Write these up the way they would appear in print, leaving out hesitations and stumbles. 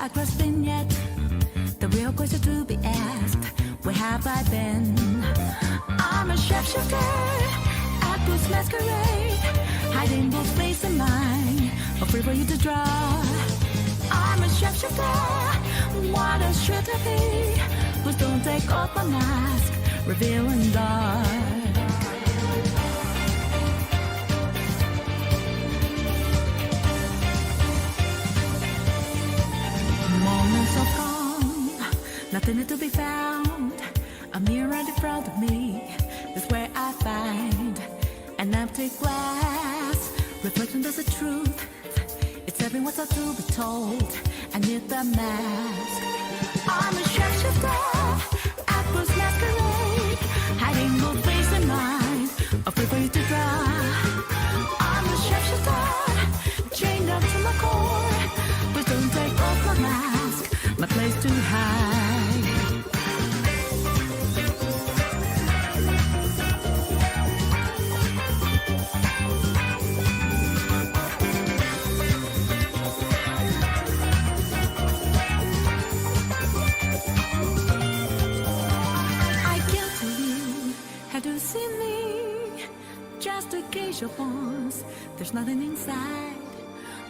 without grasping yet. The real question to be asked, where have I been? I'm a shapeshifter at this masquerade, hiding both face and mind, afraid for you to draw. I'm a shapeshifter, what a should I be? Please don't take off my mask, revealing dark. Moments of calm, nothing to be found. A mirror in front of me is where I find an empty glass, reflection of the truth. It's every what's to be told. I need the mask. I'm a shapeshifter, apples masquerade, hiding both face and mind, afraid for you to draw. I'm a shapeshifter, chained up to my core. Please don't take off my mask, my place to hide. Once, there's nothing inside.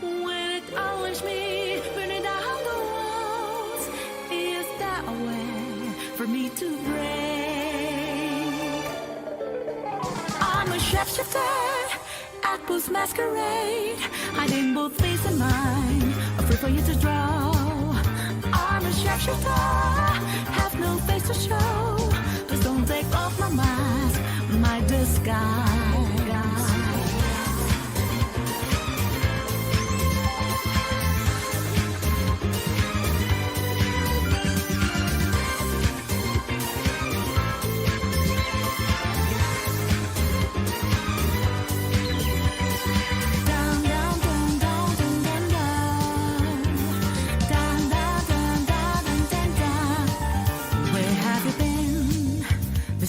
When it always me, burning down the walls, is that a way for me to break? I'm a shapeshifter, apples masquerade, hiding both face and mind, afraid for you to draw. I'm a shapeshifter, have no face to show. Please don't take off my mask, my disguise.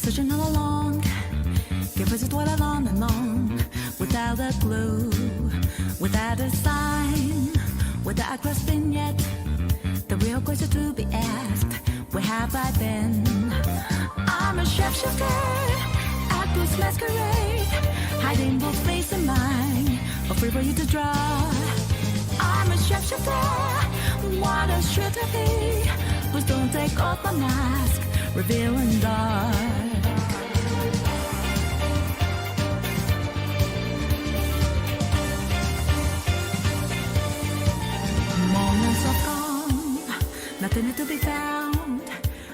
Searching all along, give us it what along and on, without a clue, without a sign, without grasping yet. The real question to be asked, where have I been? I'm a shapeshifter, at this masquerade, hiding both face and mind, afraid for you to draw. I'm a shapeshifter, what else should I be? Please don't take off my mask, revealing dark. Moments of calm, nothing to be found.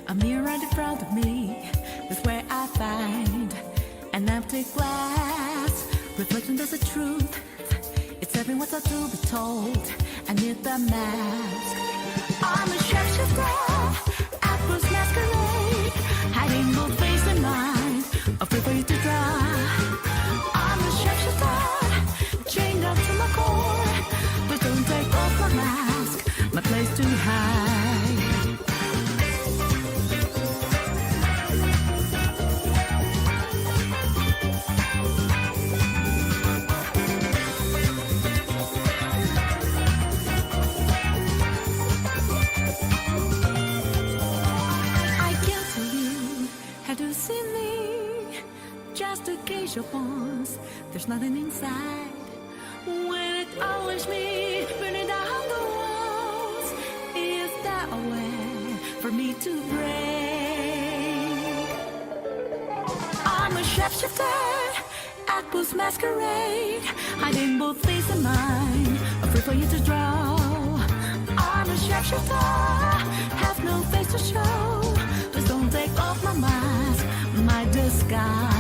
A mirror in front of me is where I find an empty glass, reflection of the truth. It's every what's to be told. I need the mask. I'm a shapeshifter, apples masquerade, hiding both face and mind, afraid for you to draw. I'm a shapeshifter, chained up to my core. Please don't take off my mask, my place to hide. Once, there's nothing inside. When it always me, burning down the walls, is that a way for me to break? I'm a shapeshifter, apples masquerade, hiding both face and mind, afraid for you to draw. I'm a shapeshifter, have no face to show. Please don't take off my mask, my disguise.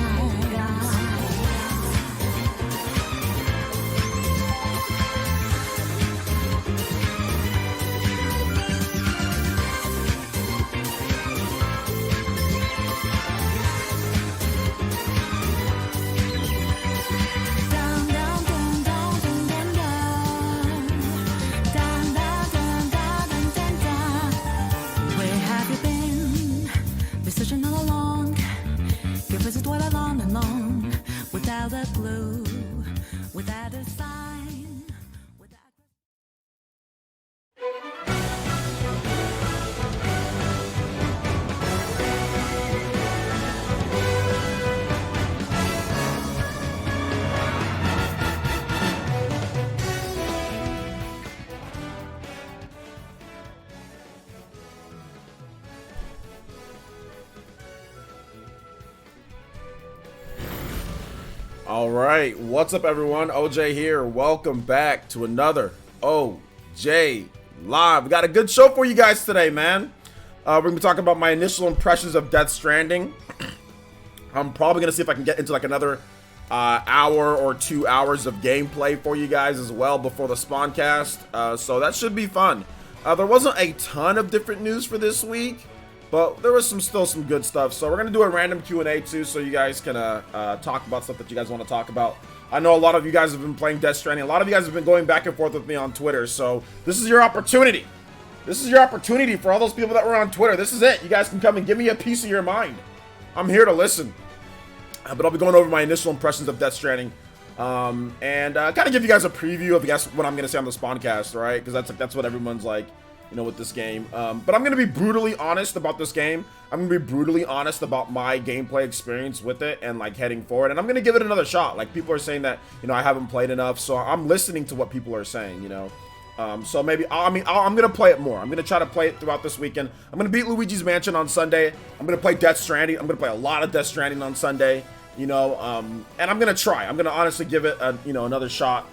Without a clue, without a sign, without... All right, what's up, everyone? OJ here. Welcome back to another OJ Live. We got a good show for you guys today, man. We're gonna be talking about my initial impressions of Death Stranding. I'm probably gonna see if I can get into like another hour or 2 hours of gameplay for you guys as well before the spawncast. So that should be fun. There wasn't a ton of different news for this week, but there was still some good stuff. So we're gonna do a random Q&A too, so you guys can talk about stuff that you guys want to talk about. I know a lot of you guys have been playing Death Stranding. A lot of you guys have been going back and forth with me on Twitter. So this is your opportunity. This is your opportunity for all those people that were on Twitter. This is it. You guys can come and give me a piece of your mind. I'm here to listen. But I'll be going over my initial impressions of Death Stranding, and kind of give you guys a preview of what I'm gonna say on the Spawncast, right? Because that's what everyone's like, you know, with this game. But I'm gonna be brutally honest about this game. I'm gonna be brutally honest about my gameplay experience with it and like heading forward. And I'm gonna give it another shot. Like, people are saying that, you know, I haven't played enough, so I'm listening to what people are saying, you know. So maybe I'm gonna play it more. I'm gonna try to play it throughout this weekend. I'm gonna beat Luigi's Mansion on Sunday. I'm gonna play Death Stranding. I'm gonna play a lot of Death Stranding on Sunday. You know, and I'm gonna try. I'm gonna honestly give it another shot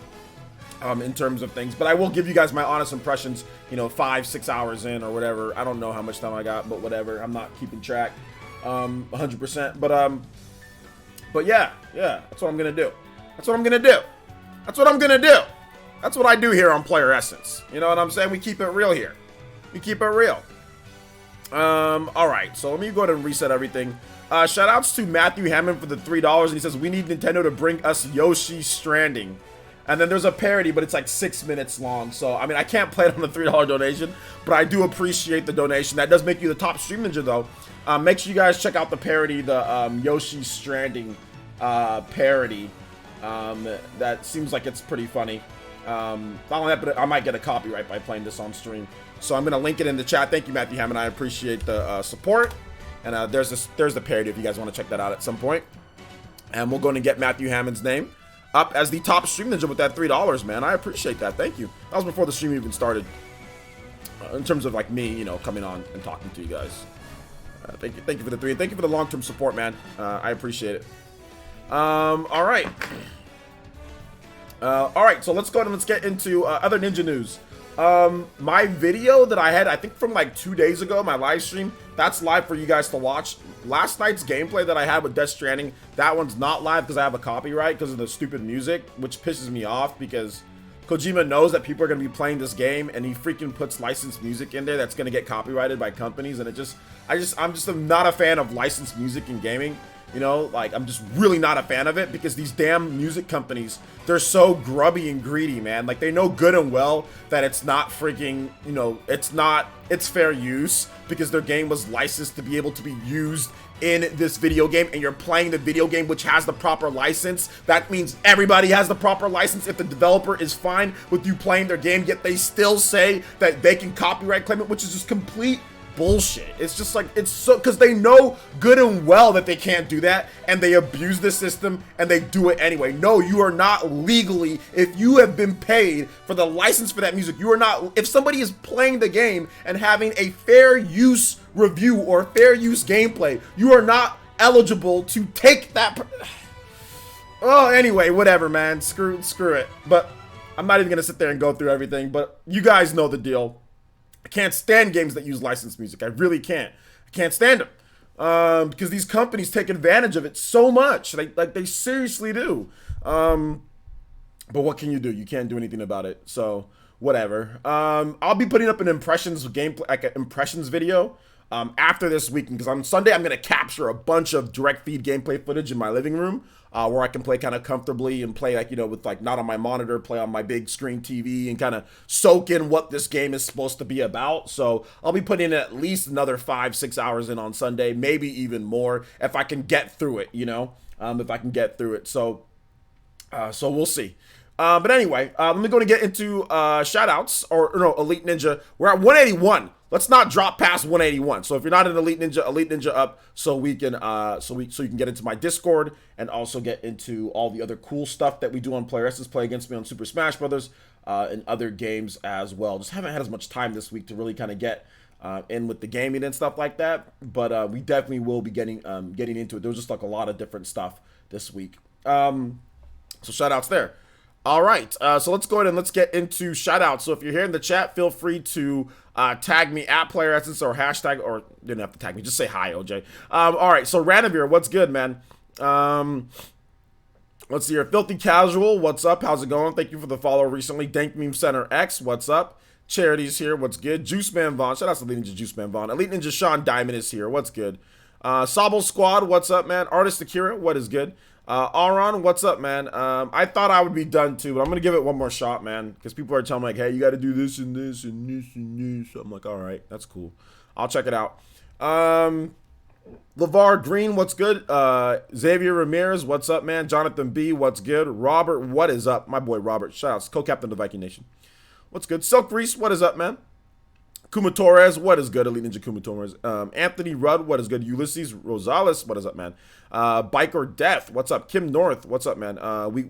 in terms of things. But I will give you guys my honest impressions, you know, 5-6 hours in or whatever. I don't know how much time I got, but whatever. I'm not keeping track 100%. But yeah, that's what I'm gonna do. That's what I'm gonna do. That's what I'm gonna do. That's what I do here on Player Essence. You know what I'm saying? We keep it real here. We keep it real. All right, so let me go ahead and reset everything. Shout outs to Matthew Hammond for the $3, and he says, we need Nintendo to bring us Yoshi Stranding. And then there's a parody, but it's like 6 minutes long. So, I mean, I can't play it on a $3 donation, but I do appreciate the donation. That does make you the top stream ninja, though. Make sure you guys check out the parody, the Yoshi Stranding parody. That seems like it's pretty funny. Not only that, but I might get a copyright by playing this on stream. So I'm going to link it in the chat. Thank you, Matthew Hammond. I appreciate the support. And there's the parody if you guys want to check that out at some point. And we'll go and get Matthew Hammond's name up as the top stream ninja with that $3, man. I appreciate that. Thank you. That was before the stream even started. In terms of like me, you know, coming on and talking to you guys. Thank you for the 3. Thank you for the long-term support, man. I appreciate it. All right. All right. So let's go ahead and let's get into other ninja news. My video that I had, I think from like 2 days ago, my live stream, that's live for you guys to watch. Last night's gameplay that I had with Death Stranding, that one's not live because I have a copyright because of the stupid music, which pisses me off because Kojima knows that people are going to be playing this game and he freaking puts licensed music in there that's going to get copyrighted by companies, and I'm just not a fan of licensed music in gaming. You know, like, I'm just really not a fan of it because these damn music companies, they're so grubby and greedy, man. Like, they know good and well that it's not freaking, you know, it's fair use because their game was licensed to be able to be used in this video game, and you're playing the video game which has the proper license. That means everybody has the proper license if the developer is fine with you playing their game, yet they still say that they can copyright claim it, which is just complete bullshit. It's just like, it's so, because they know good and well that they can't do that, and they abuse the system and they do it anyway. No, you are not legally, if you have been paid for the license for that music, you are not, if somebody is playing the game and having a fair use review or fair use gameplay, you are not eligible to take that oh, anyway, whatever, man. Screw it. But I'm not even gonna sit there and go through everything, but you guys know the deal. I can't stand games that use licensed music. I really can't. I can't stand them. Because these companies take advantage of it so much. They seriously do. But what can you do? You can't do anything about it. So, whatever. I'll be putting up an impressions gameplay, like an impressions video after this weekend. Because on Sunday, I'm going to capture a bunch of direct feed gameplay footage in my living room. Where I can play kind of comfortably and play, like, you know, with like not on my monitor, play on my big screen TV and kind of soak in what this game is supposed to be about. So I'll be putting in at least another 5-6 hours in on Sunday, maybe even more if I can get through it, you know, if I can get through it. So we'll see. But anyway, let me go and get into shout outs or no, Elite Ninja. We're at 181. Let's not drop past 181. So if you're not an Elite Ninja up so we can so you can get into my Discord and also get into all the other cool stuff that we do on Player Essence, play against me on Super Smash Brothers and other games as well. Just haven't had as much time this week to really kind of get in with the gaming and stuff like that, but we definitely will be getting into it. There was just like a lot of different stuff this week. So shout outs there. All right, so let's go ahead and let's get into shout outs. So if you're here in the chat, feel free to tag me at Player Essence or hashtag, or you don't have to tag me, just say hi, OJ. All right, so Ranavir, what's good, man? Let's see here. Filthy Casual, what's up? How's it going? Thank you for the follow recently. Dank Meme Center X, what's up? Charity's here, what's good? Juice Man Vaughn, shout out to Elite Ninja Juice Man Vaughn. Elite Ninja Sean Diamond is here, what's good? Sabo Squad, what's up, man? Artist Akira, what is good? Auron, what's up, man? I thought I would be done too, but I'm gonna give it one more shot, man, because people are telling me like, hey, you got to do this and this and this and this. I'm like, all right, that's cool. I'll check it out. LeVar Green, what's good? Xavier Ramirez, what's up, man? Jonathan B, what's good? Robert, what is up? My boy Robert, shout outs, co-captain of the Viking Nation. What's good? Silk Reese, what is up, man? Kuma Torres, what is good? Elite Ninja Kuma Torres. Anthony Rudd, what is good? Ulysses Rosales, what is up, man? Biker Death, what's up? Kim North, what's up, man?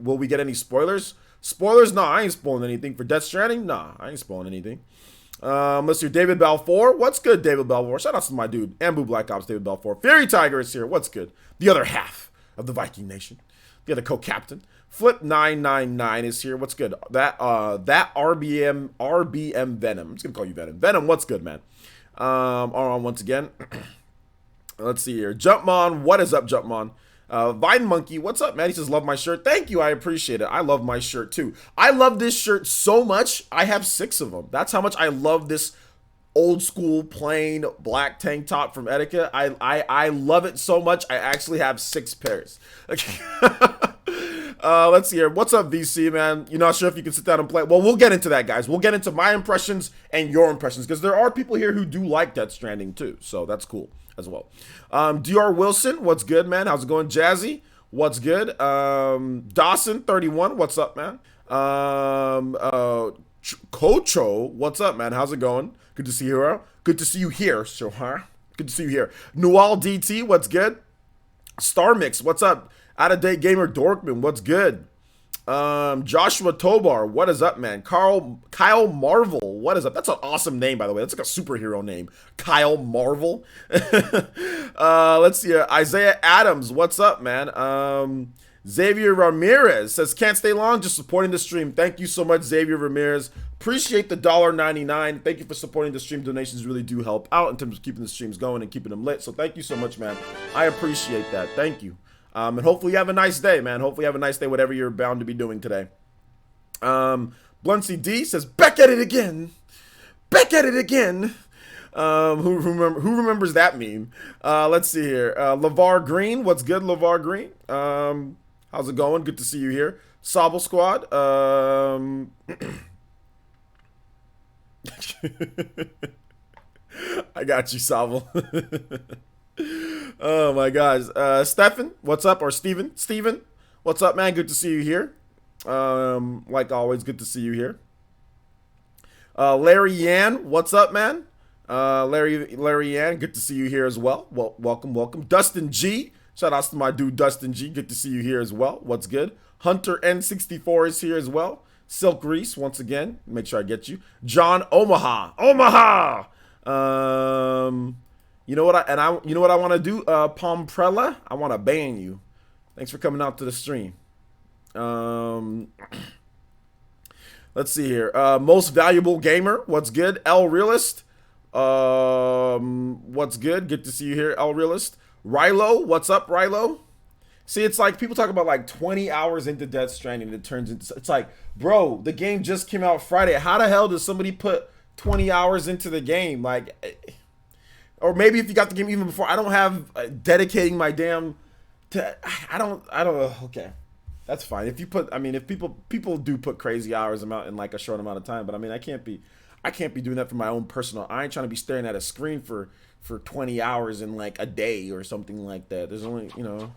Will we get any spoilers? Spoilers? Nah, I ain't spoiling anything. For Death Stranding? Nah, I ain't spoiling anything. Let's see, David Balfour, what's good, David Balfour? Shout out to my dude, Ambu Black Ops, David Balfour. Fury Tiger is here, what's good? The other half of the Viking Nation, the other co-captain. Flip999 is here. What's good? That RBM Venom. I'm just gonna call you Venom. Venom, what's good, man? On once again. Let's see here. Jumpmon, what is up, Jumpmon? Vine Monkey, what's up, man? He says, love my shirt. Thank you, I appreciate it. I love my shirt too. I love this shirt so much. I have 6 of them. That's how much I love this old school plain black tank top from Etiquette. I love it so much. I actually have 6 pairs. Let's see here. What's up, VC, man? You're not sure if you can sit down and play. Well, we'll get into that, guys. We'll get into my impressions and your impressions, because there are people here who do like Death Stranding too, so that's cool as well. DR Wilson, what's good, man? How's it going? Jazzy, what's good? Dawson 31, what's up, man? Kocho, what's up, man? How's it going? Good to see you. Good to see you here, so good to see you here. Noel DT, what's good? Star Mix, what's up? Out of Date Gamer Dorkman, what's good? Joshua Tobar, what is up, man? Kyle Marvel, what is up? That's an awesome name, by the way. That's like a superhero name. Kyle Marvel. Let's see. Isaiah Adams, what's up, man? Xavier Ramirez says, can't stay long, just supporting the stream. Thank you so much, Xavier Ramirez. Appreciate the $1.99. Thank you for supporting the stream. Donations really do help out in terms of keeping the streams going and keeping them lit. So thank you so much, man. I appreciate that. Thank you. And hopefully you have a nice day, man. Hopefully you have a nice day, whatever you're bound to be doing today. Bluncy D says, back at it again. Back at it again. Who remembers that meme? Let's see here. LeVar Green, what's good, LeVar Green? How's it going? Good to see you here. Sobble Squad. I got you, Sobble. Oh my gosh. Stefan, what's up? Or Steven, what's up, man? Good to see you here. Like always, good to see you here. Larry Yan, what's up, man? Larry Yan, good to see you here as well. Welcome. Dustin G, shout outs to my dude Dustin G, good to see you here as well. What's good? Hunter N64 is here as well. Silk Reese, once again, make sure I get you. John Omaha. You know what I want to do? Pomprella, I want to ban you. Thanks for coming out to the stream. Let's see here. Most valuable gamer, what's good? L Realist, what's good? Good to see you here, L Realist. Rilo, what's up, Rilo? See, it's like people talk about like 20 hours into Death Stranding. It turns into, it's like, bro, the game just came out Friday. How the hell does somebody put 20 hours into the game? Like, or maybe if you got the game even before. I don't have dedicating my damn. I don't. Okay, that's fine. If you put, I mean, if people do put crazy hours amount in like a short amount of time, but I mean, I can't be doing that for my own personal. I ain't trying to be staring at a screen for 20 hours in like a day or something like that. There's only, you know.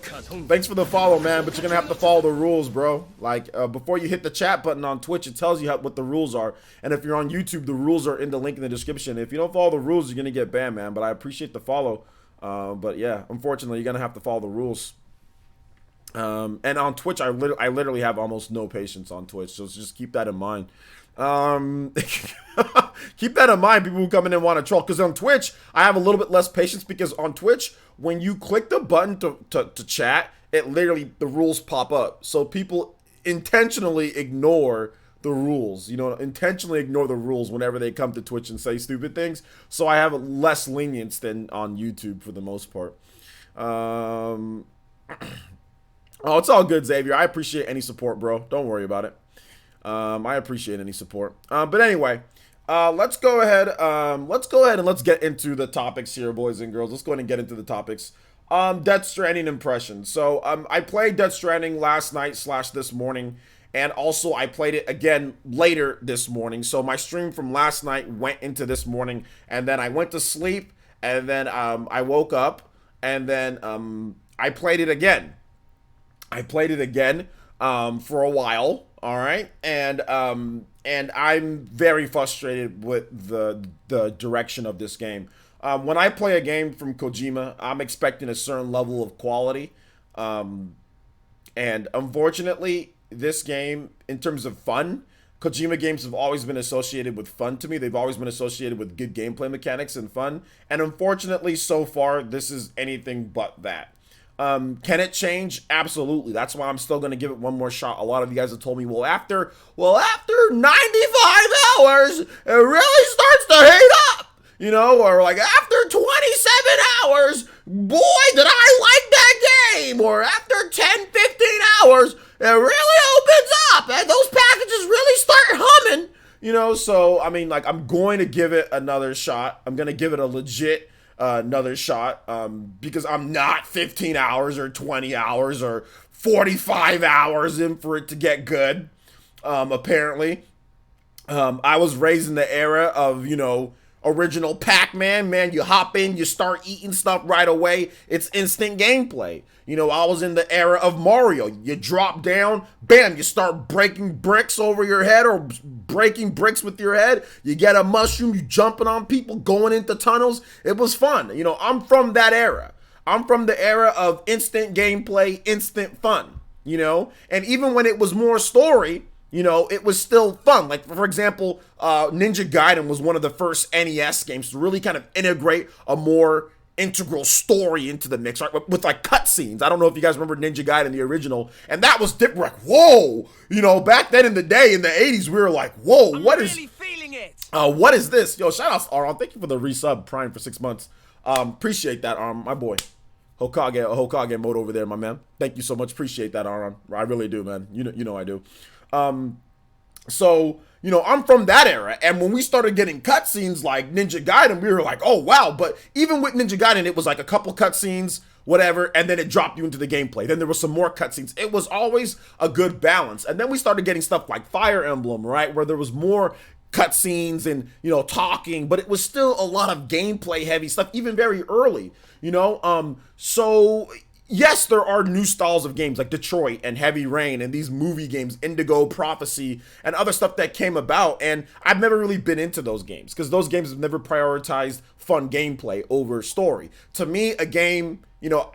Thanks for the follow, man, but you're gonna have to follow the rules, bro. Like, before you hit the chat button on Twitch, it tells you what the rules are, and if you're on YouTube, the rules are in the link in the description. If you don't follow the rules, you're gonna get banned, man. But I appreciate the follow, but yeah, unfortunately, you're gonna have to follow the rules. And on Twitch, I literally have almost no patience on Twitch, so just keep that in mind. Keep that in mind, people who come in and want to troll, because on Twitch I have a little bit less patience, because on Twitch, when you click the button to chat, it literally, the rules pop up. So people intentionally ignore the rules, intentionally ignore the rules whenever they come to Twitch and say stupid things. So I have less lenience than on YouTube for the most part. Oh, it's all good, Xavier. I appreciate any support, bro. Don't worry about it. I appreciate any support. But anyway, let's go ahead. And let's get into the topics here, boys and girls. Let's go ahead and get into the topics. Death Stranding impressions. So I played Death Stranding last night / this morning. And also, I played it again later this morning. So my stream from last night went into this morning. And then I went to sleep. And then I woke up. And then I played it again. For a while. All right. And I'm very frustrated with the direction of this game. When I play a game from Kojima, I'm expecting a certain level of quality. And unfortunately, this game, in terms of fun, Kojima games have always been associated with fun to me. They've always been associated with good gameplay mechanics and fun. And unfortunately, so far, this is anything but that. Can it change? Absolutely. That's why I'm still going to give it one more shot. A lot of you guys have told me, well, after 95 hours, it really starts to heat up. Or like after 27 hours, boy, did I like that game. Or after 10, 15 hours, it really opens up and those packages really start humming. So, I mean, like, I'm going to give it another shot. I'm going to give it a legit another shot because I'm not 15 hours or 20 hours or 45 hours in for it to get good. Apparently, I was raised in the era of, original Pac-Man, man. You hop in, you start eating stuff right away. It's instant gameplay. I was in the era of Mario. You drop down, bam, you start breaking bricks over your head or breaking bricks with your head. You get a mushroom, you jumping on people, going into tunnels. It was fun. I'm from that era. I'm from the era of instant gameplay, instant fun, And even when it was more story, it was still fun. Like, for example, Ninja Gaiden was one of the first NES games to really kind of integrate a more integral story into the mix, right? With like cutscenes. I don't know if you guys remember Ninja Gaiden, the original, and that was different. Like, whoa, back then in the day, in the 80s, we were like, whoa, what is this? Yo, shout out to Aron. Thank you for the resub, Prime, for 6 months. Appreciate that, my boy. Hokage mode over there, my man. Thank you so much. Appreciate that, Aron. I really do, man. You know I do. So, I'm from that era. And when we started getting cutscenes like Ninja Gaiden, we were like, oh, wow. But even with Ninja Gaiden, it was like a couple cutscenes, whatever, and then it dropped you into the gameplay. Then there was some more cutscenes. It was always a good balance. And then we started getting stuff like Fire Emblem, right? Where there was more cutscenes and, talking, but it was still a lot of gameplay heavy stuff, even very early, so yes, there are new styles of games like Detroit and Heavy Rain and these movie games, Indigo, Prophecy, and other stuff that came about. And I've never really been into those games because those games have never prioritized fun gameplay over story. To me, a game,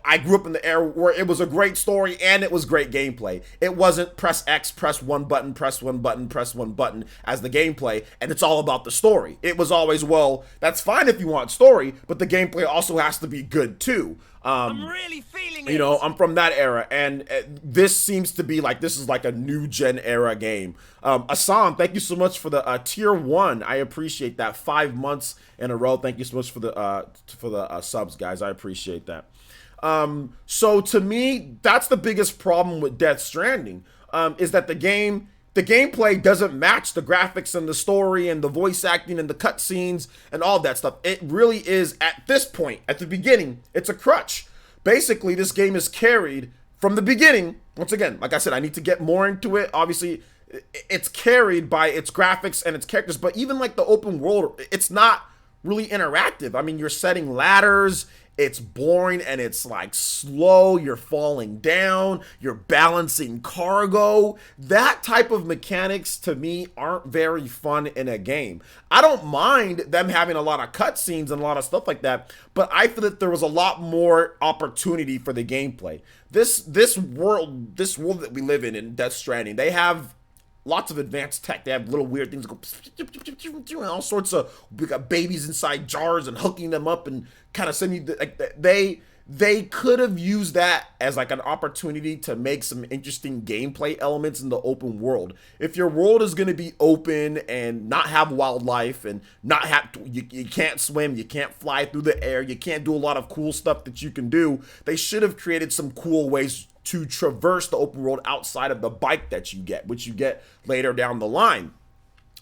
I grew up in the era where it was a great story and it was great gameplay. It wasn't press X, press one button, press one button, press one button as the gameplay, and it's all about the story. It was always, well, that's fine if you want story, but the gameplay also has to be good too. I'm really feeling it. I'm from that era, and this seems to be like, this is like a new gen era game. Assam, thank you so much for the tier 1. I appreciate that. 5 months in a row. Thank you so much for the subs, guys. I appreciate that. So to me, that's the biggest problem with Death Stranding, is that the gameplay doesn't match the graphics and the story and the voice acting and the cutscenes and all that stuff. It really is, at this point, at the beginning, it's a crutch. Basically, this game is carried from the beginning. Once again, like I said, I need to get more into it. Obviously, it's carried by its graphics and its characters, but even like the open world, it's not really interactive. I mean, you're setting ladders. It's boring and it's like slow. You're falling down. You're balancing cargo. That type of mechanics to me aren't very fun in a game. I don't mind them having a lot of cutscenes and a lot of stuff like that, but I feel that there was a lot more opportunity for the gameplay. This world that we live in Death Stranding, they have lots of advanced tech. They have little weird things that go and all sorts of babies inside jars and hooking them up and kind of sending you they could have used that as like an opportunity to make some interesting gameplay elements in the open world. If your world is going to be open and not have wildlife and not have you can't swim, you can't fly through the air, you can't do a lot of cool stuff that you can do, they should have created some cool ways to traverse the open world outside of the bike that you get, which you get later down the line.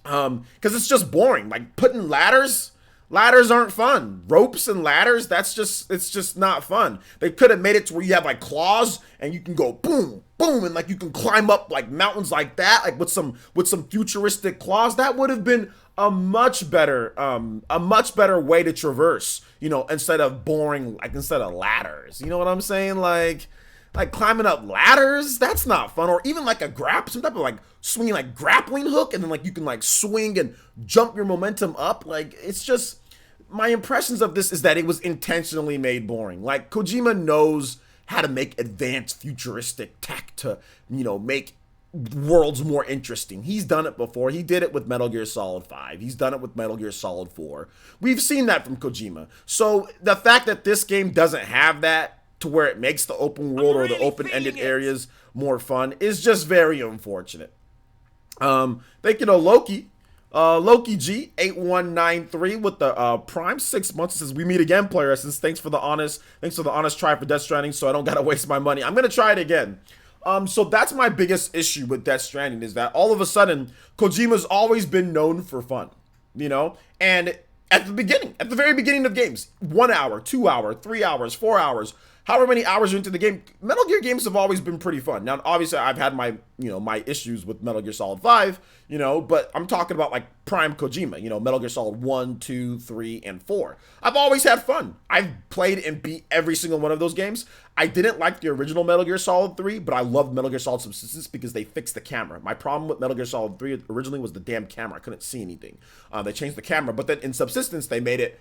Because it's just boring. Like putting ladders aren't fun. Ropes and ladders, it's just not fun. They could have made it to where you have like claws and you can go boom, boom, and like you can climb up like mountains like that, like with some futuristic claws. That would have been a much better way to traverse, instead of boring, like instead of ladders. You know what I'm saying? Like climbing up ladders, that's not fun. Or even like some type of like swinging like grappling hook, and then like you can like swing and jump your momentum up. Like it's just, my impressions of this is that it was intentionally made boring. Like Kojima knows how to make advanced futuristic tech to, make worlds more interesting. He's done it before. He did it with Metal Gear Solid 5. He's done it with Metal Gear Solid 4. We've seen that from Kojima. So the fact that this game doesn't have that, to where it makes the open world or the open-ended areas more fun, is just very unfortunate. Thank you to Loki. Loki G 8193 with the Prime 6 months. Says, we meet again, player essence. Thanks for the honest try for Death Stranding, so I don't gotta waste my money. I'm gonna try it again. So that's my biggest issue with Death Stranding, is that all of a sudden Kojima's always been known for fun, and at the very beginning of games, 1 hour, 2 hour, 3 hours, 4 hours, however many hours into the game, Metal Gear games have always been pretty fun. Now, obviously, I've had my, my issues with Metal Gear Solid 5, but I'm talking about like Prime Kojima, Metal Gear Solid 1, 2, 3, and 4. I've always had fun. I've played and beat every single one of those games. I didn't like the original Metal Gear Solid 3, but I loved Metal Gear Solid Subsistence because they fixed the camera. My problem with Metal Gear Solid 3 originally was the damn camera. I couldn't see anything. They changed the camera, but then in Subsistence, they made it,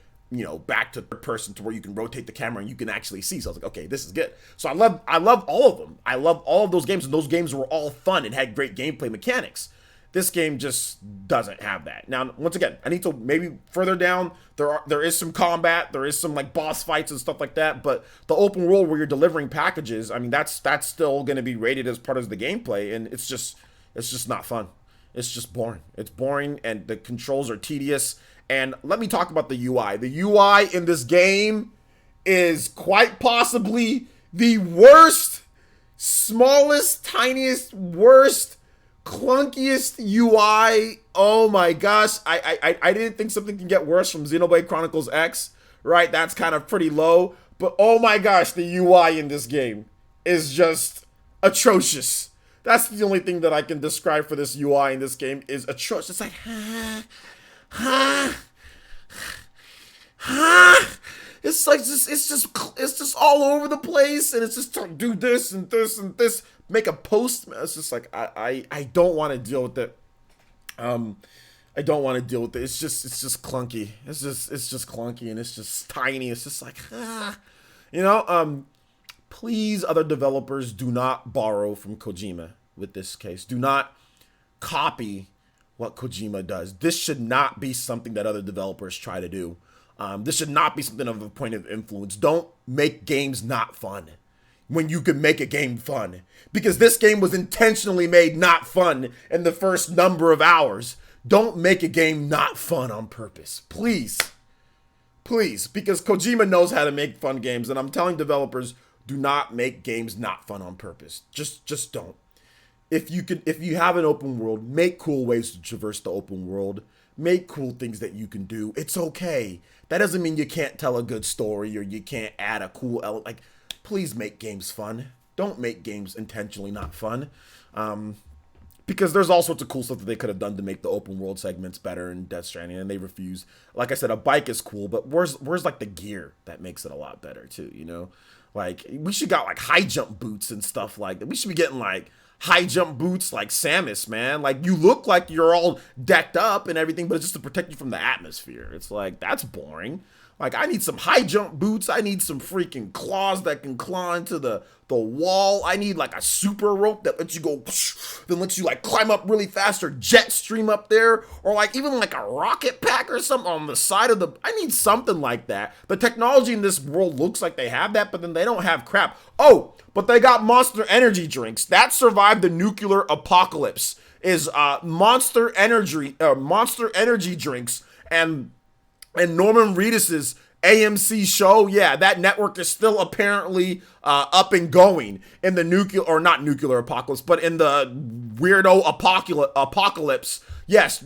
back to third person, to where you can rotate the camera and you can actually see. So I was like, okay, this is good. So I love all of them. I love all of those games, and those games were all fun and had great gameplay mechanics. This game just doesn't have that. Now, once again, I need to maybe further down. There is some combat, there is some like boss fights and stuff like that, but the open world where you're delivering packages, I mean, that's still going to be rated as part of the gameplay, and it's just not fun. It's just boring. It's boring, and the controls are tedious. And let me talk about the UI. The UI in this game is quite possibly the worst, smallest, tiniest, worst, clunkiest UI. Oh my gosh. I didn't think something can get worse from Xenoblade Chronicles X, right? That's kind of pretty low. But oh my gosh, the UI in this game is just atrocious. That's the only thing that I can describe for this UI in this game, is atrocious. It's like, it's like it's just all over the place, and it's just do this and this and this, make a post. It's just like I don't want to deal with it. I don't want to deal with it. It's just clunky. It's just clunky, and it's just tiny. It's just like please, other developers, do not borrow from Kojima with this case. Do not copy what Kojima does. This should not be something that other developers try to do. This should not be something of a point of influence. Don't make games not fun when you can make a game fun. Because this game was intentionally made not fun in the first number of hours. Don't make a game not fun on purpose. Please. Please. Because Kojima knows how to make fun games. And I'm telling developers, do not make games not fun on purpose. Just don't. If you have an open world, make cool ways to traverse the open world. Make cool things that you can do. It's okay. That doesn't mean you can't tell a good story or you can't add a cool element. Like, please make games fun. Don't make games intentionally not fun. Because there's all sorts of cool stuff that they could have done to make the open world segments better in Death Stranding, and they refuse. Like I said, a bike is cool, but where's like the gear that makes it a lot better too, Like, we should got like high jump boots and stuff like that. We should be getting like high jump boots like Samus, man. Like, you look like you're all decked up and everything, but it's just to protect you from the atmosphere. It's like, that's boring. Like, I need some high jump boots. I need some freaking claws that can claw into the wall. I need like a super rope that lets you go, then lets you like climb up really fast or jet stream up there, or like even like a rocket pack or something on the side of the. I need something like that. The technology in this world looks like they have that, but then they don't have crap. Oh, but they got Monster Energy drinks that survived the nuclear apocalypse. Is Monster Energy drinks and Norman Reedus's AMC show. Yeah, that network is still apparently up and going in the not nuclear apocalypse, but in the weirdo apocalypse. Yes,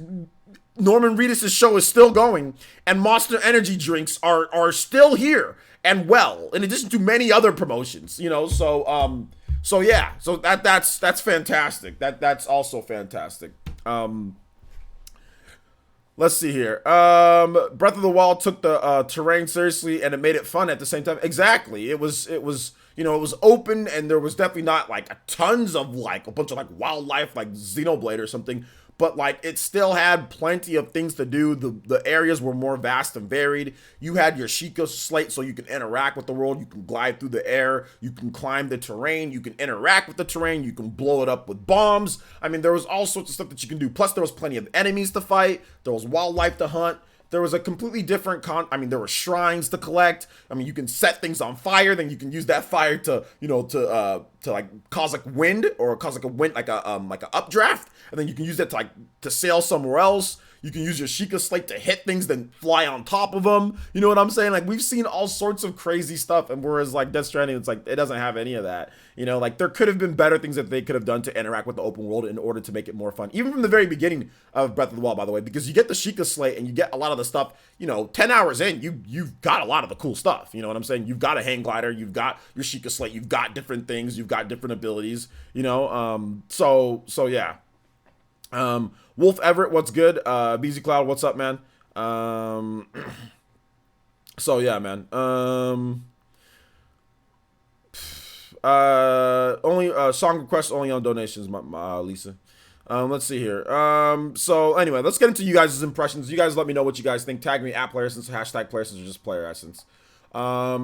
Norman Reedus's show is still going, and Monster Energy drinks are still here and well, in addition to many other promotions. So yeah, so that's fantastic. That's also fantastic. Let's see here. Breath of the Wild took the terrain seriously, and it made it fun at the same time. Exactly. It was open, and there was definitely not like tons of like a bunch of like wildlife like Xenoblade or something, but like it still had plenty of things to do. The areas were more vast and varied. You had your Sheikah slate, so you can interact with the world. You can glide through the air. You can climb the terrain. You can interact with the terrain. You can blow it up with bombs. I mean, there was all sorts of stuff that you can do. Plus, there was plenty of enemies to fight. There was wildlife to hunt. There was a completely different there were shrines to collect. I mean, you can set things on fire, then you can use that fire to like cause like wind, or cause like a wind, like a updraft, and then you can use that to sail somewhere else. You can use your Sheikah slate to hit things, then fly on top of them. You know what I'm saying? Like, we've seen all sorts of crazy stuff, and whereas like Death Stranding, it's like it doesn't have any of that. You know, like there could have been better things that they could have done to interact with the open world in order to make it more fun. Even from the very beginning of Breath of the Wild, by the way, because you get the Sheikah slate and you get a lot of the stuff. 10 hours in, you've got a lot of the cool stuff. You know what I'm saying? You've got a hang glider, you've got your Sheikah slate, you've got different things, you've got different abilities. So yeah. Wolf Everett, what's good? BZ Cloud, what's up, man? So yeah, man. Only song requests only on donations, Lisa. Let's see here. So anyway, let's get into you guys' impressions. You guys let me know what you guys think. Tag me at PlayerEssence, hashtag PlayerEssence, or just PlayerEssence.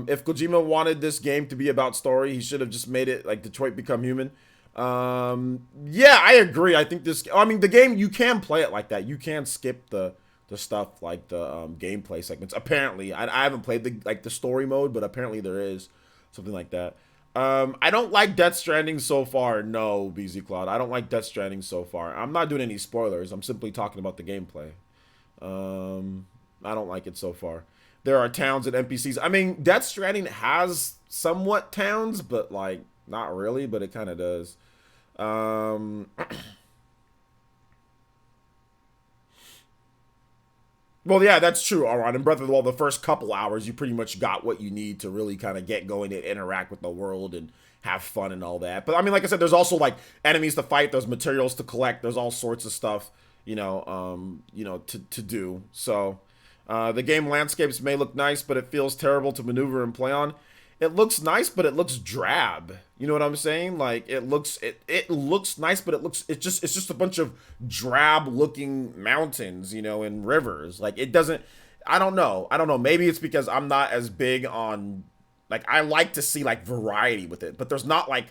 If Kojima wanted this game to be about story, he should have just made it like Detroit Become Human. Yeah, I agree. I think the game, you can play it like that. You can skip the stuff like the gameplay segments. Apparently, I haven't played the story mode, but apparently there is something like that. I don't like Death Stranding so far. No, BZ Cloud. I don't like Death Stranding so far. I'm not doing any spoilers. I'm simply talking about the gameplay. I don't like it so far. There are towns and NPCs. I mean, Death Stranding has somewhat towns, but like not really, but it kind of does. Well, yeah, that's true. All right, in Breath of the Wild, the first couple hours, you pretty much got what you need to really kind of get going and interact with the world and have fun and all that. But I mean, like I said, there's also like enemies to fight, there's materials to collect, there's all sorts of stuff, to do. So, the game landscapes may look nice, but it feels terrible to maneuver and play on. It looks nice, but it looks drab. You know what I'm saying? Like it looks nice, but it's just a bunch of drab looking mountains, and rivers. Like it doesn't. I don't know. Maybe it's because I'm not as big on like I like to see like variety with it, but there's not like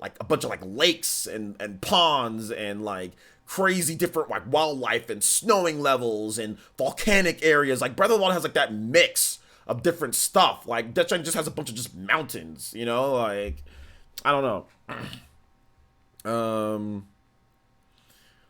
a bunch of like lakes and ponds and like crazy different like wildlife and snowing levels and volcanic areas. Like Breath of the Wild has like that mix of different stuff. Like Death Stranding just has a bunch of just mountains, like I don't know.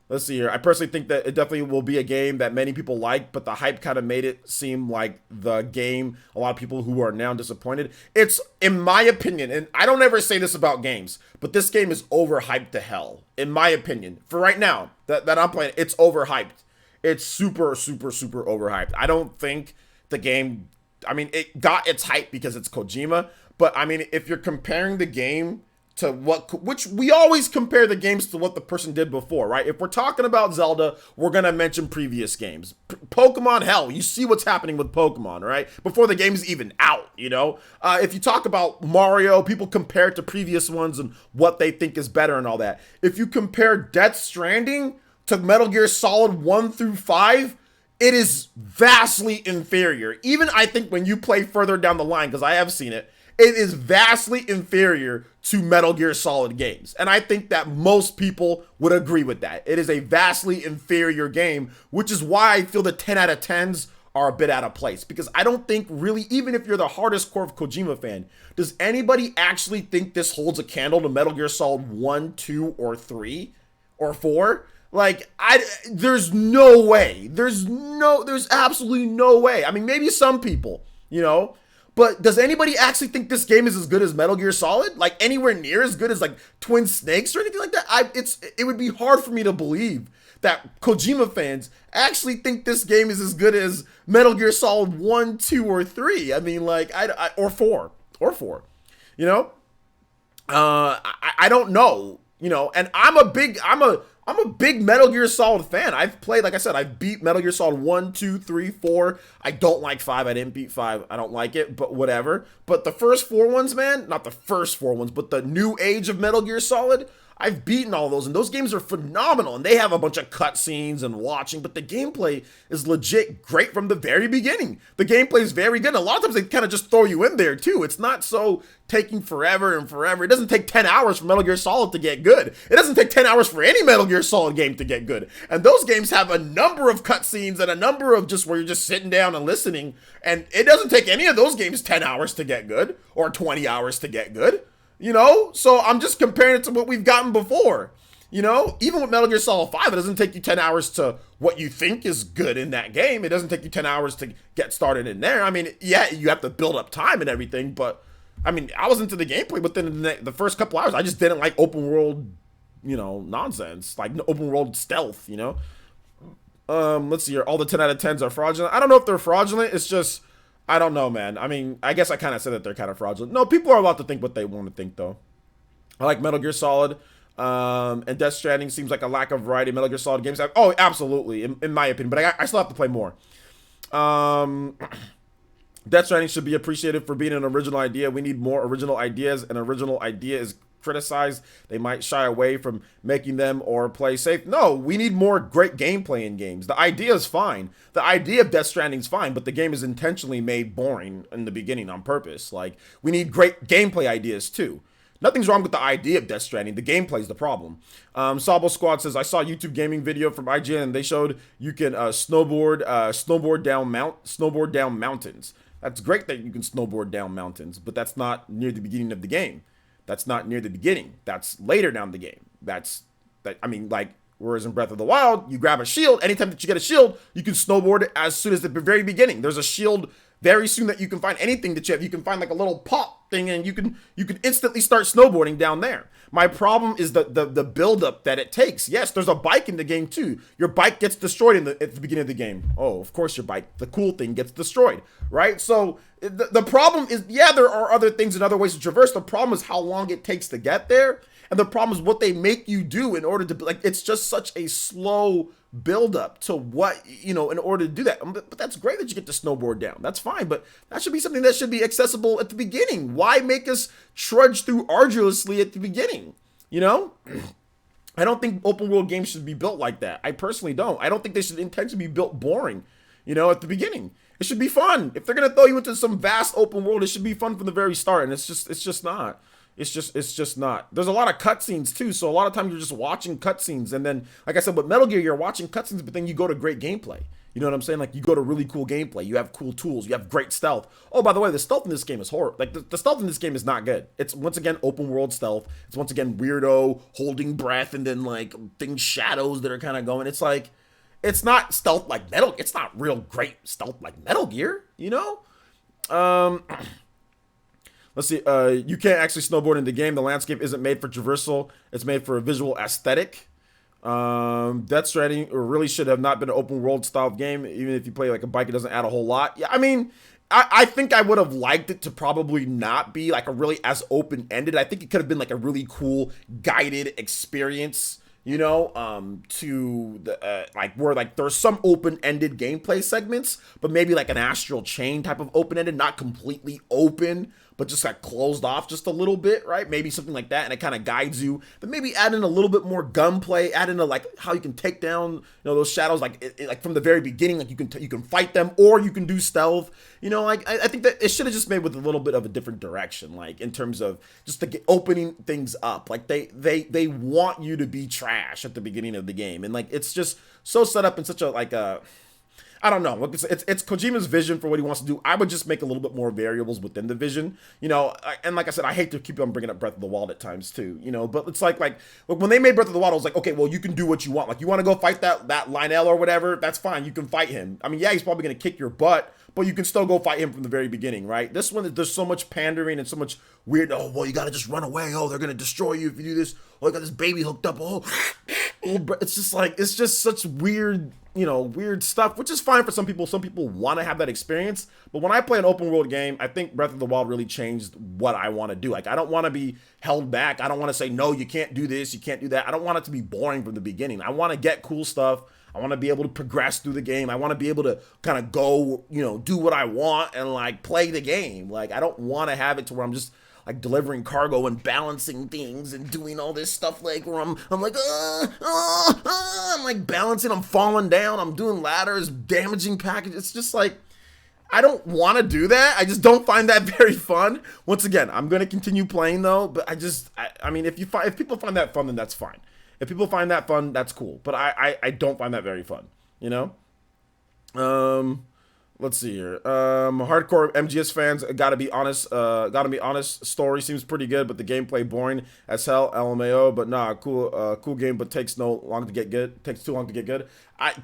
Let's see here. I personally think that it definitely will be a game that many people like, but the hype kind of made it seem like the game a lot of people who are now disappointed. It's, in my opinion, and I don't ever say this about games, but this game is overhyped to hell, in my opinion. For right now, that I'm playing, it's overhyped. It's super, super, super overhyped. I don't think the game, I mean, it got its hype because it's Kojima, but I mean, if you're comparing the game to which we always compare the games to what the person did before, right? If we're talking about Zelda, we're gonna mention previous games. Pokemon, hell, you see what's happening with Pokemon, right? Before the game's even out, If you talk about Mario, people compare it to previous ones and what they think is better and all that. If you compare Death Stranding to Metal Gear Solid 1 through 5, it is vastly inferior. Even I think when you play further down the line, because I have seen it, it is vastly inferior to Metal Gear Solid games. And I think that most people would agree with that. It is a vastly inferior game, which is why I feel the 10 out of 10s are a bit out of place. Because I don't think really, even if you're the hardest core of Kojima fan, does anybody actually think this holds a candle to Metal Gear Solid 1, 2, or 3, or 4? Like, there's no way. There's absolutely no way. I mean, maybe some people, you know, but does anybody actually think this game is as good as Metal Gear Solid? Like, anywhere near as good as, like, Twin Snakes or anything like that? It would be hard for me to believe that Kojima fans actually think this game is as good as Metal Gear Solid 1, 2, or 3. I mean, like, or 4. You know? I don't know, you know, and I'm a big Metal Gear Solid fan. I've played, like I said, I've beat Metal Gear Solid 1, 2, 3, 4. I don't like 5. I didn't beat 5. I don't like it, but whatever. But the first 4 ones, man, not the first 4 ones, but the new age of Metal Gear Solid, I've beaten all those, and those games are phenomenal, and they have a bunch of cutscenes and watching, but the gameplay is legit great from the very beginning. The gameplay is very good, and a lot of times they kind of just throw you in there, too. It's not so taking forever and forever. It doesn't take 10 hours for Metal Gear Solid to get good. It doesn't take 10 hours for any Metal Gear Solid game to get good. And those games have a number of cutscenes and a number of just where you're just sitting down and listening, and it doesn't take any of those games 10 hours to get good, or 20 hours to get good. You know, so I'm just comparing it to what we've gotten before. You know, even with Metal Gear Solid 5, it doesn't take you 10 hours to what you think is good in that game. It doesn't take you 10 hours to get started in there. I mean, yeah, you have to build up time and everything, but I mean, I was into the gameplay, but then the first couple hours, I just didn't like open world, you know, nonsense, like open world stealth, you know. Let's see here. All the 10 out of 10s are fraudulent. I don't know if they're fraudulent. It's just, I don't know, man. I mean, I guess I kind of said that they're kind of fraudulent. No, people are allowed to think what they want to think, though. I like Metal Gear Solid, and Death Stranding seems like a lack of variety. Metal Gear Solid games. Oh, absolutely, in my opinion. But I still have to play more. Death Stranding should be appreciated for being an original idea. We need more original ideas. An original idea is criticized. They might shy away from making them or play safe. No, we need more great gameplay in games. The idea is fine. The idea of Death Stranding is fine, but the game is intentionally made boring in the beginning on purpose. Like, we need great gameplay ideas too. Nothing's wrong with the idea of Death Stranding. The gameplay is the problem. Sabo Squad says, I saw a YouTube gaming video from IGN and they showed you can snowboard down mountains. That's great that you can snowboard down mountains, but that's not near the beginning of the game. That's not near the beginning. That's later down the game. I mean, like, whereas in Breath of the Wild, you grab a shield. Anytime that you get a shield, you can snowboard as soon as the very beginning. There's a shield very soon that you can find. Anything that you have, you can find like a little pop thing, and you can instantly start snowboarding down there. My problem is the buildup that it takes. Yes, there's a bike in the game too. Your bike gets destroyed at the beginning of the game. Oh, of course your bike, the cool thing, gets destroyed, right? So the problem is, yeah, there are other things and other ways to traverse. The problem is how long it takes to get there. And the problem is what they make you do in order to, like, it's just such a slow build up to what, you know, in order to do that. But that's great that you get to snowboard down. That's fine. But that should be something that should be accessible at the beginning. Why make us trudge through arduously at the beginning? You know? I don't think open world games should be built like that. I personally don't. I don't think they should intend to be built boring, you know, at the beginning. It should be fun. If they're going to throw you into some vast open world, it should be fun from the very start. And it's just not. It's just not. There's a lot of cutscenes too, so a lot of times you're just watching cutscenes, and then, like I said, with Metal Gear, you're watching cutscenes, but then you go to great gameplay. You know what I'm saying? Like, you go to really cool gameplay. You have cool tools. You have great stealth. Oh, by the way, the stealth in this game is horrible. Like, the stealth in this game is not good. It's, once again, open world stealth. It's, once again, weirdo, holding breath, and then, like, things, shadows that are kind of going. It's like, it's not stealth like Metal. It's not real great stealth like Metal Gear, you know? Let's see, you can't actually snowboard in the game. The landscape isn't made for traversal. It's made for a visual aesthetic. Death Stranding really should have not been an open world style game. Even if you play like a bike, it doesn't add a whole lot. Yeah, I mean, I think I would have liked it to probably not be like a really as open-ended. I think it could have been like a really cool guided experience, you know, to the, like, where like there's some open-ended gameplay segments, but maybe like an astral chain type of open-ended, not completely open, but just like closed off just a little bit, right? Maybe something like that, and it kind of guides you. But maybe add in a little bit more gunplay, add in like how you can take down those shadows, like like from the very beginning, like you can fight them, or you can do stealth. Like I think that it should have just made with a little bit of a different direction, like in terms of just opening things up. Like they want you to be trash at the beginning of the game, and like it's just so set up in such a like a, I don't know. Look, it's Kojima's vision for what he wants to do. I would just make a little bit more variables within the vision, and like I said, I hate to keep on bringing up Breath of the Wild at times too, but it's like when they made Breath of the Wild, I was like, okay, well, you can do what you want. Like, you want to go fight that Lionel or whatever, that's fine. You can fight him. I mean, yeah, he's probably going to kick your butt, but you can still go fight him from the very beginning, right? This one, there's so much pandering and so much weird, oh, well, you got to just run away. Oh, they're going to destroy you if you do this. Oh, I got this baby hooked up. Oh, it's just such weird, weird stuff, which is fine for some people. Some people want to have that experience. But when I play an open world game, I think Breath of the Wild really changed what I want to do. Like, I don't want to be held back. I don't want to say, no, you can't do this, you can't do that. I don't want it to be boring from the beginning. I want to get cool stuff. I want to be able to progress through the game. I want to be able to kind of go, do what I want and like play the game. Like, I don't want to have it to where I'm just like delivering cargo and balancing things and doing all this stuff like where I'm like, I'm like balancing, I'm falling down, I'm doing ladders, damaging packages. It's just like, I don't want to do that. I just don't find that very fun. Once again, I'm going to continue playing though, but I mean, if people find that fun, then that's fine. If people find that fun, that's cool. But I don't find that very fun, Let's see here. Hardcore MGS fans, gotta be honest. Story seems pretty good, but the gameplay boring as hell. LMAO, but nah, cool game, but takes too long to get good.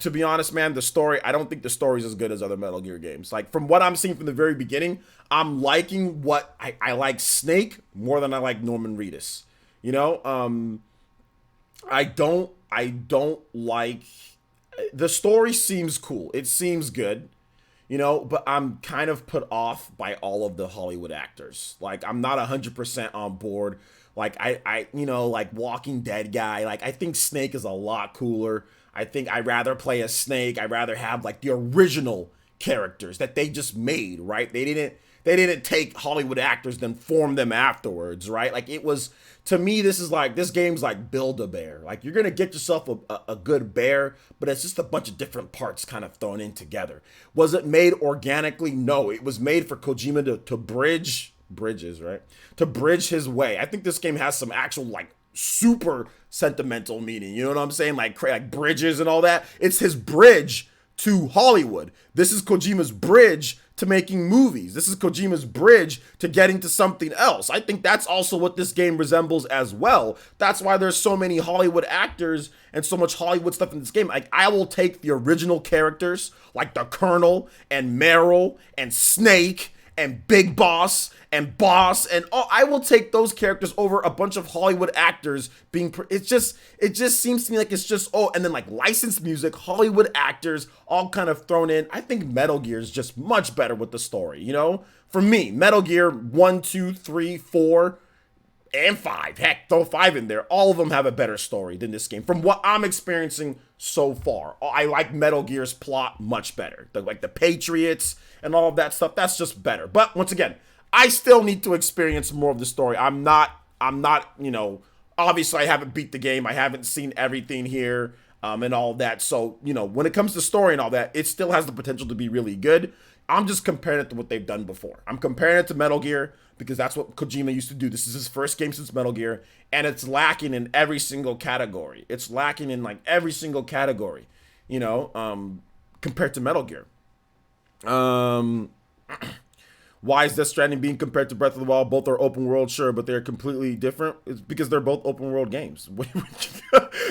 To be honest, man, the story, I don't think the story's as good as other Metal Gear games. Like, from what I'm seeing from the very beginning, I'm liking what I like Snake more than I like Norman Reedus. I don't like, the story seems cool. It seems good. But I'm kind of put off by all of the Hollywood actors. Like, I'm not 100% on board. Like, I like Walking Dead guy. Like, I think Snake is a lot cooler. I think I'd rather play as Snake. I'd rather have like the original characters that they just made, right? They didn't take Hollywood actors then form them afterwards, right? Like, it was, to me, this game's like Build-A-Bear. Like, you're gonna get yourself a good bear, but it's just a bunch of different parts kind of thrown in together. Was it made organically? No, it was made for Kojima to bridge his way. I think this game has some actual like super sentimental meaning. You know what I'm saying? Like bridges and all that. It's his bridge to Hollywood. This is Kojima's bridge to making movies. This is Kojima's bridge to getting to something else. I think that's also what this game resembles as well. That's why there's so many Hollywood actors and so much Hollywood stuff in this game. Like, I will take the original characters like the Colonel and Meryl and Snake and Big Boss and Boss and I will take those characters over a bunch of Hollywood actors being it just seems to me like it's just and then like licensed music, Hollywood actors all kind of thrown in. I think Metal Gear is just much better with the story, For me, Metal Gear 1, 2, 3, 4 and 5, heck, throw 5 in there. All of them have a better story than this game from what I'm experiencing so far. I like Metal Gear's plot much better. Like the Patriots and all of that stuff, that's just better. But once again, I still need to experience more of the story. I'm not, obviously I haven't beat the game. I haven't seen everything here and all that. So, when it comes to story and all that, it still has the potential to be really good. I'm just comparing it to what they've done before. I'm comparing it to Metal Gear because that's what Kojima used to do. This is his first game since Metal Gear, and it's lacking in every single category. It's lacking in like every single category, compared to Metal Gear. Why is Death Stranding being compared to Breath of the Wild? Both are open world, sure, but they're completely different. It's because they're both open world games.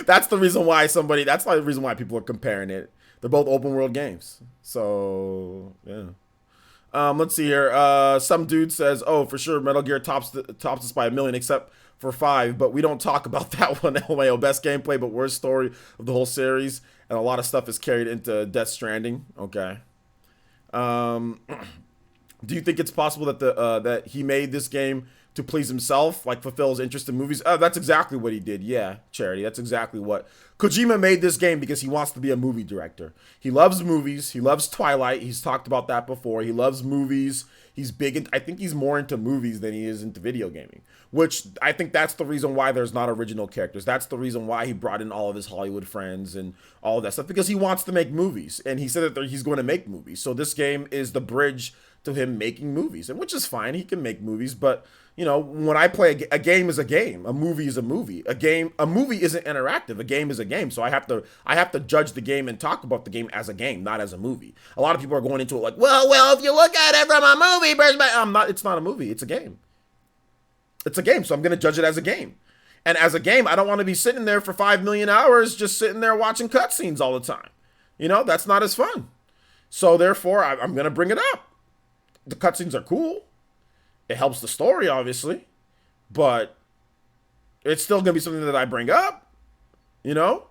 That's the reason why that's the reason why people are comparing it. They're both open world games. So, yeah. Let's see here. Some dude says, oh, for sure, Metal Gear tops us by 1 million, except for 5, but we don't talk about that one. LMAO, best gameplay, but worst story of the whole series, and a lot of stuff is carried into Death Stranding. Okay. Do you think it's possible that that he made this game to please himself, like fulfill his interest in movies. That's exactly what he did. Yeah, Charity. That's exactly what Kojima made this game, because he wants to be a movie director. He loves movies. He loves Twilight. He's talked about that before. He loves movies. He's big. I think he's more into movies than he is into video gaming, which I think that's the reason why there's not original characters. That's the reason why he brought in all of his Hollywood friends and all of that stuff, because he wants to make movies, and he said that he's going to make movies. So this game is the bridge to him making movies, and which is fine. He can make movies, but you know, when I play a game is a game, a movie is a movie. A movie isn't interactive. A game is a game. So I have to judge the game and talk about the game as a game, not as a movie. A lot of people are going into it like, well, if you look at it from a movie perspective, it's not a movie. It's a game. It's a game. So I'm going to judge it as a game. And as a game, I don't want to be sitting there for 5 million hours just sitting there watching cutscenes all the time. You know, that's not as fun. So therefore, I'm going to bring it up. The cutscenes are cool. It helps the story, obviously, but it's still going to be something that I bring up, you know?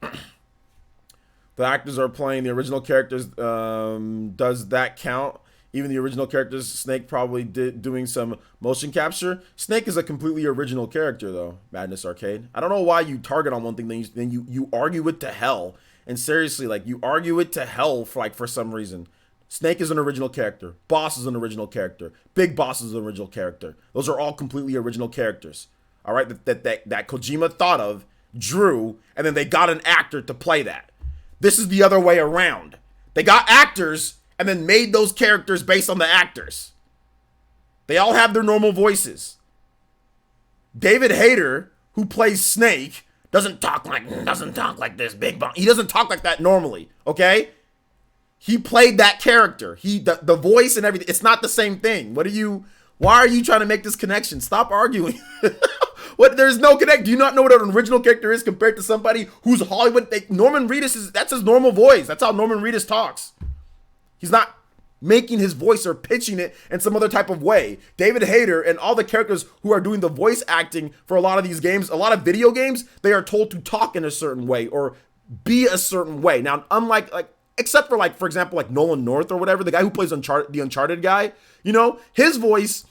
The actors are playing the original characters. Does that count? Even the original characters, Snake probably did doing some motion capture. Snake is a completely original character, though, Madness Arcade. I don't know why you target on one thing, then you argue it to hell. And seriously, like, you argue it to hell for some reason. Snake is an original character. Boss is an original character. Big Boss is an original character. Those are all completely original characters. All right, that Kojima thought of, drew, and then they got an actor to play that. This is the other way around. They got actors and then made those characters based on the actors. They all have their normal voices. David Hayter, who plays Snake, doesn't talk like this, Big Boss. He doesn't talk like that normally, okay? He played that character. The voice and everything. It's not the same thing. Why are you trying to make this connection? Stop arguing. There's no connect. Do you not know what an original character is compared to somebody who's Hollywood? Norman Reedus that's his normal voice. That's how Norman Reedus talks. He's not making his voice or pitching it in some other type of way. David Hayter and all the characters who are doing the voice acting for a lot of these games, a lot of video games, they are told to talk in a certain way or be a certain way. Now, unlike except for for example, Nolan North or whatever, the guy who plays the Uncharted guy, you know, his voice,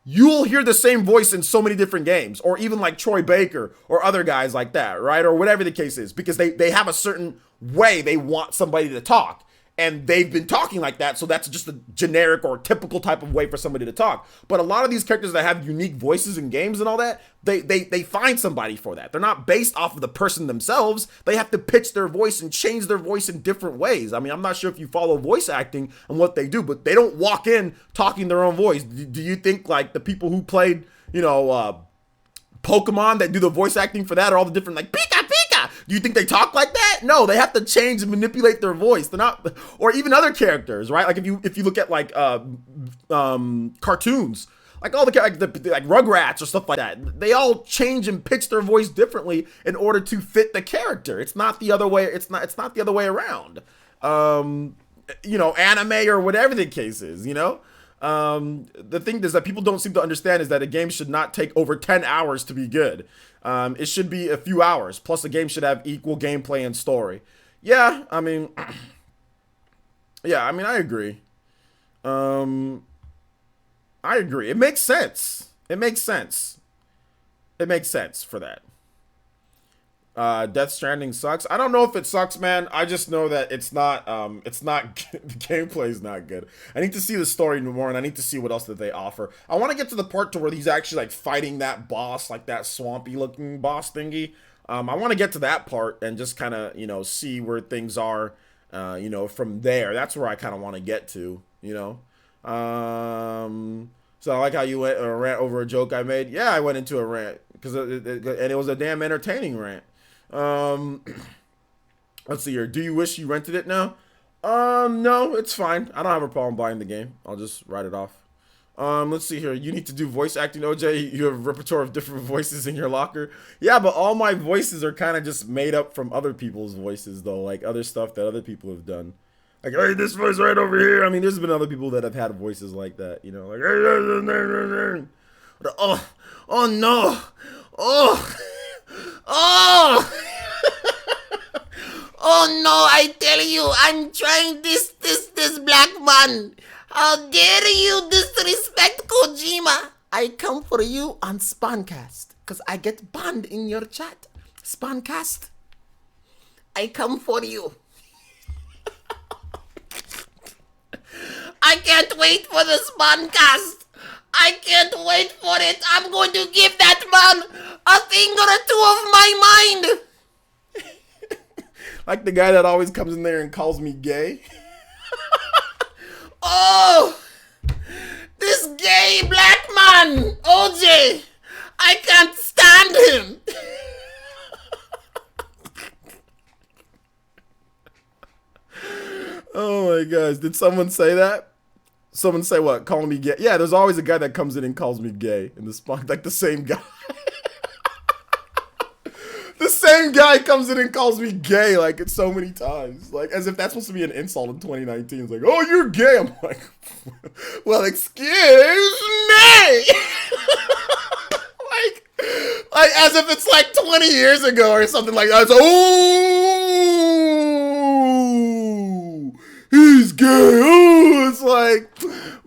you'll hear the same voice in so many different games, or even like Troy Baker or other guys like that, right? Or whatever the case is, because they have a certain way they want somebody to talk. And they've been talking like that, so that's just a generic or typical type of way for somebody to talk. But a lot of these characters that have unique voices in games and all that, they find somebody for that. They're not based off of the person themselves. They have to pitch their voice and change their voice in different ways. I mean, I'm not sure if you follow voice acting and what they do, but they don't walk in talking their own voice. Do you think like the people who played, you know, Pokemon that do the voice acting for that are all the different like Pika Pika? Do you think they talk like that? No, they have to change and manipulate their voice. They're not, or even other characters, right? Like if you look at like cartoons, like all the like Rugrats or stuff like that, they all change and pitch their voice differently in order to fit the character. It's not the other way. It's not the other way around. You know, anime or whatever the case is. You know. The thing is that people don't seem to understand is that a game should not take over 10 hours to be good. It should be a few hours. Plus, a game should have equal gameplay and story. Yeah, I mean, I agree. I agree. It makes sense. It makes sense for that. Death Stranding sucks. I don't know if it sucks, man. I just know that it's not the gameplay is not good. I need to see the story more, and I need to see what else that they offer. I want to get to the part to where he's actually like fighting that boss, like that swampy looking boss thingy. I want to get to that part and just kind of, you know, see where things are, you know, from there. That's where I kind of want to get to, you know. So I like how you went a rant over a joke I made. Yeah, I went into a rant because it was a damn entertaining rant. Let's see here. Do you wish you rented it now? No, it's fine. I don't have a problem buying the game. I'll just write it off. Let's see here. You need to do voice acting, OJ. You have a repertoire of different voices in your locker. Yeah, but all my voices are kind of just made up from other people's voices, though. Like other stuff that other people have done. Like, hey, this voice right over here. I mean, there's been other people that have had voices like that, you know. Like, oh no. Oh. Oh! Oh no, I tell you, I'm trying this black man. How dare you disrespect Kojima? I come for you on Spancast, because I get banned in your chat. Spancast, I come for you. I can't wait for the Spancast. I can't wait for it. I'm going to give that man a thing or two of my mind. Like the guy that always comes in there and calls me gay. Oh, this gay black man, OJ. I can't stand him. Oh my gosh. Did someone say that? Someone say what? Calling me gay? Yeah, there's always a guy that comes in and calls me gay in the spot, like the same guy. The same guy comes in and calls me gay, like it's so many times, like as if that's supposed to be an insult in 2019. It's like, oh, you're gay. I'm like, well, excuse me. like as if it's like 20 years ago or something like that. It's, oh, he's gay. Oh, it's like,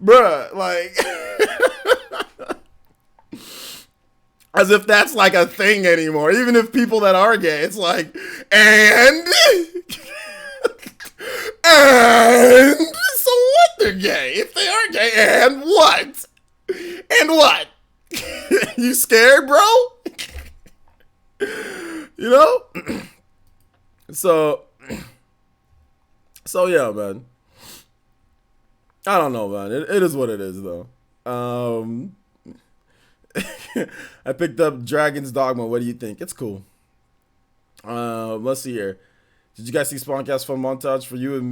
bruh, like. As if that's like a thing anymore. Even if people that are gay, it's like, and so what? They're gay. If they are gay, and what? And what? You scared, bro? You know? So yeah, man. I don't know, man. It is what it is, though. I picked up Dragon's Dogma. What do you think? It's cool. Let's see here. Did you guys see Spawncast Fun Montage for you and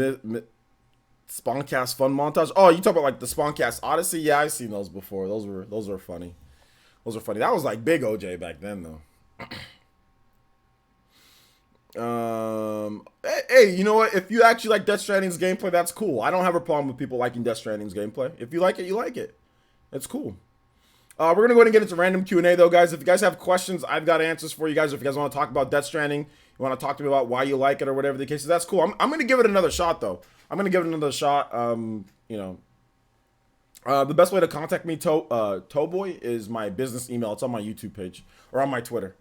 Spawncast Fun Montage? Oh, you talk about like the Spawncast Odyssey? Yeah, I've seen those before. Those were funny. Those are funny. That was like big OJ back then, though. Hey, you know what? If you actually like Death Stranding's gameplay, that's cool. I don't have a problem with people liking Death Stranding's gameplay. If you like it, you like it. It's cool. We're going to go ahead and get into random Q&A, though, guys. If you guys have questions, I've got answers for you guys. If you guys want to talk about Death Stranding, you want to talk to me about why you like it or whatever the case is, that's cool. I'm going to give it another shot, though. I'm going to give it another shot. The best way to contact me, Towboy, is my business email. It's on my YouTube page or on my Twitter.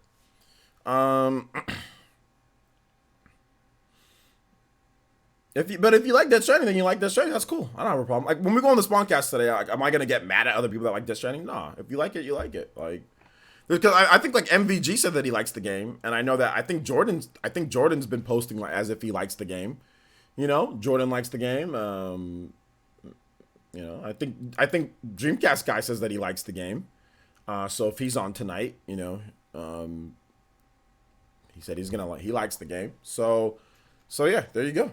If you like Death Stranding, then you like Death Stranding. That's cool. I don't have a problem. Like when we go on the Spawncast today, like, am I gonna get mad at other people that like Death Stranding? Nah. If you like it, you like it. Like because I think like MVG said that he likes the game, and I know that I think Jordan's been posting like as if he likes the game. You know, Jordan likes the game. I think Dreamcast guy says that he likes the game. So if he's on tonight, he said he likes the game. So yeah, there you go.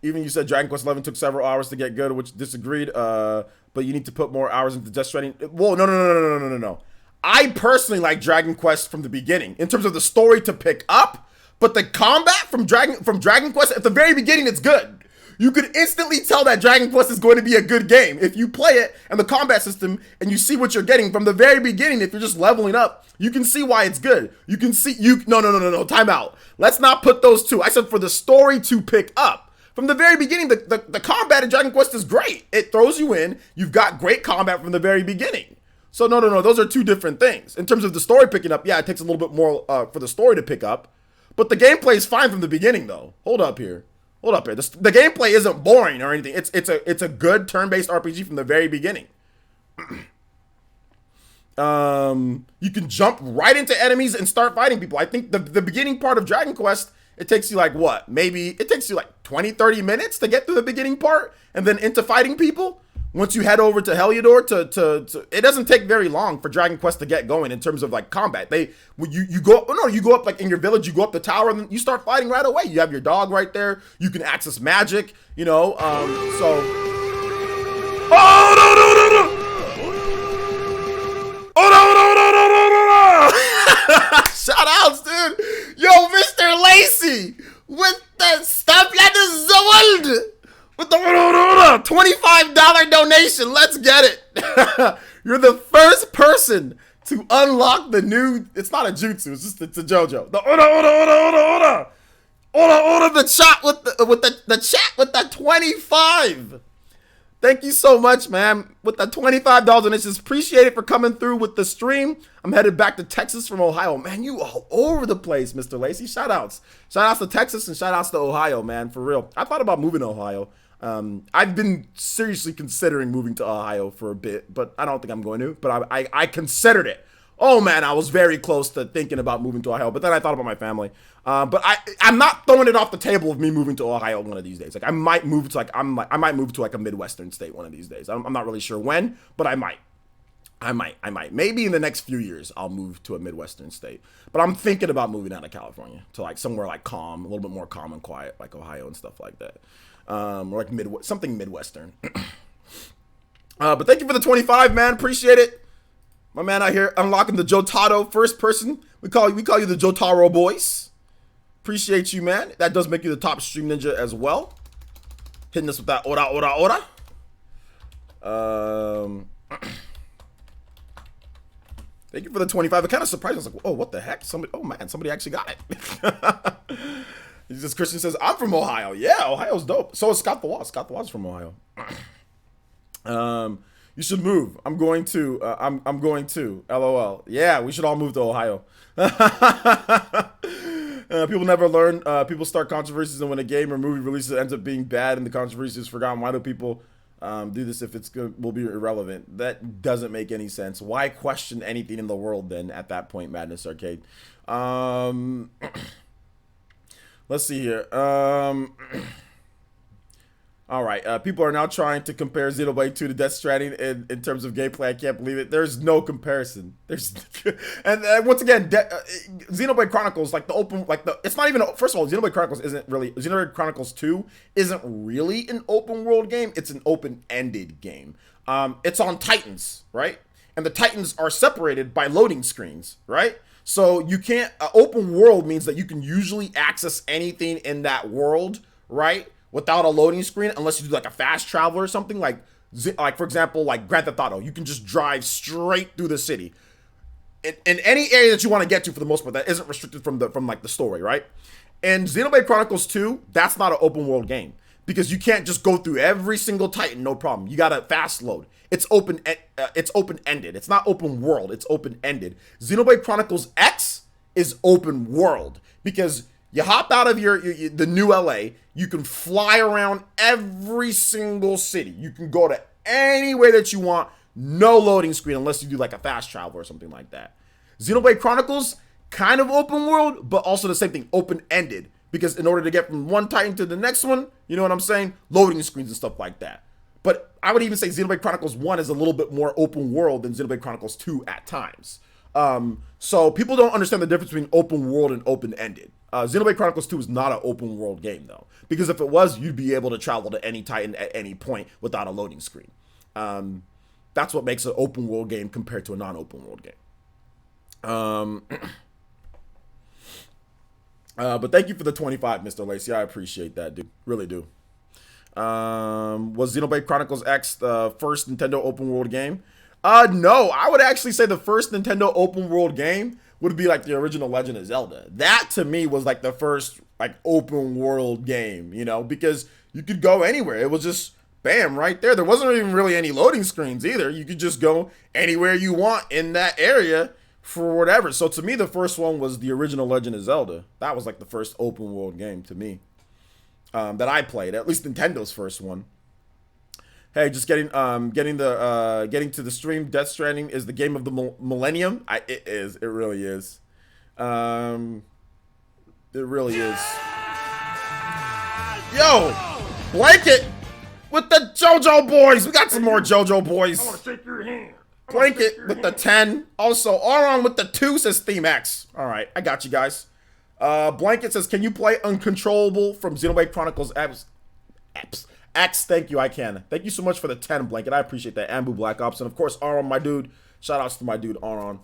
Even you said Dragon Quest 11 took several hours to get good, which disagreed. But you need to put more hours into Death Stranding. Whoa, no. I personally like Dragon Quest from the beginning in terms of the story to pick up, but the combat from Dragon Quest at the very beginning, it's good. You could instantly tell that Dragon Quest is going to be a good game if you play it and the combat system and you see what you're getting from the very beginning. If you're just leveling up, you can see why it's good. You can see no, time out. Let's not put those two. I said for the story to pick up. From the very beginning, the combat in Dragon Quest is great. It throws you in. You've got great combat from the very beginning. So no, those are two different things. In terms of the story picking up, yeah, it takes a little bit more for the story to pick up. But the gameplay is fine from the beginning, though. Hold up here. The gameplay isn't boring or anything. It's a good turn-based RPG from the very beginning. You can jump right into enemies and start fighting people. I think the beginning part of Dragon Quest, it takes you like what? Maybe it takes you like 20, 30 minutes to get through the beginning part and then into fighting people. Once you head over to Heliodor to it doesn't take very long for Dragon Quest to get going in terms of like combat. You go up like in your village, you go up the tower and then you start fighting right away. You have your dog right there. You can access magic, so shout outs, dude. Yo, Mr. Lacey with the stuff that is so old. With the $25 donation. Let's get it. You're the first person to unlock the new. It's not a jutsu. It's a JoJo. The Order the chat with the chat with that 25. Thank you so much, man. With the $25 donations, appreciate it for coming through with the stream. I'm headed back to Texas from Ohio. Man, you all over the place, Mr. Lacey. Shout outs to Texas and shout outs to Ohio, man, for real. I thought about moving to Ohio. I've been seriously considering moving to Ohio for a bit, but I don't think I'm going to. But I considered it. Oh man, I was very close to thinking about moving to Ohio, but then I thought about my family. But I'm not throwing it off the table of me moving to Ohio one of these days. Like I might move to I might move to like a Midwestern state one of these days. I'm not really sure when, but I might. Maybe in the next few years I'll move to a Midwestern state. But I'm thinking about moving out of California to like somewhere like calm, a little bit more calm and quiet, like Ohio and stuff like that. Or like something Midwestern. But thank you for the 25, man. Appreciate it. My man out here unlocking the Jotaro first person. We call you the Jotaro boys. Appreciate you, man. That does make you the top stream ninja as well. Hitting us with that ora. Thank you for the 25. It kind of surprised me. I was like, oh, what the heck? Somebody actually got it. Jesus Christian says, I'm from Ohio. Yeah, Ohio's dope. So is Scott the Wall. Scott the Wall's from Ohio. You should move. I'm going to. I'm going to. LOL. Yeah, we should all move to Ohio. People never learn. People start controversies, and when a game or movie releases, it ends up being bad, and the controversy is forgotten. Why do people do this if it's good? Will be irrelevant. That doesn't make any sense. Why question anything in the world then? At that point, Madness Arcade. Let's see here. All right, people are now trying to compare Xenoblade 2 to Death Stranding in terms of gameplay. I can't believe it. There's no comparison. And once again, Xenoblade Chronicles, it's not even, first of all, Xenoblade Chronicles 2 isn't really an open world game. It's an open-ended game. It's on Titans, right? And the Titans are separated by loading screens, right? So you can't, open world means that you can usually access anything in that world, right? Without a loading screen, unless you do like a fast travel or something, like for example, like Grand Theft Auto, you can just drive straight through the city in any area that you want to get to for the most part. That isn't restricted from like the story, right? And Xenoblade Chronicles 2, that's not an open world game because you can't just go through every single Titan, no problem. You got to fast load. It's open ended. It's not open world. It's open ended. Xenoblade Chronicles X is open world because you hop out of the new LA, you can fly around every single city. You can go to anywhere that you want, no loading screen unless you do like a fast travel or something like that. Xenoblade Chronicles, kind of open world, but also the same thing, open-ended. Because in order to get from one Titan to the next one, you know what I'm saying? Loading screens and stuff like that. But I would even say Xenoblade Chronicles 1 is a little bit more open world than Xenoblade Chronicles 2 at times. So people don't understand the difference between open world and open-ended. Xenoblade Chronicles 2 is not an open world game though, because if it was, you'd be able to travel to any Titan at any point without a loading screen. That's what makes an open world game compared to a non-open world game. But thank you for the 25, Mr. Lacey. I appreciate that, dude. Really do. Was Xenoblade Chronicles X the first Nintendo open world game? No, I would actually say the first Nintendo open world game would be like the original Legend of Zelda. That to me was like the first like open world game, you know, because you could go anywhere. It was just bam right there. There wasn't even really any loading screens either. You could just go anywhere you want in that area for whatever. So to me, the first one was the original Legend of Zelda. That was like the first open world game to me that I played, at least Nintendo's first one. Hey, just getting to the stream. Death Stranding is the game of the millennium. It is. It really is. It really is. Yo, Blanket with the JoJo boys. We got some more JoJo boys. I want to shake your hand. Blanket with the 10. Also, Auron with the 2 says Theme X. All right, I got you guys. Blanket says, can you play Uncontrollable from Xenoblade Chronicles X? Thank you, I can. Thank you so much for the 10, Blanket. I appreciate that. Ambu Black Ops. And of course, Auron, my dude. Shout outs to my dude, Auron.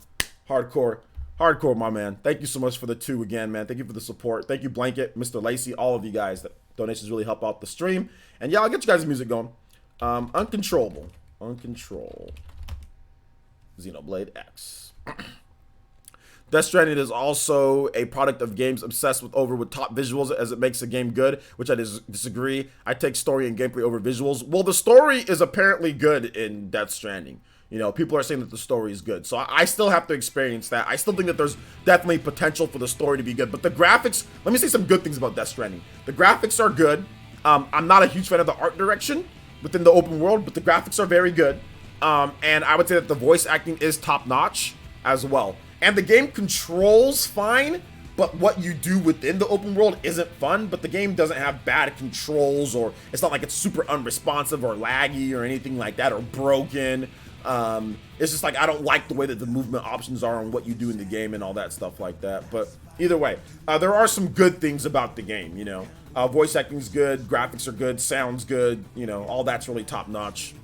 Hardcore, my man. Thank you so much for the 2 again, man. Thank you for the support. Thank you, Blanket, Mr. Lacey, all of you guys. The donations really help out the stream. And yeah, I'll get you guys' music going. Uncontrollable. Uncontrol. Xenoblade X. Death Stranding is also a product of games obsessed with top visuals as it makes a game good, which I disagree. I take story and gameplay over visuals. Well, the story is apparently good in Death Stranding. You know, people are saying that the story is good. So I still have to experience that. I still think that there's definitely potential for the story to be good. But the graphics, let me say some good things about Death Stranding. The graphics are good. I'm not a huge fan of the art direction within the open world, but the graphics are very good. And I would say that the voice acting is top notch as well. And the game controls fine, but what you do within the open world isn't fun. But the game doesn't have bad controls, or it's not like it's super unresponsive or laggy or anything like that, or broken. It's just like, I don't like the way that the movement options are on what you do in the game and all that stuff like that. But either way, there are some good things about the game, you know. Voice acting's good, graphics are good, sound's good, you know, all that's really top notch.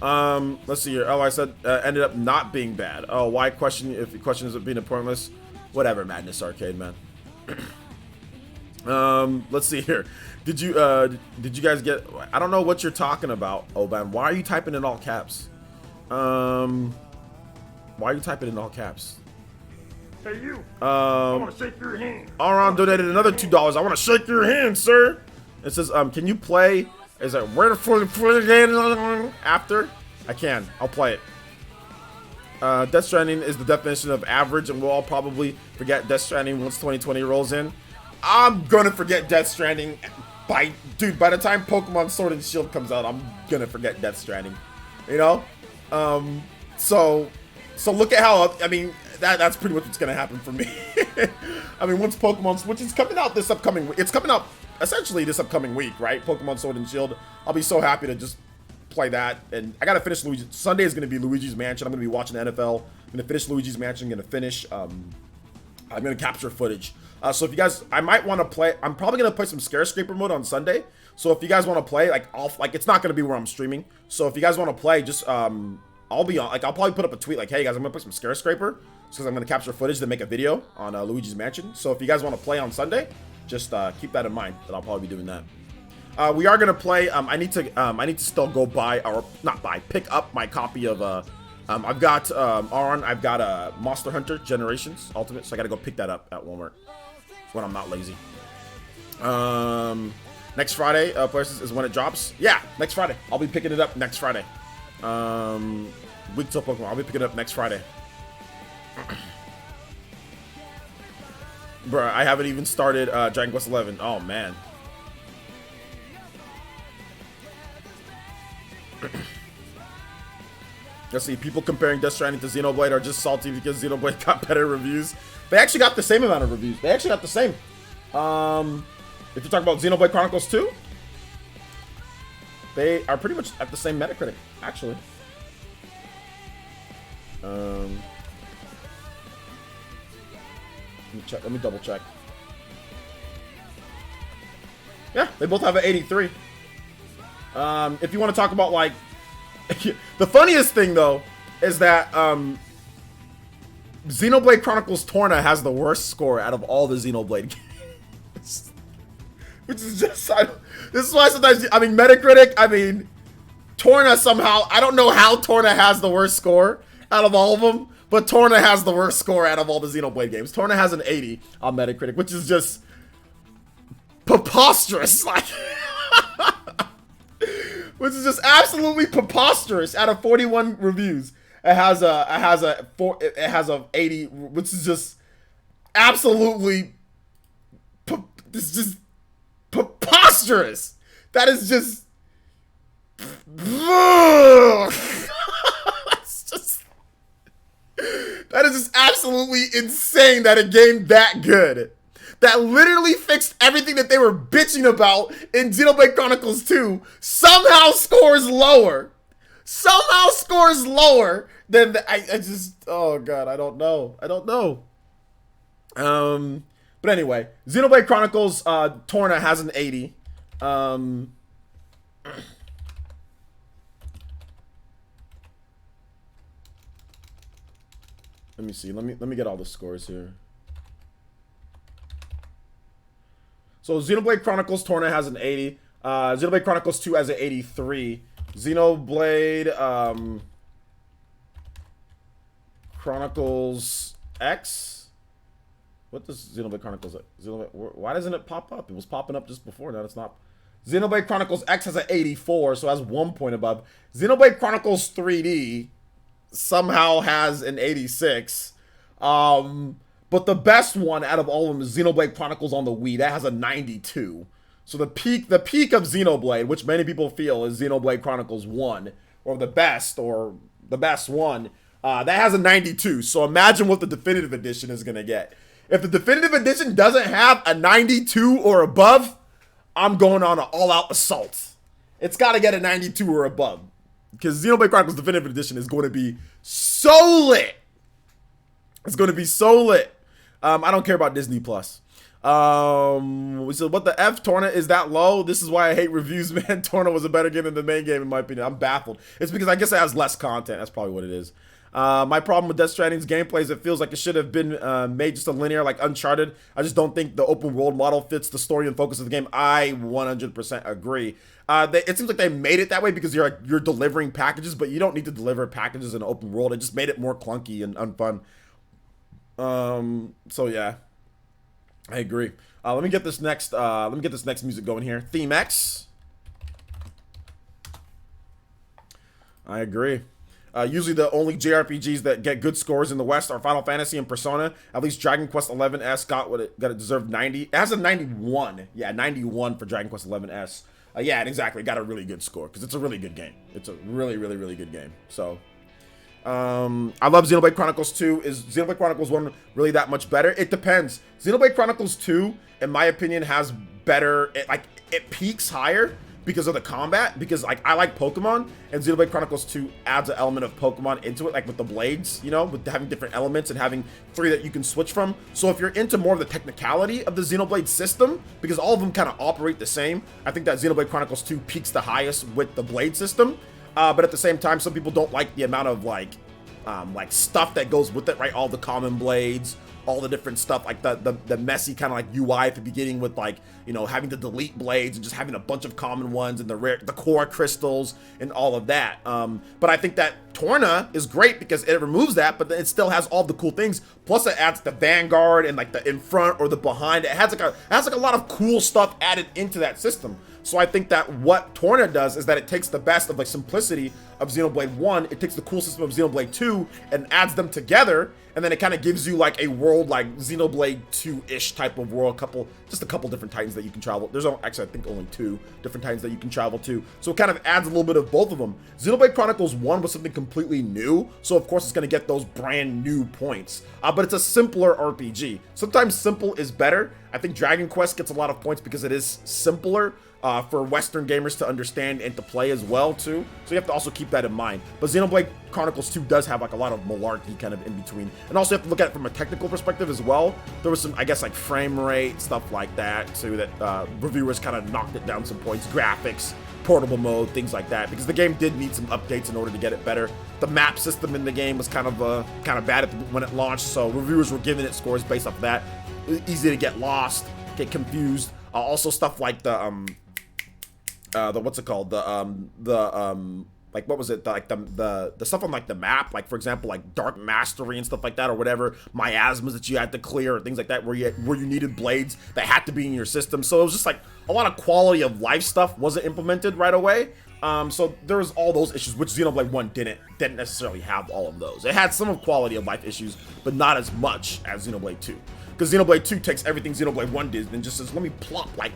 Let's see here. Oh, I said ended up not being bad. Oh, why question if the question is it being pointless? Whatever, Madness Arcade, man. Let's see here. Did you guys get, I don't know what you're talking about, oh man. Why are you typing in all caps? Why are you typing in all caps? Hey you, I want to shake your hand. Aron donated another $2. I want to shake your hand, sir. It says, can you play? Is that where the after? I can. I'll play it. Death Stranding is the definition of average, and we'll all probably forget Death Stranding once 2020 rolls in. I'm gonna forget Death Stranding by the time Pokemon Sword and Shield comes out. I'm gonna forget Death Stranding. You know? So look at how, I mean, that's pretty much what's gonna happen for me. I mean, once Pokemon, which is coming out this upcoming week, it's coming out essentially this upcoming week, right? Pokemon Sword and Shield. I'll be so happy to just play that. And I gotta finish Luigi. Sunday is gonna be Luigi's Mansion. I'm gonna be watching the NFL. I'm gonna finish Luigi's Mansion. I'm gonna finish. I'm gonna capture footage. So if you guys, I might want to play. I'm probably gonna play some Scare mode on Sunday. So if you guys want to play, like, it's not gonna be where I'm streaming. So if you guys want to play, just I'll be on. Like, I'll probably put up a tweet like, hey guys, I'm gonna play some Scare because I'm gonna capture footage to make a video on Luigi's Mansion. So if you guys want to play on Sunday, just keep that in mind, that I'll probably be doing that. We are gonna play. I need to still go buy, or not buy, pick up my copy of I've got Aron. I've got Monster Hunter Generations Ultimate, so I gotta go pick that up at Walmart when I'm not lazy. Next Friday, places is when it drops. Yeah, next Friday. I'll be picking it up next Friday. Week till Pokemon. I'll be picking it up next Friday. Bruh, I haven't even started Dragon Quest 11. Oh, man. Let's see. People comparing Death Stranding to Xenoblade are just salty because Xenoblade got better reviews. They actually got the same amount of reviews. They actually got the same. If you're talking about Xenoblade Chronicles 2, they are pretty much at the same Metacritic, actually. Let me check. Let me double check. Yeah, they both have an 83. If you want to talk about, like, the funniest thing though is that Xenoblade Chronicles Torna has the worst score out of all the Xenoblade games, which is just, this is why sometimes, I mean, Metacritic, I mean, Torna somehow, I don't know how Torna has the worst score out of all of them. But Torna has the worst score out of all the Xenoblade games. Torna has an 80 on Metacritic, which is just preposterous. Like, which is just absolutely preposterous. Out of 41 reviews, it has a 80, which is just absolutely, it's just preposterous. That is just. That is just absolutely insane that a game that good, that literally fixed everything that they were bitching about in Xenoblade Chronicles 2, somehow scores lower. Somehow scores lower than I just, oh god, I don't know. But anyway, Xenoblade Chronicles Torna has an 80. Let me see. Let me get all the scores here. So Xenoblade Chronicles Torna has an 80. Xenoblade Chronicles 2 has an 83. Xenoblade Chronicles X. What does Xenoblade Chronicles X? Why doesn't it pop up? It was popping up just before. Now it's not. Xenoblade Chronicles X has an 84, so has 1 point above. Xenoblade Chronicles 3D somehow has an 86. But the best one out of all of them is Xenoblade Chronicles on the Wii. That has a 92. So the peak of Xenoblade, which many people feel is Xenoblade Chronicles 1, or the best one, that has a 92. So imagine what the definitive edition is going to get. If the definitive edition doesn't have a 92 or above, I'm going on an all-out assault. It's got to get a 92 or above. Because Xenoblade Chronicles Definitive Edition is going to be so lit. It's going to be so lit. I don't care about Disney Plus. We said, what the F, Torna, is that low? This is why I hate reviews, man. Torna was a better game than the main game, in my opinion. I'm baffled. It's because I guess it has less content. That's probably what it is. My problem with Death Stranding's gameplay is it feels like it should have been made just a linear, like Uncharted. I just don't think the open world model fits the story and focus of the game. I 100% agree. It seems like they made it that way because you're delivering packages, but you don't need to deliver packages in an open world. It just made it more clunky and unfun. So yeah, I agree. Let me get this next music going here. Theme X. I agree. Usually the only JRPGs that get good scores in the West are Final Fantasy and Persona. At least Dragon Quest XI-S got it deserved 90. It has a 91. Yeah, 91 for Dragon Quest XI-S. Yeah, exactly. It got a really good score because it's a really good game. It's a really, really, really good game. So, I love Xenoblade Chronicles 2. Is Xenoblade Chronicles 1 really that much better? It depends. Xenoblade Chronicles 2, in my opinion, has better. It peaks higher because of the combat, because like I like Pokemon, and Xenoblade Chronicles 2 adds an element of Pokemon into it, like with the blades, you know, with having different elements and having 3 that you can switch from. So if you're into more of the technicality of the Xenoblade system, because all of them kind of operate the same, I think that Xenoblade Chronicles 2 peaks the highest with the blade system. But at the same time, some people don't like the amount of like stuff that goes with it, right? All the common blades, all the different stuff, like the messy kind of like UI at the beginning with like, you know, having to delete blades and just having a bunch of common ones and the core crystals and all of that. But I think that Torna is great because it removes that, but then it still has all the cool things. Plus it adds the Vanguard and like the in front or the behind. It has like a lot of cool stuff added into that system. So I think that what Torna does is that it takes the best of like simplicity of Xenoblade 1, it takes the cool system of Xenoblade 2 and adds them together, and then it kind of gives you like a world like Xenoblade 2-ish type of world, just a couple different titans that you can travel. There's actually, I think, only 2 different titans that you can travel to. So it kind of adds a little bit of both of them. Xenoblade Chronicles 1 was something completely new, so of course it's going to get those brand new points. But it's a simpler RPG. Sometimes simple is better. I think Dragon Quest gets a lot of points because it is simpler. For Western gamers to understand and to play as well too, so you have to also keep that in mind. But Xenoblade Chronicles 2 does have like a lot of malarkey kind of in between, and also you have to look at it from a technical perspective as well. There was some, I guess, like frame rate stuff like that too, that reviewers kind of knocked it down some points. Graphics, portable mode, things like that, because the game did need some updates in order to get it better. The map system in the game was kind of bad when it launched, so reviewers were giving it scores based off that. Easy to get lost, get confused. Also stuff like the what's it called? Like what was it? The stuff on like the map, like for example, like Dark Mastery and stuff like that, or whatever, miasmas that you had to clear, or things like that, where you needed blades that had to be in your system. So it was just like a lot of quality of life stuff wasn't implemented right away. So there was all those issues, which Xenoblade 1 didn't necessarily have all of those. It had some of quality of life issues, but not as much as Xenoblade 2. Because Xenoblade 2 takes everything Xenoblade 1 did and just says, let me plop like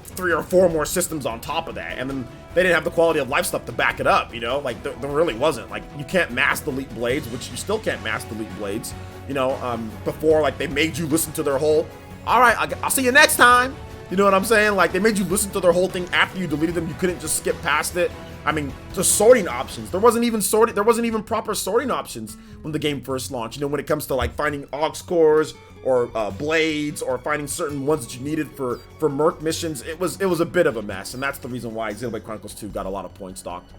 3 or 4 more systems on top of that, and then they didn't have the quality of life stuff to back it up, you know, like there really wasn't. Like, you can't mass delete blades, which you still can't mass delete blades, you know. Before, like, they made you listen to their whole, all right, I'll see you next time, you know what I'm saying? Like, they made you listen to their whole thing after you deleted them. You couldn't just skip past it. I mean, the sorting options, there wasn't even proper sorting options when the game first launched, you know, when it comes to like finding aux cores or blades, or finding certain ones that you needed for Merc missions. It was a bit of a mess, and that's the reason why Xenoblade Chronicles 2 got a lot of points docked.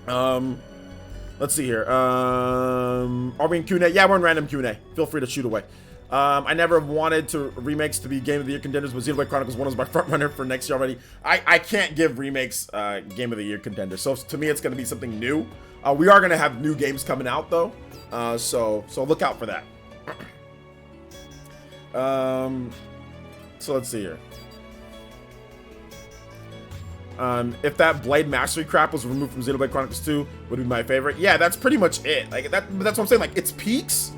Let's see here. Are we in Q&A? Yeah, we're in random Q&A. Feel free to shoot away. I never wanted remakes to be Game of the Year contenders, but Xenoblade Chronicles 1 is my front runner for next year already. I can't give remakes Game of the Year contenders, so to me it's going to be something new. We are going to have new games coming out though. So look out for that. So let's see here. If that Blade Mastery crap was removed from Xenoblade Chronicles 2, would be my favorite. Yeah, that's pretty much it. Like that's what I'm saying. Like its peaks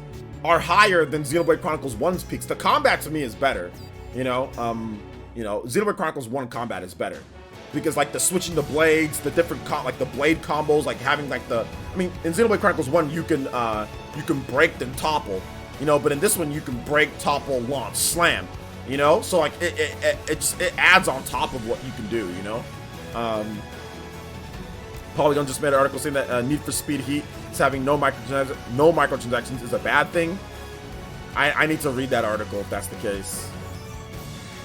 are higher than Xenoblade Chronicles 1's peaks. The combat to me is better. Xenoblade Chronicles 1 combat is better because like the switching the blades, the different like the blade combos, like having like in Xenoblade Chronicles 1 you can break then topple, but in this one you can break, topple, launch, slam, so like it adds on top of what you can do, Polygon just made an article saying that Need for Speed Heat is having no microtransactions is a bad thing. I need to read that article if that's the case.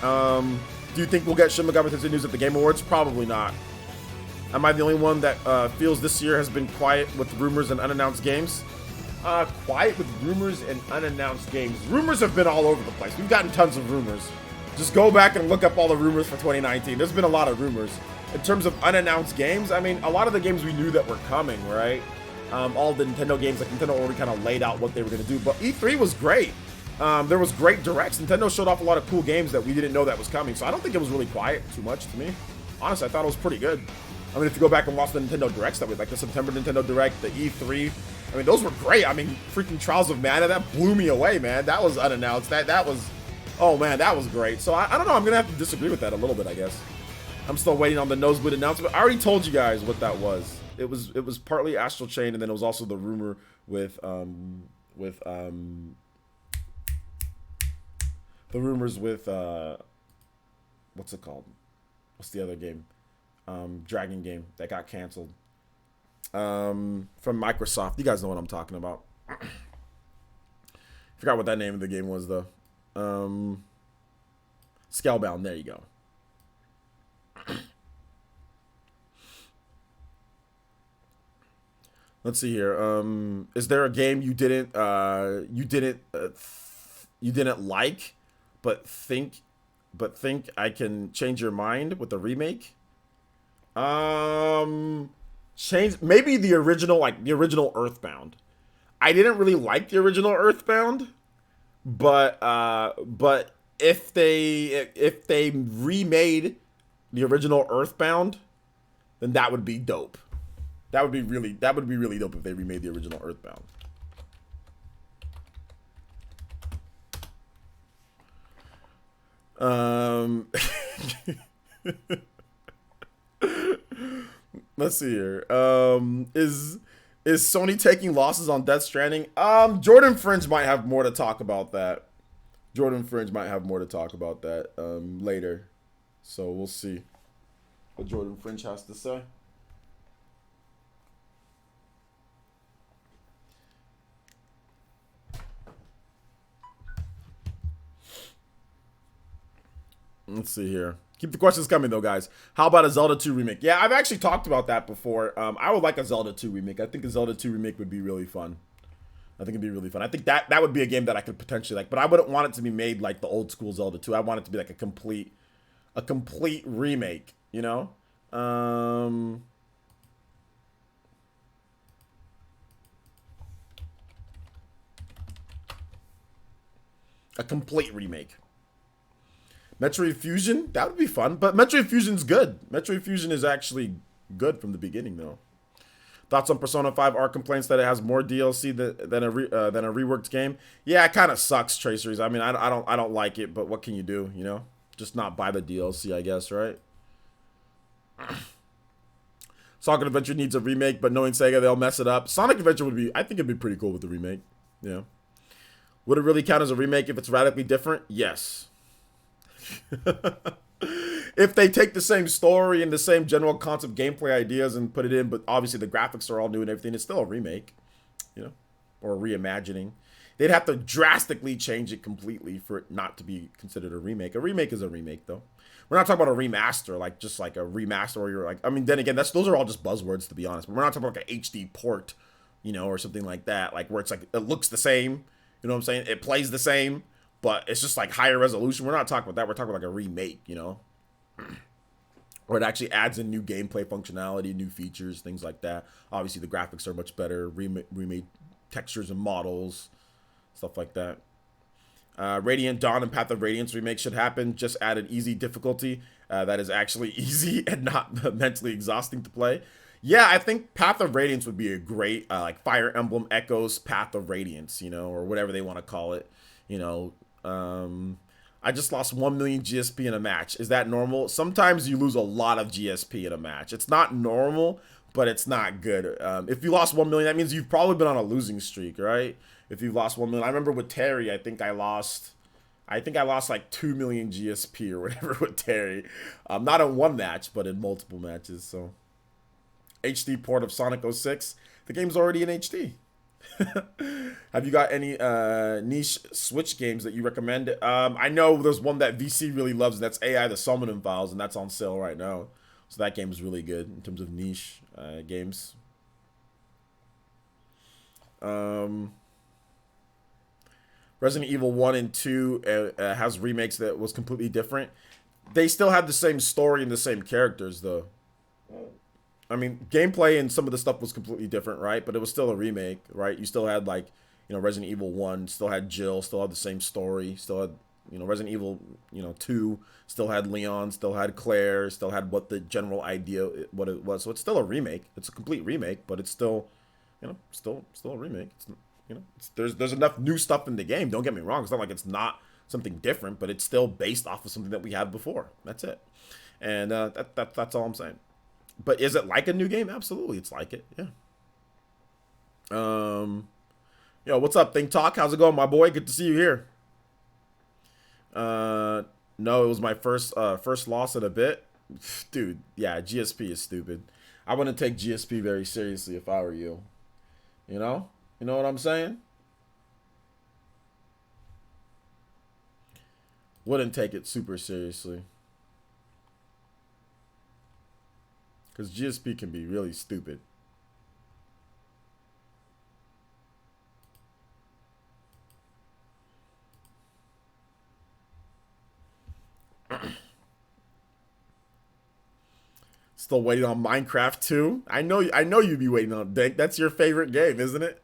Do you think we'll get Shin Megami Tensei news at the Game Awards? Probably not. Am I the only one that feels this year has been quiet with rumors and unannounced games? Quiet with rumors and unannounced games. Rumors have been all over the place. We've gotten tons of rumors. Just go back and look up all the rumors for 2019. There's been a lot of rumors. In terms of unannounced games, a lot of the games we knew that were coming, right? All the Nintendo games, like Nintendo already kind of laid out what they were going to do. But E3 was great. There was great directs. Nintendo showed off a lot of cool games that we didn't know that was coming. So I don't think it was really quiet too much to me. Honestly, I thought it was pretty good. If you go back and watch the Nintendo Directs that we like the September Nintendo Direct, the E3, those were great. Freaking Trials of Mana, that blew me away, man. That was unannounced. That was, oh man, that was great. So I don't know. I'm gonna have to disagree with that a little bit, I guess. I'm still waiting on the Nosebleed announcement. I already told you guys what that was. It was partly Astral Chain, and then it was also the rumor with the rumors with what's it called? What's the other game? Dragon game that got canceled. From Microsoft. You guys know what I'm talking about. Forgot what that name of the game was though. Scalebound, there you go. Let's see here. Is there a game you didn't like, but think I can change your mind with a remake? Change maybe the original Earthbound. I didn't really like the original Earthbound, but if they remade the original Earthbound, then that would be dope. That would be really dope if they remade the original Earthbound. Let's see here. Is Sony taking losses on Death Stranding? Jordan Fringe might have more to talk about that. Later. So we'll see what Jordan Fringe has to say. Let's see here. Keep the questions coming though, guys. How about a Zelda 2 remake? Yeah, I've actually talked about that before. I would like a Zelda 2 remake. I think a Zelda 2 remake would be really fun. I think that would be a game that I could potentially like, but I wouldn't want it to be made like the old school Zelda 2. I want it to be like a complete remake, A complete remake. Metroid Fusion, that would be fun, but Metroid Fusion's good. Metroid Fusion is actually good from the beginning, though. Thoughts on Persona 5? Our complaints that it has more DLC than a reworked game. Yeah, it kind of sucks, Tracers. I don't like it, but what can you do? Just not buy the DLC, I guess, right? Sonic Adventure needs a remake, but knowing Sega, they'll mess it up. Sonic Adventure I think it'd be pretty cool with the remake. Yeah. Would it really count as a remake if it's radically different? Yes. If they take the same story and the same general concept gameplay ideas and put it in, but obviously the graphics are all new and everything, it's still a remake, or a reimagining. They'd have to drastically change it completely for it not to be considered a remake. A remake is a remake, though. We're not talking about a remaster, like just like a remaster where you're like, then again, those are all just buzzwords, to be honest. But we're not talking about like an HD port, or something like that, like where it's like it looks the same, you know what I'm saying? It plays the same, but it's just like higher resolution. We're not talking about that. We're talking about like a remake, Or it actually adds in new gameplay functionality, new features, things like that. Obviously, the graphics are much better, remade textures and models, stuff like that. Radiant Dawn and Path of Radiance remake should happen. Just added easy difficulty that is actually easy and not mentally exhausting to play. Yeah, I think Path of Radiance would be a great, like Fire Emblem Echoes Path of Radiance, you know, or whatever they want to call it, you know. I just lost 1 million GSP in a match. Is that normal? Sometimes you lose a lot of GSP in a match. It's not normal, but it's not good. If you lost 1 million, that means you've probably been on a losing streak, right? If you've lost 1 million. I remember with Terry, I think I lost like 2 million GSP or whatever with Terry. Not in one match, but in multiple matches, so. HD port of Sonic 06. The game's already in HD. Have you got any niche Switch games that you recommend? I know there's one that VC really loves, and that's AI the Summoning Files, and that's on sale right now. So that game is really good in terms of niche games. Resident Evil 1 and 2 has remakes that was completely different. They still have the same story and the same characters, though. I mean, gameplay and some of the stuff was completely different, right? But it was still a remake, right? You still had, like, you know, Resident Evil 1, still had Jill, still had the same story, still had, you know, Resident Evil, you know, 2, still had Leon, still had Claire, still had what the general idea, what it was. So it's still a remake. It's a complete remake, but it's still, you know, still a remake. It's, you know, there's enough new stuff in the game. Don't get me wrong. It's not like it's not something different, but it's still based off of something that we had before. That's it. And that's all I'm saying. But is it like a new game? Absolutely, it's like it. Yeah. Yo, what's up, Think Talk? How's it going, my boy? Good to see you here. No, it was my first loss in a bit. Dude, yeah, GSP is stupid. I wouldn't take GSP very seriously if I were you. You know? You know what I'm saying? Wouldn't take it super seriously. Because GSP can be really stupid. Still waiting on Minecraft 2. I know you'd be waiting on Dank. That's your favorite game, isn't it?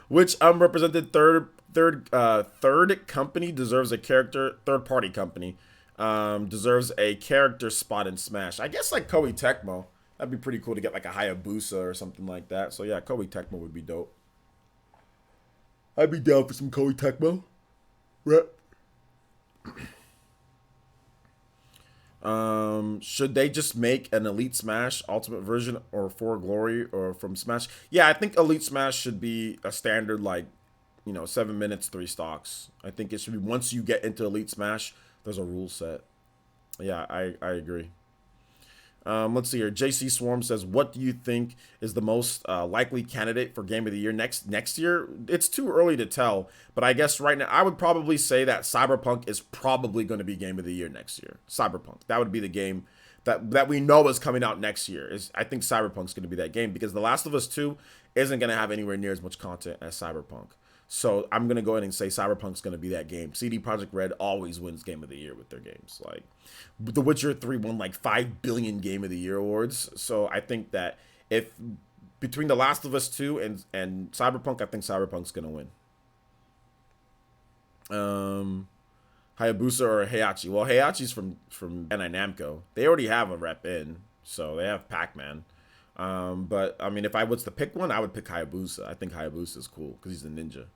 Which unrepresented third company deserves a character, third party company deserves a character spot in Smash? I guess like Koei Tecmo. That'd be pretty cool to get like a Hayabusa or something like that. So yeah, Koei Tecmo would be dope. I'd be down for some Koei Tecmo. Rep. Should they just make an Elite Smash Ultimate version or For Glory or from Smash? Yeah, I think Elite Smash should be a standard, like, you know, 7 minutes, 3 stocks. I think it should be, once you get into Elite Smash, there's a rule set. Yeah, I agree. Let's see here. JC Swarm says, what do you think is the most likely candidate for Game of the Year next year? It's too early to tell, but I guess right now I would probably say that Cyberpunk is probably going to be Game of the Year next year. Cyberpunk. That would be the game that we know is coming out next year. I think Cyberpunk's going to be that game, because The Last of Us 2 isn't going to have anywhere near as much content as Cyberpunk. So I'm going to go ahead and say Cyberpunk's going to be that game. CD Projekt Red always wins Game of the Year with their games. Like, The Witcher 3 won like 5 billion Game of the Year awards. So I think that if between The Last of Us 2 and Cyberpunk, I think Cyberpunk's going to win. Hayabusa or Heihachi. Well, Heihachi's from Bandai Namco. They already have a rep in, so they have Pac-Man. But I mean, if I was to pick one, I would pick Hayabusa. I think Hayabusa is cool because he's a ninja.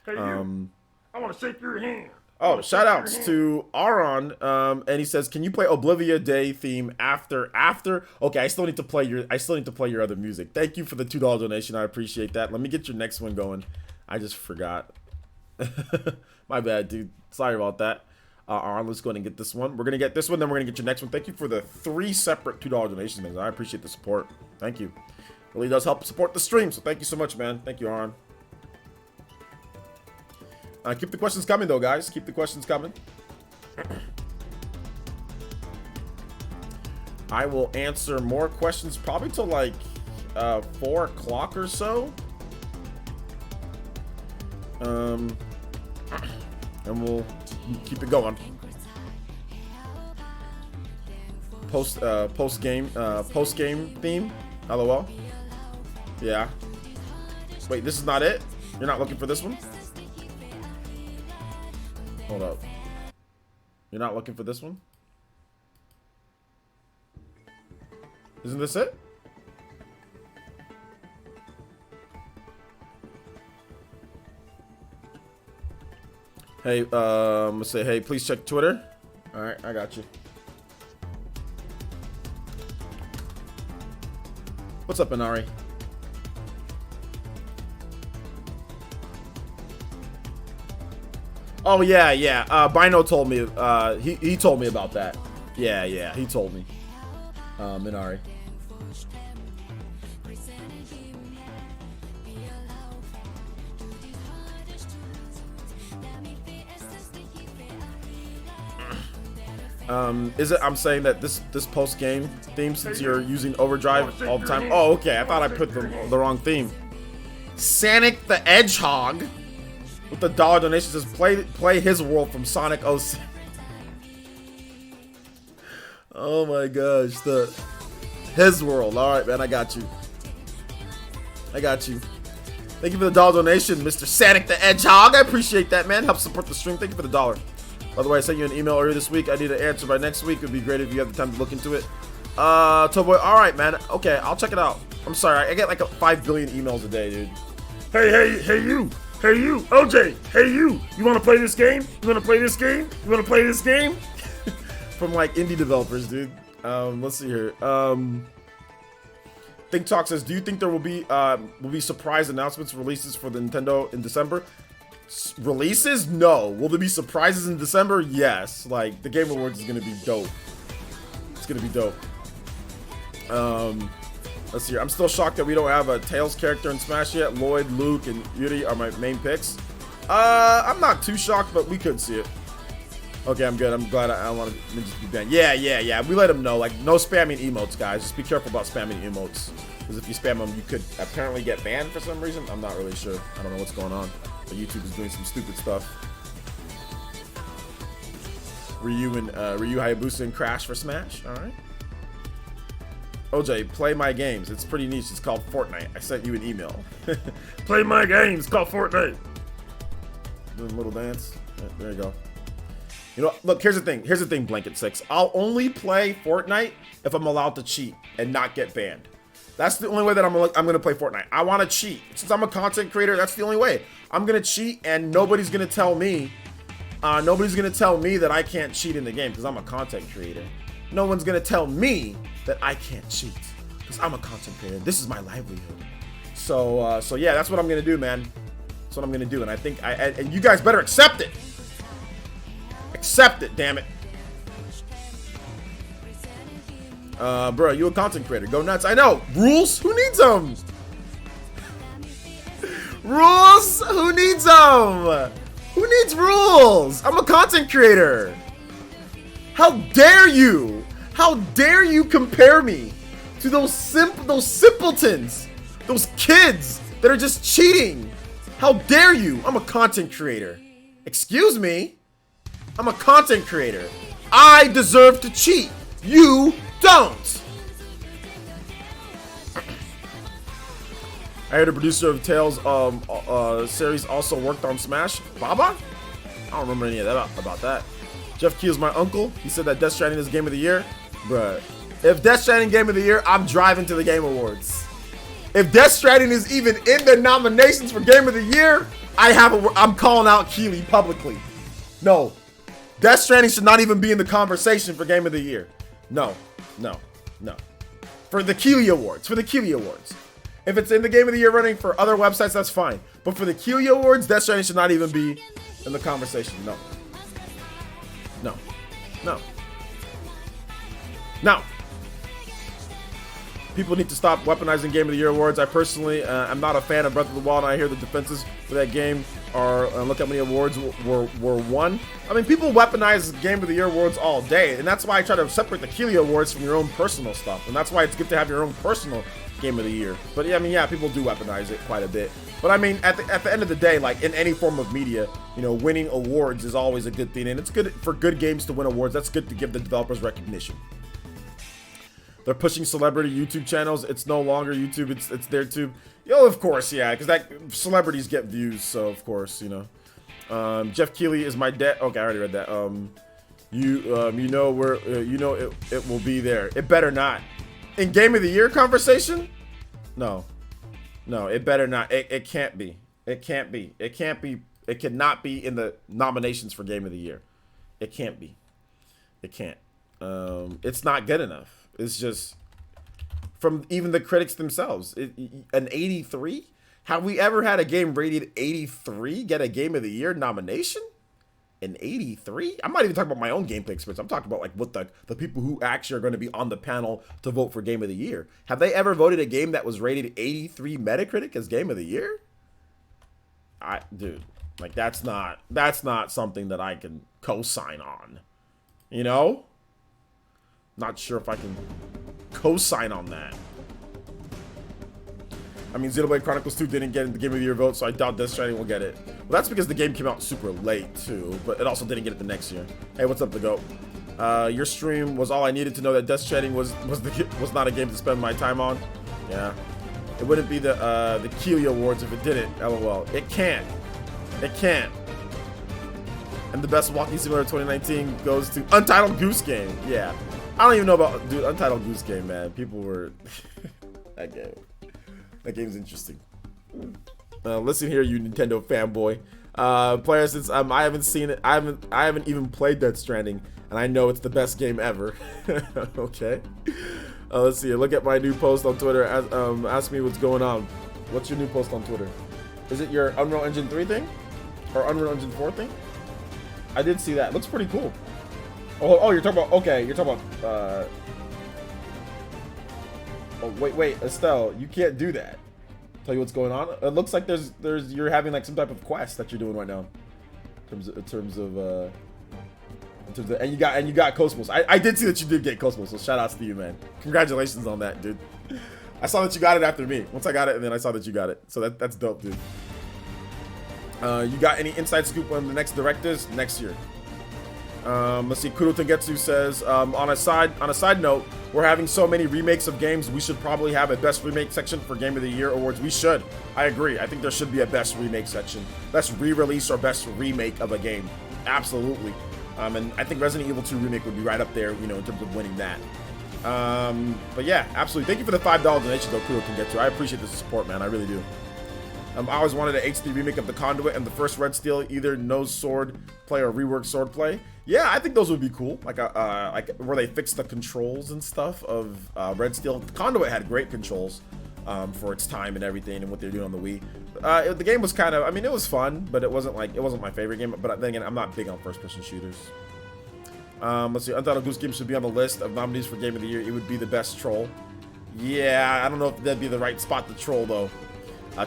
Hey, you. I want to shake your hand. Oh, shout outs to Aron. And he says, can you play Oblivia Day theme after? Okay, I still need to play your other music. Thank you for the $2 donation. I appreciate that. Let me get your next one going. I just forgot. My bad, dude. Sorry about that. Aron, let's go ahead and get this one. We're going to get this one, then we're going to get your next one. Thank you for the 3 separate $2 donations, man. I appreciate the support. Thank you. It really does help support the stream, so thank you so much, man. Thank you, Aron. Keep the questions coming, though, guys. Keep the questions coming. I will answer more questions probably till like 4 o'clock or so. And we'll keep it going. Post game theme. LOL. Yeah. Wait, this is not it? You're not looking for this one? Hold up. You're not looking for this one? Isn't this it? Hey, let's say, hey, please check Twitter. All right, I got you. What's up, Inari? Oh yeah. Bino told me. He told me about that. Yeah. He told me. Inari. Is it? I'm saying that this post game theme, since you're using Overdrive all the time. Oh, okay. I thought I put the wrong theme. Sonic the Hedgehog with the dollar donation says play his world from Sonic 06. Oh my gosh, his world. All right, man. I got you. Thank you for the dollar donation, Mr. Sonic the Hedgehog. I appreciate that, man. Help support the stream. Thank you for the $1. By the way, I sent you an email earlier this week. I need an answer by next week. It would be great if you have the time to look into it. Toboy, all right, man. Okay, I'll check it out. I'm sorry. I get like 5 billion emails a day, dude. Hey, you, OJ, hey, you want to play this game? From like indie developers, dude. Let's see here. Think Talk says, do you think there will be surprise announcements, releases for the Nintendo in December? Releases? No. Will there be surprises in December? Yes. Like, the Game Awards is gonna be dope. It's gonna be dope. Let's see here. I'm still shocked that we don't have a Tails character in Smash yet. Lloyd, Luke, and Yuri are my main picks. I'm not too shocked, but we could see it. Okay, I'm good. I'm glad I don't want Ninjas to be banned. Yeah. We let them know. Like, no spamming emotes, guys. Just be careful about spamming emotes. Because if you spam them, you could apparently get banned for some reason. I'm not really sure. I don't know what's going on. But YouTube is doing some stupid stuff. Ryu Hayabusa and Crash for Smash. Alright. OJ, play my games. It's pretty niche. It's called Fortnite. I sent you an email. Play my games. It's called Fortnite. Doing a little dance. Yeah, there you go. You know, look, here's the thing, Blanket 6. I'll only play Fortnite if I'm allowed to cheat and not get banned. That's the only way that I'm gonna play Fortnite. I want to cheat. Since I'm a content creator, that's the only way. I'm gonna cheat, and nobody's gonna tell me that I can't cheat in the game because I'm a content creator. No one's gonna tell me that I can't cheat because I'm a content creator. This is my livelihood. So yeah, that's what I'm gonna do, man. That's what I'm gonna do, and I think and you guys better accept it. Accept it, damn it. Bro, you a content creator. Go nuts. I know. Rules? Who needs them? Rules? Who needs them? Who needs rules? I'm a content creator. How dare you? How dare you compare me to those simpletons, those kids that are just cheating? How dare you? I'm a content creator. Excuse me? I'm a content creator. I deserve to cheat. You don't. I heard the producer of Tales series also worked on Smash. Baba? I don't remember any of that about that. Jeff Keel's my uncle. He said that Death Stranding is Game of the Year. Bruh. If Death Stranding Game of the Year, I'm driving to the Game Awards. If Death Stranding is even in the nominations for Game of the Year, I'm calling out Keely publicly. No. Death Stranding should not even be in the conversation for Game of the Year. No. For the Keely Awards. If it's in the Game of the Year running for other websites, that's fine. But for the Keely Awards, Death Stranding should not even be in the conversation. No. People need to stop weaponizing Game of the Year awards. I personally am not a fan of Breath of the Wild, and I hear the defenses for that game are, look how many awards were won. I mean, people weaponize Game of the Year awards all day, and that's why I try to separate the Keely Awards from your own personal stuff, and that's why it's good to have your own personal Game of the Year. But yeah, I mean, yeah, people do weaponize it quite a bit. But I mean, at the end of the day, like in any form of media, you know, winning awards is always a good thing, and it's good for good games to win awards. That's good to give the developers recognition. They're pushing celebrity YouTube channels. It's no longer YouTube. It's their tube. Yo, of course, yeah, because that celebrities get views, so of course, you know. Jeff Keighley is my dad. Okay, I already read that. You know where you know it will be there. It better not. In Game of the Year conversation? No, it better not. It can't be. It can't be. It can't be. It cannot be in the nominations for Game of the Year. It can't be. It can't. It's not good enough. It's just from even the critics themselves. An 83? Have we ever had a game rated 83 get a Game of the Year nomination? An 83? I'm not even talking about my own gameplay experience. I'm talking about like what the people who actually are going to be on the panel to vote for Game of the Year. Have they ever voted a game that was rated 83 Metacritic as Game of the Year? Dude, like that's not something that I can co-sign on. You know? Not sure if I can co-sign on that. I mean, Xenoblade Chronicles 2 didn't get in the Game of the Year vote, so I doubt Death Stranding will get it. Well, that's because the game came out super late, too, but it also didn't get it the next year. Hey, what's up, The Goat? Your stream was all I needed to know that Death Stranding was not a game to spend my time on. Yeah. It wouldn't be the Keighley Awards if it didn't, LOL. It can't. It can't. And the best walking simulator 2019 goes to Untitled Goose Game. Yeah. I don't even know about, dude, Untitled Goose Game, man. People were... That game's interesting. Listen here, you Nintendo fanboy. Player, since I haven't seen it, I haven't even played Death Stranding, and I know it's the best game ever. Okay. Let's see. Look at my new post on Twitter. Ask me what's going on. What's your new post on Twitter? Is it your Unreal Engine 3 thing, or Unreal Engine 4 thing? I did see that. It looks pretty cool. Oh, you're talking about. Okay, you're talking about. Oh wait, Estelle, you can't do that. Tell you what's going on. It looks like you're having like some type of quest that you're doing right now. In terms of and you got Cosmos. I did see that you did get Cosmos, so shout outs to you, man. Congratulations on that, dude. I saw that you got it after me. Once I got it, and then I saw that you got it. So that's dope, dude. You got any inside scoop on the next direct is next year? Let's see. Kuro Tengetsu says, on a side note, we're having so many remakes of games. We should probably have a best remake section for Game of the Year awards. We should. I agree. I think there should be a best remake section, best re-release or best remake of a game. Absolutely. And I think Resident Evil 2 remake would be right up there, you know, in terms of winning that. But yeah, absolutely. Thank you for the $5 donation, though, Kuro Tengetsu. I appreciate the support, man. I really do. I always wanted an HD remake of The Conduit and the first Red Steel, either no sword play or rework sword play. Yeah, I think those would be cool. Like where they fix the controls and stuff of Red Steel. The Conduit had great controls for its time and everything and what they're doing on the Wii. The game was kind of, I mean, it was fun, but it wasn't my favorite game. But then again, I'm not big on first-person shooters. Let's see, Untitled Goose Game should be on the list of nominees for Game of the Year. It would be the best troll. Yeah, I don't know if that'd be the right spot to troll though.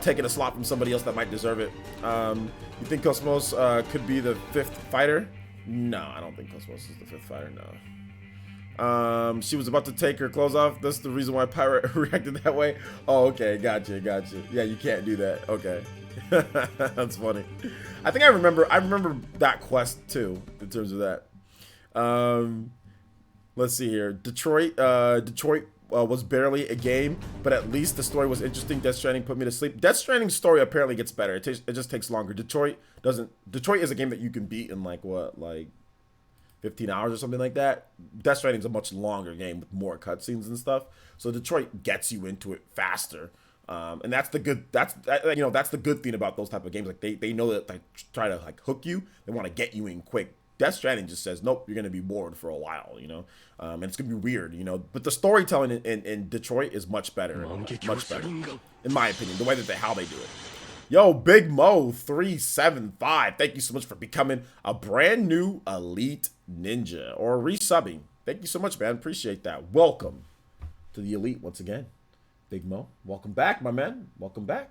Taking a slot from somebody else that might deserve it. You think Cosmos could be the 5th fighter? No, I don't think Cosmos is the 5th fighter, no. She was about to take her clothes off. That's the reason why Pirate reacted that way. Oh, okay, gotcha. Yeah, you can't do that. Okay. That's funny. I think I remember that quest too, in terms of that. Let's see here. Detroit was barely a game, but at least the story was interesting. Death Stranding put me to sleep. Death Stranding's story apparently gets better. It just takes longer. Detroit is a game that you can beat in like 15 hours or something like that. Death Stranding's a much longer game with more cutscenes and stuff. So Detroit gets you into it faster. And that's the good thing about those type of games. Like they know that they try to like hook you. They want to get you in quick. Death Stranding just says, nope, you're going to be bored for a while, you know, and it's going to be weird, you know, but the storytelling in Detroit is much better, in my opinion, the way that how they do it. Yo, Big Mo 375, thank you so much for becoming a brand new Elite Ninja, or resubbing. Thank you so much, man, appreciate that. Welcome to the Elite once again. Big Mo, welcome back, my man, welcome back.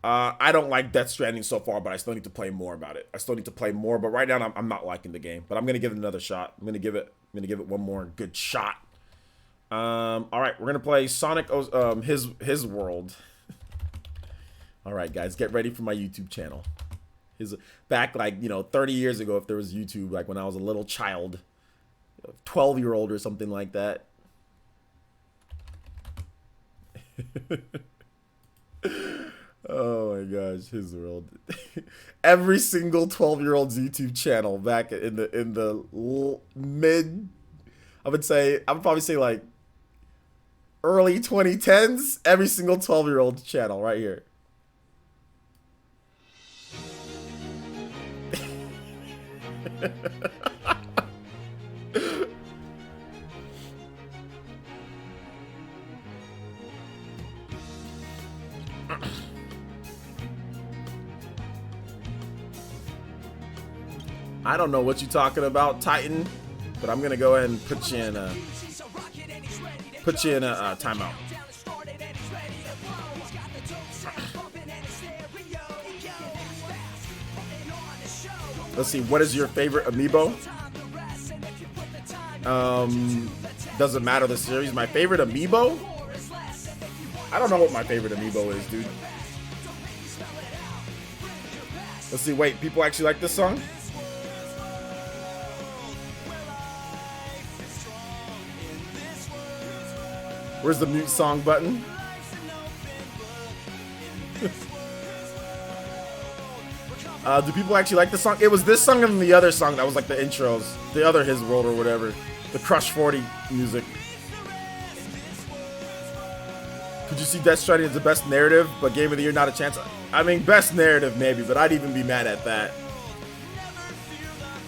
I don't like Death Stranding so far, but I still need to play more about it. But right now I'm not liking the game. But I'm gonna give it another shot. I'm gonna give it one more good shot. All right, we're gonna play Sonic his world. All right, guys, get ready for my YouTube channel. Back like 30 years ago, if there was YouTube, like when I was a little child. 12-year-old or something like that. Oh my gosh, his world. Every single 12-year-old's YouTube channel back in the mid, I would probably say like early 2010s, every single 12-year-old channel right here. I don't know what you're talking about, Titan, but I'm gonna go ahead and put you in a timeout. Let's see, what is your favorite amiibo? Doesn't matter the series. My favorite amiibo? I don't know what my favorite amiibo is, dude. Let's see, wait, people actually like this song? Where's the mute song button? Do people actually like this song? It was this song and the other song that was like the intros. The other His World or whatever. The Crush 40 music. Could you see Death Stranding as the best narrative, but Game of the Year not a chance? I mean, best narrative maybe, but I'd even be mad at that.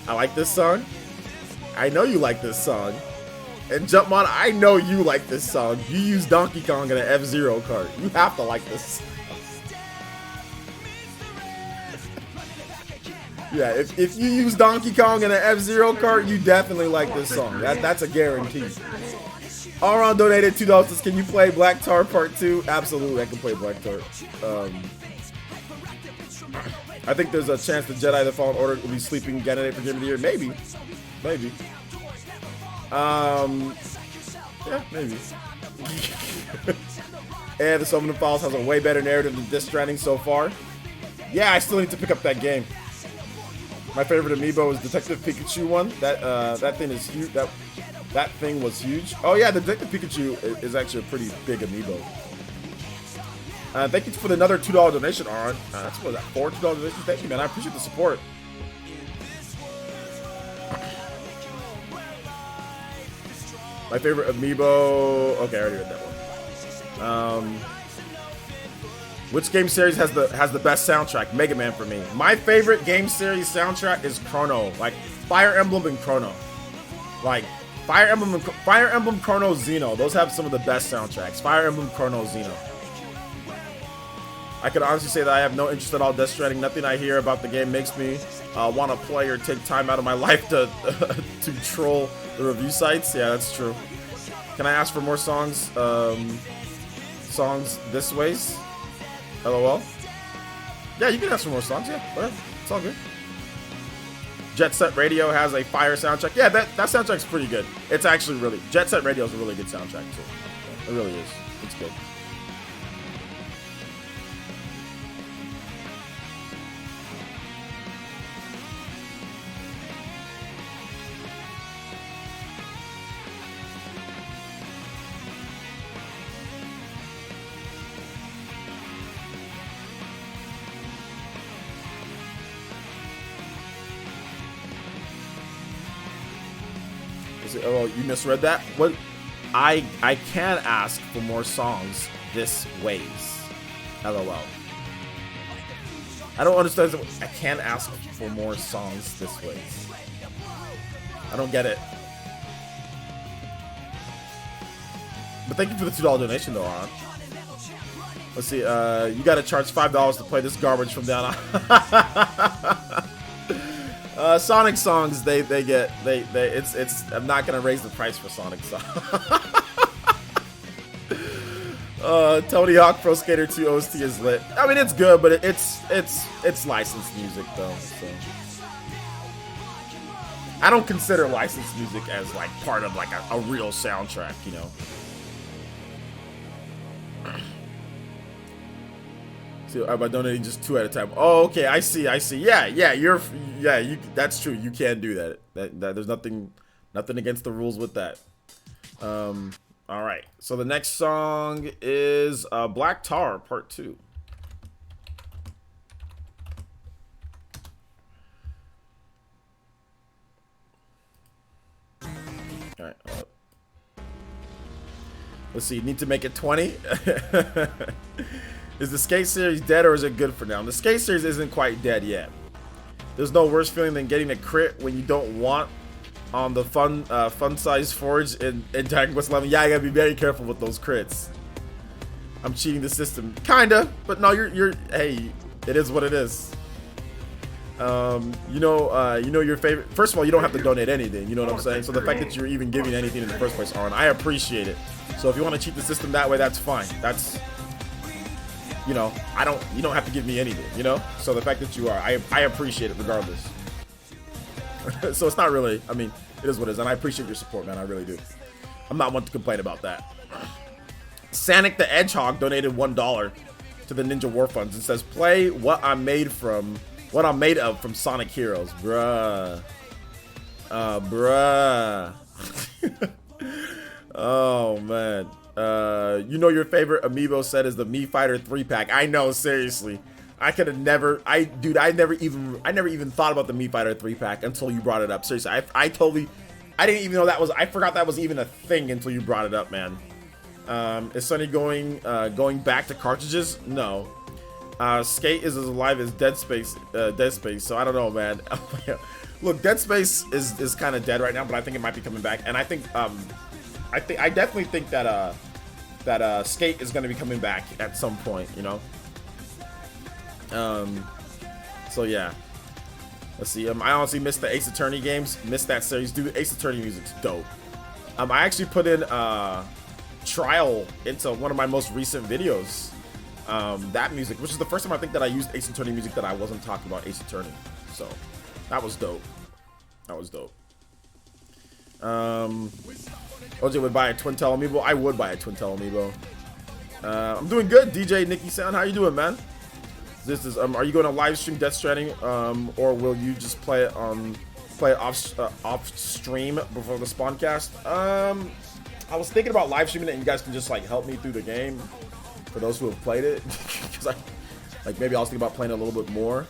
I like this song. I know you like this song. And Jumpmon, I know you like this song. You use Donkey Kong in an F-Zero cart. You have to like this song. Yeah, if you use Donkey Kong in an F-Zero cart, you definitely like this song. That's a guarantee. Auron donated $2. Says, can you play Black Tar Part 2? Absolutely, I can play Black Tar. I think there's a chance the Jedi the Fallen Order will be sleeping candidate for Game of the Year. Maybe. Maybe. Yeah, maybe. And the Summoning Files has a way better narrative than Death Stranding so far. Yeah, I still need to pick up that game. My favorite amiibo is Detective Pikachu one. That thing is huge. That thing was huge. Oh yeah, the Detective Pikachu is actually a pretty big amiibo. Thank you for another $2 donation, Aaron. That's what that $4 donations. Thank you, man. I appreciate the support. My favorite amiibo. Okay, I already read that one. Which game series has the best soundtrack? Mega Man for me. My favorite game series soundtrack is Chrono, like Fire Emblem and Chrono. Like Fire Emblem, Chrono, Xeno. Those have some of the best soundtracks. Fire Emblem, Chrono, Xeno. I can honestly say that I have no interest at all in Death Stranding. Nothing I hear about the game makes me want to play or take time out of my life to to troll the review sites. Yeah, that's true. Can I ask for more songs? Songs this ways? LOL. Yeah, you can ask for more songs. Yeah, whatever. It's all good. Jet Set Radio has a fire soundtrack. Yeah, that soundtrack's pretty good. It's actually really... Jet Set Radio is a really good soundtrack, too. It really is. It's good. Oh, you misread that? What? I can ask for more songs this ways. LOL. I don't understand. I can ask for more songs this ways. I don't get it. But thank you for the $2 donation, though, Ron. Let's see. You got to charge $5 to play this garbage from down on. Sonic songs, it's I'm not gonna raise the price for Sonic songs. Tony Hawk Pro Skater 2 OST is lit. I mean, it's good, but it's licensed music though. So I don't consider licensed music as like part of like a real soundtrack, you know. So by donating just 2 at a time. Oh, okay, I see. Yeah, you. That's true. You can do that. That there's nothing Nothing against the rules with that. All right. So the next song is Black Tar Part 2. All right. Let's see. You need to make it 20. Is the skate series dead or is it good for now? The skate series isn't quite dead yet. There's no worse feeling than getting a crit when you don't want on the fun size forge in Dragon Quest 11. Yeah, I gotta be very careful with those crits. I'm cheating the system, kinda, but no, you're hey, it is what it is. You know your favorite. First of all, you don't have to donate anything. You know what I'm saying? So the fact that you're even giving anything in the first place, Aaron, I appreciate it. So if you want to cheat the system that way, that's fine. That's, you know, you don't have to give me anything. You know. So the fact that you are, I appreciate it regardless. So it's not really, I mean, it is what it is, and I appreciate your support, man. I really do. I'm not one to complain about that. Sonic the Hedgehog donated $1 to the Ninja War Funds and says, "Play what I'm made of from Sonic Heroes, bruh." Bruh. Oh man. You know your favorite amiibo set is the Mii Fighter 3-pack. I know, seriously. I could have never, I never even thought about the Mii Fighter 3-pack until you brought it up. Seriously, I didn't even know that was, I forgot that was even a thing until you brought it up, man. Is Sunny going back to cartridges? No. Skate is as alive as Dead Space, so I don't know, man. Look, Dead Space is kind of dead right now, but I think it might be coming back, and I definitely think that Skate is going to be coming back at some point, you know. So yeah, let's see. I honestly missed the Ace Attorney games. Missed that series, dude. Ace Attorney music's dope. I actually put in Trial into one of my most recent videos. That music, which is the first time I think that I used Ace Attorney music that I wasn't talking about Ace Attorney. So that was dope. That was dope. OJ would buy a Twintel amiibo. I would buy a Twintel amiibo. I'm doing good, DJ Nicky Sound. How you doing, man? This is are you going to live stream Death Stranding, or will you just play it off stream before the spawncast? I was thinking about live streaming it, and you guys can just like help me through the game for those who have played it, because maybe I was thinking about playing it a little bit more.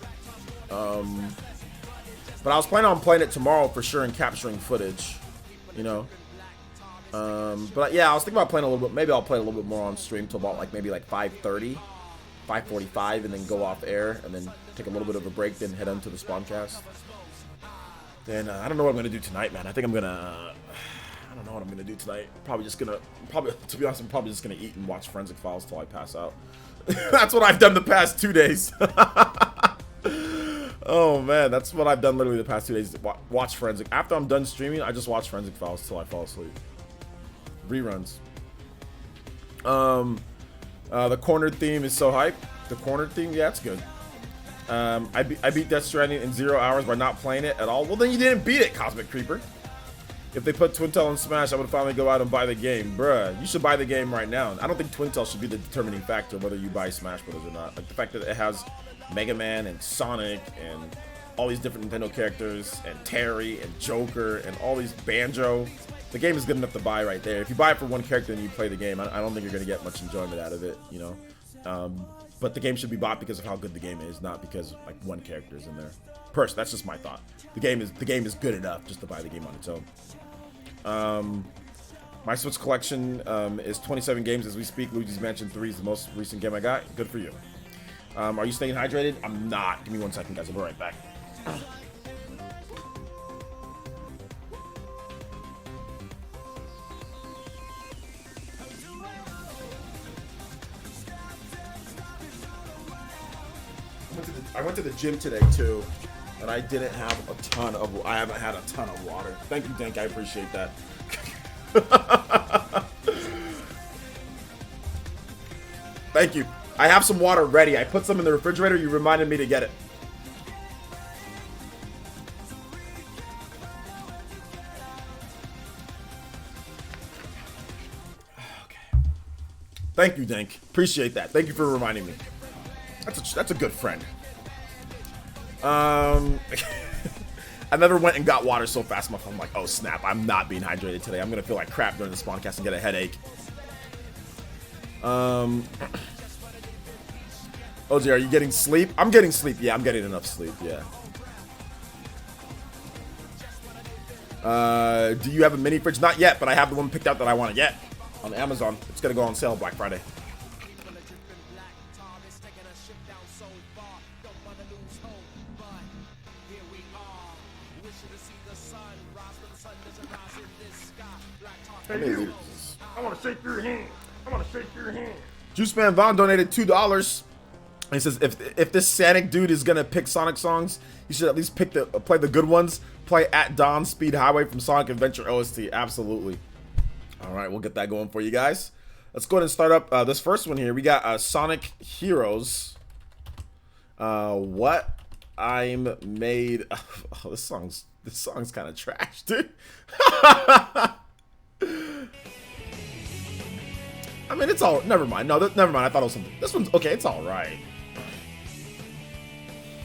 But I was planning on playing it tomorrow for sure and capturing footage, you know. But yeah, I was thinking about playing a little bit. Maybe I'll play a little bit more on stream till about maybe 5:30. 5:45, and then go off air, and then take a little bit of a break, then head into the spawncast. Then I don't know what I'm gonna do tonight, man. I think I'm gonna I don't know what I'm gonna do tonight. To be honest, I'm probably just gonna eat and watch Forensic Files till I pass out. That's what I've done the past 2 days. Oh man, that's what I've done literally the past 2 days. Watch Forensic. After I'm done streaming, I just watch Forensic Files till I fall asleep. Reruns. The corner theme is so hype. The corner theme, yeah, it's good. I beat Death Stranding in 0 hours by not playing it at all. Well, then you didn't beat it, Cosmic Creeper. If they put Twintel in Smash, I would finally go out and buy the game. Bruh, you should buy the game right now. I don't think Twintel should be the determining factor whether you buy Smash Brothers or not. Like the fact that it has Mega Man and Sonic and all these different Nintendo characters and Terry and Joker and all these Banjo. The game is good enough to buy right there. If you buy it for one character and you play the game, I don't think you're going to get much enjoyment out of it, you know. But the game should be bought because of how good the game is, not because one character is in there. Personally, that's just my thought. The game is good enough just to buy the game on its own. My Switch collection is 27 games as we speak. Luigi's Mansion 3 is the most recent game I got. Good for you. Are you staying hydrated? I'm not. Give me 1 second, guys. I'll be right back. I went to the gym today too, and I didn't have a ton of. I haven't had a ton of water. Thank you, Dink. I appreciate that. Thank you. I have some water ready. I put some in the refrigerator. You reminded me to get it. Okay. Thank you, Dink. Appreciate that. Thank you for reminding me. That's a good friend. I never went and got water so fast. I'm like, oh snap, I'm not being hydrated today. I'm gonna feel like crap during this podcast and get a headache. OJ, are you getting sleep? I'm getting sleep. Yeah, I'm getting enough sleep. Yeah. Do you have a mini fridge? Not yet, but I have the one picked out that I want to get on Amazon. It's gonna go on sale Black Friday. Hey, you. I want to shake your hand. I want to shake your hand. Juice Man Vaughn donated $2. He says if this Sonic dude is gonna pick Sonic songs, he should at least play the good ones. Play At Dawn, Speed Highway from Sonic Adventure OST. Absolutely. All right, we'll get that going for you guys. Let's go ahead and start up this first one here. We got Sonic Heroes. What I'm made. Oh, this song's kind of trash, dude. I mean, it's all. Never mind. No, never mind. I thought it was something. This one's okay. It's all right.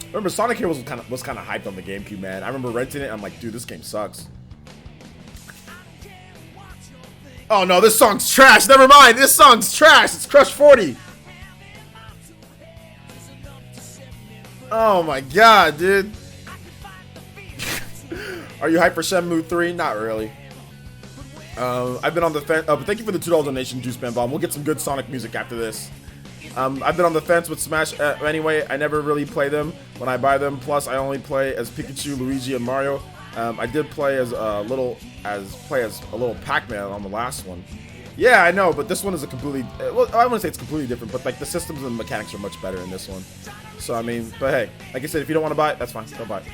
Remember, Sonic Heroes was kind of hyped on the GameCube, man. I remember renting it. I'm like, dude, this game sucks. Oh no, this song's trash. Never mind. This song's trash. It's Crush 40. Oh my god, dude. Are you hyped for Shenmue 3? Not really. I've been on the fence. But thank you for the $2 donation, Juice Man Bomb. We'll get some good Sonic music after this. I've been on the fence with Smash anyway. I never really play them when I buy them. Plus, I only play as Pikachu, Luigi, and Mario. I did play as a little Pac-Man on the last one. Yeah, I know, but this one is a completely. Well, I wouldn't say it's completely different, but like the systems and the mechanics are much better in this one. So I mean, but hey, like I said, if you don't want to buy it, that's fine. Don't buy it.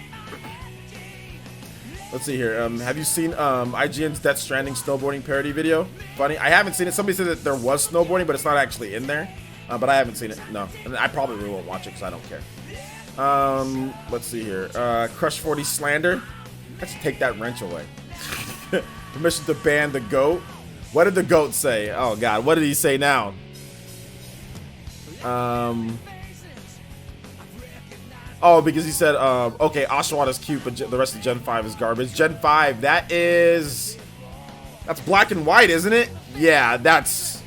Let's see here. Have you seen IGN's Death Stranding snowboarding parody video? Funny. I haven't seen it. Somebody said that there was snowboarding, but it's not actually in there. But I haven't seen it. No. And I probably won't watch it because I don't care. Let's see here. Crush 40 slander. Let's take that wrench away. Permission to ban the GOAT. What did the GOAT say? Oh, God. What did he say now? Oh, because he said, okay, Oshawott is cute, but the rest of Gen 5 is garbage. Gen 5, that's black and white, isn't it? Yeah, that's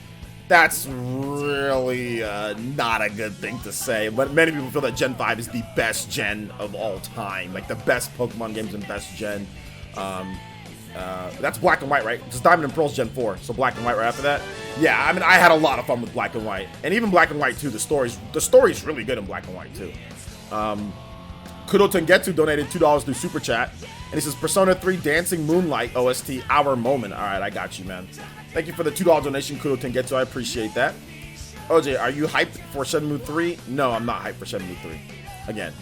really not a good thing to say. But many people feel that Gen 5 is the best gen of all time. Like, the best Pokemon games and best gen. That's black and white, right? It's Diamond and Pearl's Gen 4, so black and white right after that. Yeah, I mean, I had a lot of fun with black and white. And even black and white, too. The story's really good in black and white, too. Kudo Tengetsu donated $2 through Super Chat. And he says, Persona 3 Dancing Moonlight OST, Our Moment. Alright, I got you, man. Thank you for the $2 donation, Kudo Tengetsu. I appreciate that. OJ, are you hyped for Shenmue 3? No, I'm not hyped for Shenmue 3. Again,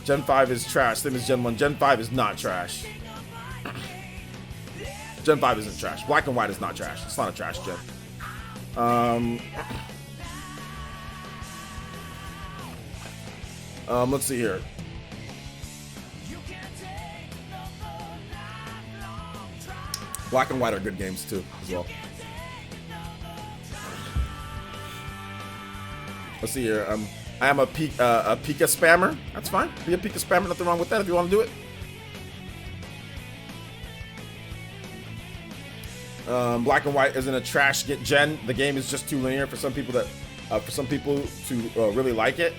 Gen 5 is trash. Same as Gen 1. Gen 5 is not trash. Gen 5 isn't trash. Black and white is not trash. It's not a trash gen. Let's see here. Black and white are good games too, as well. Let's see here. I am a Pika spammer. That's fine. Be a Pika spammer. Nothing wrong with that if you want to do it. Black and white isn't a trash gen. The game is just too linear for some people to really like it.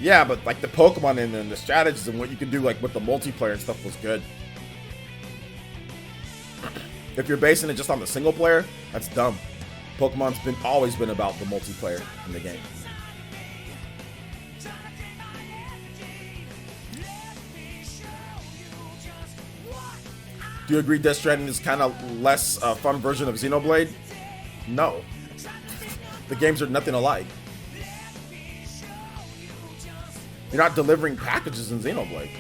Yeah, but like the Pokemon and the strategies and what you can do like with the multiplayer and stuff was good. If you're basing it just on the single player, that's dumb. Pokemon's always been about the multiplayer in the game. Do you agree Death Stranding is kind of less fun version of Xenoblade? No. The games are nothing alike. You're not delivering packages in Xenoblade.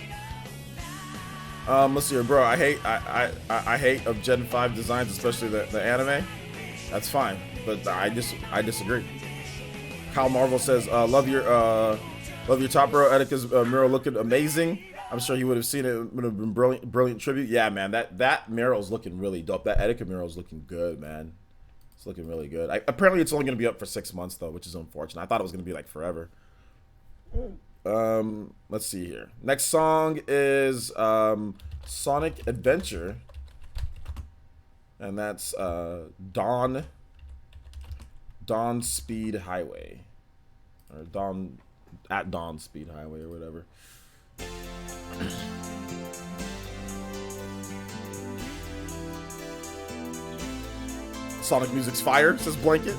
Let's see here, bro. I hate of Gen 5 designs, especially the anime. That's fine, but I disagree. Kyle Marvel says, love your top bro. Etika's mural looking amazing. I'm sure he would have seen it. It would have been brilliant tribute. Yeah, man, that mural's looking really dope. That Etika mural's looking good, man. It's looking really good. Apparently, it's only going to be up for 6 months though, which is unfortunate. I thought it was going to be like forever. Let's see here. Next song is I Sonic Adventure. And that's Dawn Speed Highway. Or Dawn Speed Highway or whatever. Sonic Music's fire, says Blanket.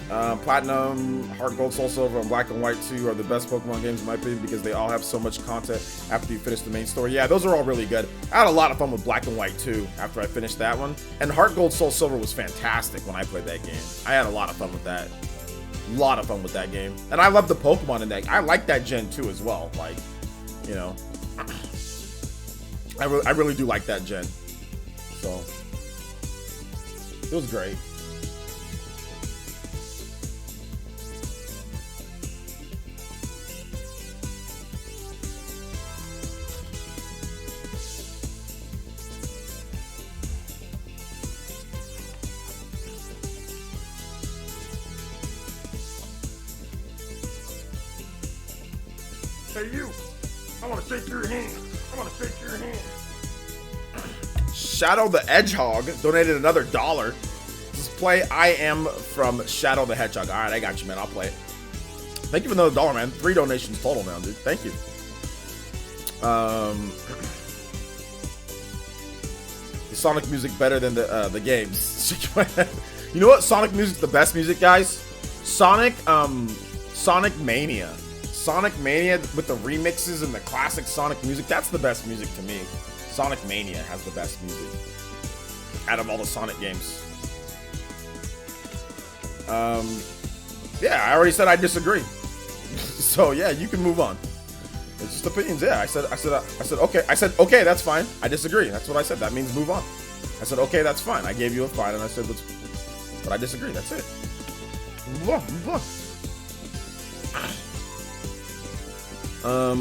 Platinum, Heart Gold, Soul Silver, and Black and White 2 are the best Pokemon games in my opinion because they all have so much content after you finish the main story. Yeah, those are all really good. I had a lot of fun with Black and White 2 after I finished that one. And Heart Gold, Soul Silver was fantastic when I played that game. I had a lot of fun with that. A lot of fun with that game. And I love the Pokemon in that. I like that gen 2 as well. Like, you know, I really do like that gen. So, it was great. Hey, you. I want to shake your hand. I want to shake your hand. Shadow the Hedgehog donated another $1. Let's play I Am from Shadow the Hedgehog. All right, I got you, man. I'll play it. Thank you for another $1, man. 3 donations total now, dude. Thank you. The Sonic music better than the games. You know what? Sonic music's the best music, guys. Sonic Mania. Sonic Mania with the remixes and the classic Sonic music, that's the best music to me. Sonic Mania has the best music out of all the Sonic games. Yeah, I already said I disagree. So yeah, you can move on. It's just opinions. Yeah, I said okay, that's fine. I disagree. That's what I said. That means move on. I said okay, that's fine. I gave you a fine, and I said but I disagree. That's it. Move on. Move on.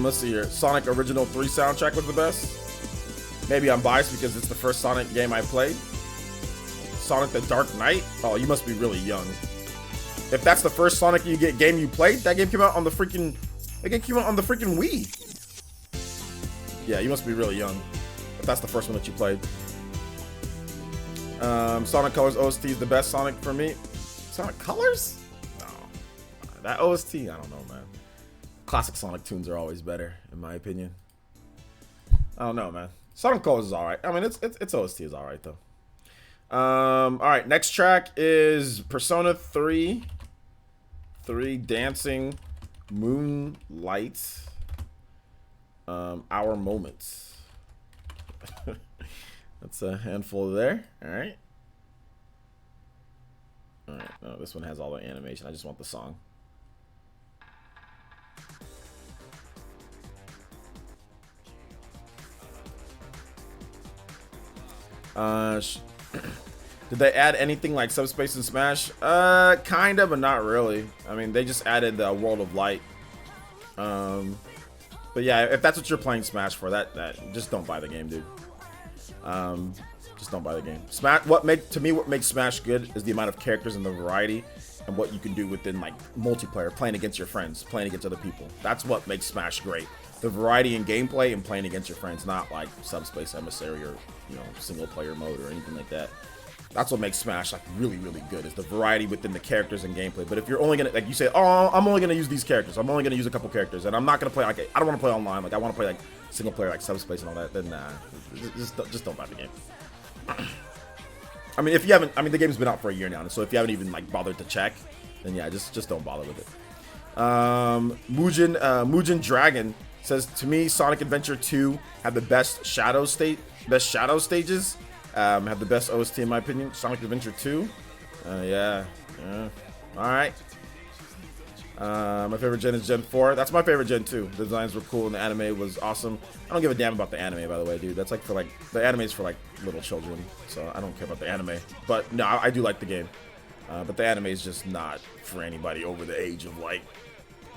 Let's see here. Sonic Original 3 soundtrack was the best. Maybe I'm biased because it's the first Sonic game I played. Sonic the Dark Knight? Oh, you must be really young. If that's the first Sonic game you played, that game came out on the freaking Wii. Yeah, you must be really young. If that's the first one that you played. Sonic Colors OST is the best Sonic for me. Sonic Colors? No. That OST, I don't know, man. Classic Sonic tunes are always better, in my opinion. I don't know, man. Sonic Colors is alright. I mean, its OST is alright, though. Alright, next track is Persona 3 Dancing Moonlight. Our Moments. That's a handful there. Alright. Alright, no, this one has all the animation. I just want the song. Did they add anything like Subspace and Smash? Kind of, but not really. I mean, they just added the World of Light. But yeah, if that's what you're playing Smash for, that just don't buy the game, dude. Just don't buy the game. What makes Smash good is the amount of characters and the variety and what you can do within like multiplayer, playing against your friends, playing against other people. That's what makes Smash great. The variety in gameplay and playing against your friends, not like Subspace Emissary or, you know, single player mode or anything like that. That's what makes Smash like really, really good, is the variety within the characters and gameplay. But if you're only gonna, like you say, oh, I'm only gonna use these characters, I'm only gonna use a couple characters, and I'm not gonna play like, I don't want to play online, like I want to play like single player like Subspace and all that, then nah, just don't buy the game. I mean, if you haven't, I mean the game's been out for a year now, so if you haven't even like bothered to check, then yeah, just don't bother with it. Mugen Dragon says, to me, Sonic Adventure 2 had the best shadow stages, have the best OST in my opinion. Sonic Adventure 2, yeah, all right. My favorite gen is Gen 4. That's my favorite gen too. The designs were cool and the anime was awesome. I don't give a damn about the anime, by the way, dude. That's like for like, the anime's for like little children, so I don't care about the anime. But no, I do like the game. But the anime is just not for anybody over the age of like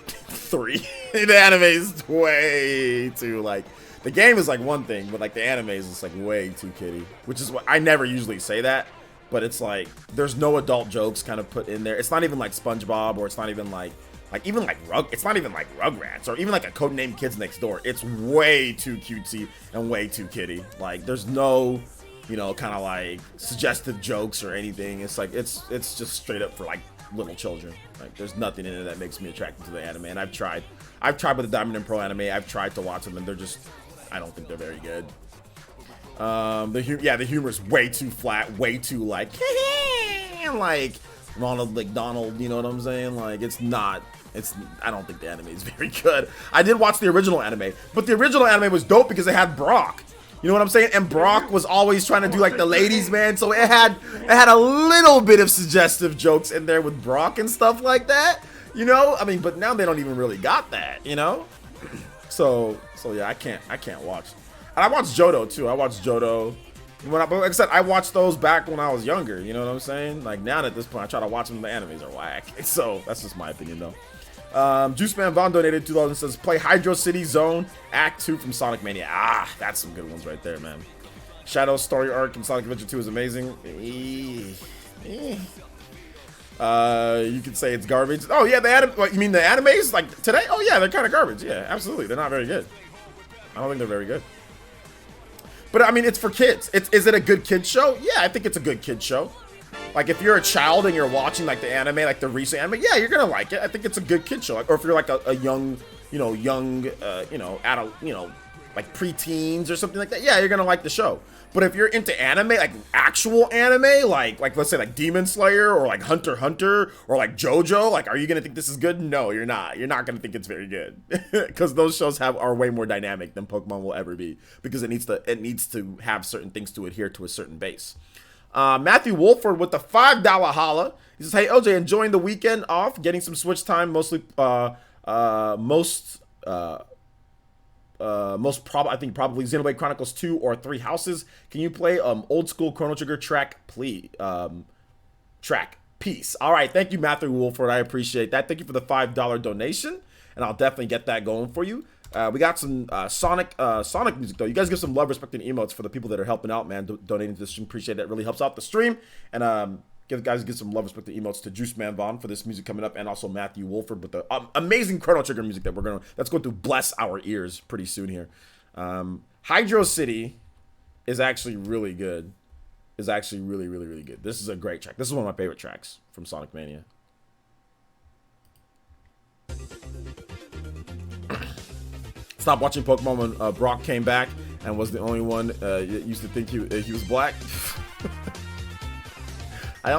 3. The anime is way too like, the game is like one thing, but like the anime is just like way too kiddie, which is what I never usually say that, but it's like there's no adult jokes kind of put in there. It's not even like SpongeBob, or it's not even like Like even like it's not even like Rugrats or even like a Codename Kids Next Door. It's way too cutesy and way too kiddie. Like there's no, you know, kind of like suggestive jokes or anything. It's like it's just straight up for like little children. Like there's nothing in it that makes me attracted to the anime. And I've tried with the Diamond and Pearl anime. I've tried to watch them and they're just, I don't think they're very good. The humor's way too flat, way too like Ronald McDonald, you know what I'm saying? Like I don't think the anime is very good. I did watch the original anime, but the original anime was dope because it had Brock. You know what I'm saying? And Brock was always trying to do like the ladies' man, so it had a little bit of suggestive jokes in there with Brock and stuff like that. You know? I mean, but now they don't even really got that, you know? So yeah, I can't watch. And I watched Johto too. I watched Johto. But like I said, I watched those back when I was younger. You know what I'm saying? Like now at this point, I try to watch them. The animes are whack. So that's just my opinion, though. Juiceman Von donated $2 and says, "Play Hydro City Zone Act 2 from Sonic Mania." Ah, that's some good ones right there, man. Shadow's story arc in Sonic Adventure 2 is amazing. You could say it's garbage. Oh yeah, the anime. What, you mean the animes like today? Oh yeah, they're kind of garbage. Yeah, absolutely, they're not very good. I don't think they're very good. But I mean, it's for kids. Is it a good kids show? Yeah, I think it's a good kids show. Like if you're a child and you're watching like the anime, like the recent anime, yeah, you're gonna like it. I think it's a good kids show. Like, or if you're like a young, adult, like preteens or something like that, yeah, you're gonna like the show. But if you're into anime, like actual anime, like let's say like Demon Slayer or like Hunter x Hunter or like JoJo, like are you gonna think this is good? No, you're not. You're not gonna think it's very good because those shows are way more dynamic than Pokemon will ever be because it needs to have certain things to adhere to a certain base. Matthew Wolford with the $5 holla. He says, "Hey OJ, enjoying the weekend off, getting some Switch time, mostly I think probably Xenoblade Chronicles 2 or 3 Houses. Can you play old school Chrono Trigger track, please? Track, peace." All right, thank you, Matthew Wolford. I appreciate that. Thank you for the $5 donation, and I'll definitely get that going for you. We got some Sonic music though. You guys give some love, respect, and emotes for the people that are helping out, man. Donating to the stream, appreciate that. It really helps out the stream. And give some love, respect, and emotes to Juice Man Vaughn for this music coming up, and also Matthew Wolford with the amazing Chrono Trigger music that's going to bless our ears pretty soon here. Hydro City is actually really good. Is actually really, really, really good. This is a great track. This is one of my favorite tracks from Sonic Mania. Stopped watching Pokemon when Brock came back and was the only one used to think he was black. I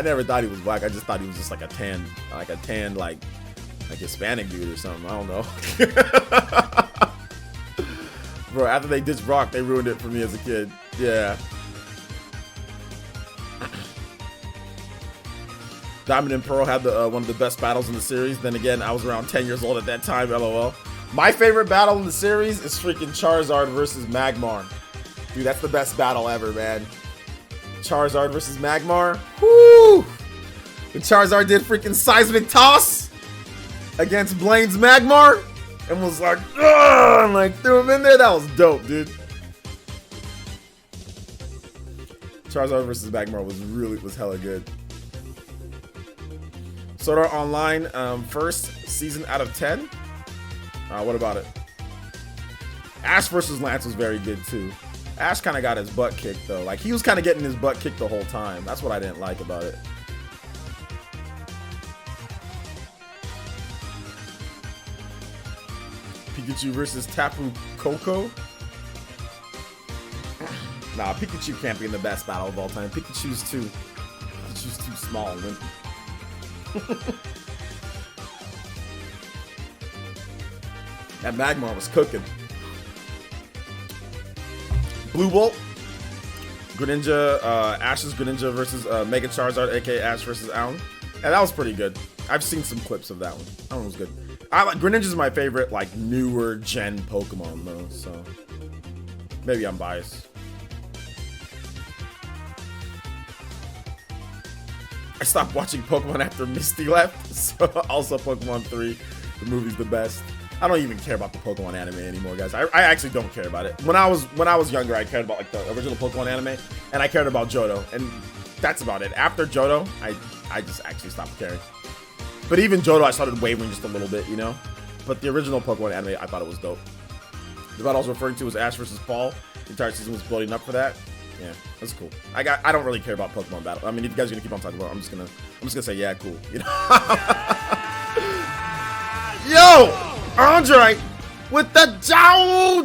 never thought he was black. I just thought he was just like a tan like Hispanic dude or something. I don't know. Bro, after they ditched Brock, they ruined it for me as a kid. Yeah. Diamond and Pearl had one of the best battles in the series. Then again, I was around 10 years old at that time, LOL. My favorite battle in the series is freaking Charizard versus Magmar. Dude, that's the best battle ever, man. Charizard versus Magmar. Woo! When Charizard did freaking seismic toss against Blaine's Magmar and was like, ugh, and like threw him in there. That was dope, dude. Charizard versus Magmar was hella good. Sword Art Online, first season out of 10. What about it? Ash versus Lance was very good too. Ash kind of got his butt kicked though. Like he was kind of getting his butt kicked the whole time. That's what I didn't like about it. Pikachu versus Tapu Koko. Nah, Pikachu can't be in the best battle of all time. Pikachu's too small and wimpy. That Magmar was cooking. Blue Bolt, Greninja, Ash's Greninja versus Mega Charizard, aka Ash versus Alan. And that was pretty good. I've seen some clips of that one. That one was good. Greninja's my favorite, like, newer gen Pokemon, though, so maybe I'm biased. I stopped watching Pokemon after Misty left, so also Pokemon 3, the movie's the best. I don't even care about the Pokemon anime anymore, guys. I actually don't care about it. When I was younger, I cared about like the original Pokemon anime, and I cared about Johto, and that's about it. After Johto, I just actually stopped caring. But even Johto, I started wavering just a little bit, you know? But the original Pokemon anime, I thought it was dope. The battle I was referring to was Ash versus Paul. The entire season was building up for that. Yeah, that's cool. I don't really care about Pokemon battle. I mean, if you guys are gonna keep on talking about it, I'm just gonna say, yeah, cool. You know? Yo, Andre with the Joe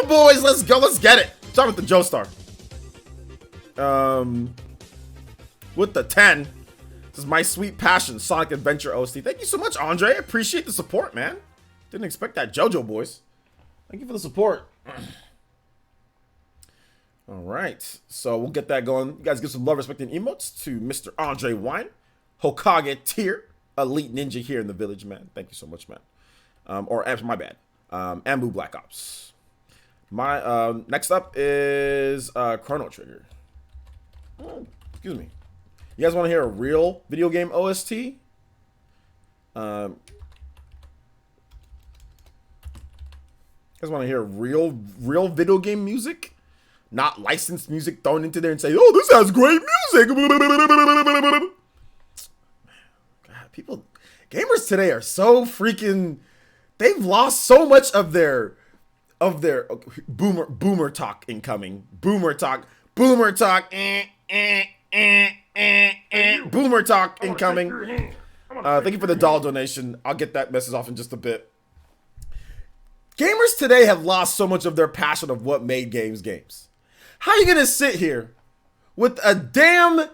boys. Let's go. Let's get it. Start with the Joe Star. With the 10. This is My Sweet Passion Sonic Adventure OST. Thank you so much, Andre. I appreciate the support, man. Didn't expect that, JoJo boys. Thank you for the support. All right, so we'll get that going. You guys give some love, respect, and emotes to Mr. Andre Wine, Hokage tier, elite ninja here in the village, man. Thank you so much, man. My bad. Ambu Black Ops. My next up is Chrono Trigger. Oh, excuse me. You guys want to hear a real video game OST? You guys want to hear real video game music? Not licensed music thrown into there and say, oh, this has great music. God, gamers today are so freaking, they've lost so much of their boomer talk incoming. Boomer talk, boomer talk incoming. Thank you for the doll donation. I'll get that message off in just a bit. Gamers today have lost so much of their passion of what made games. How are you gonna sit here with a damn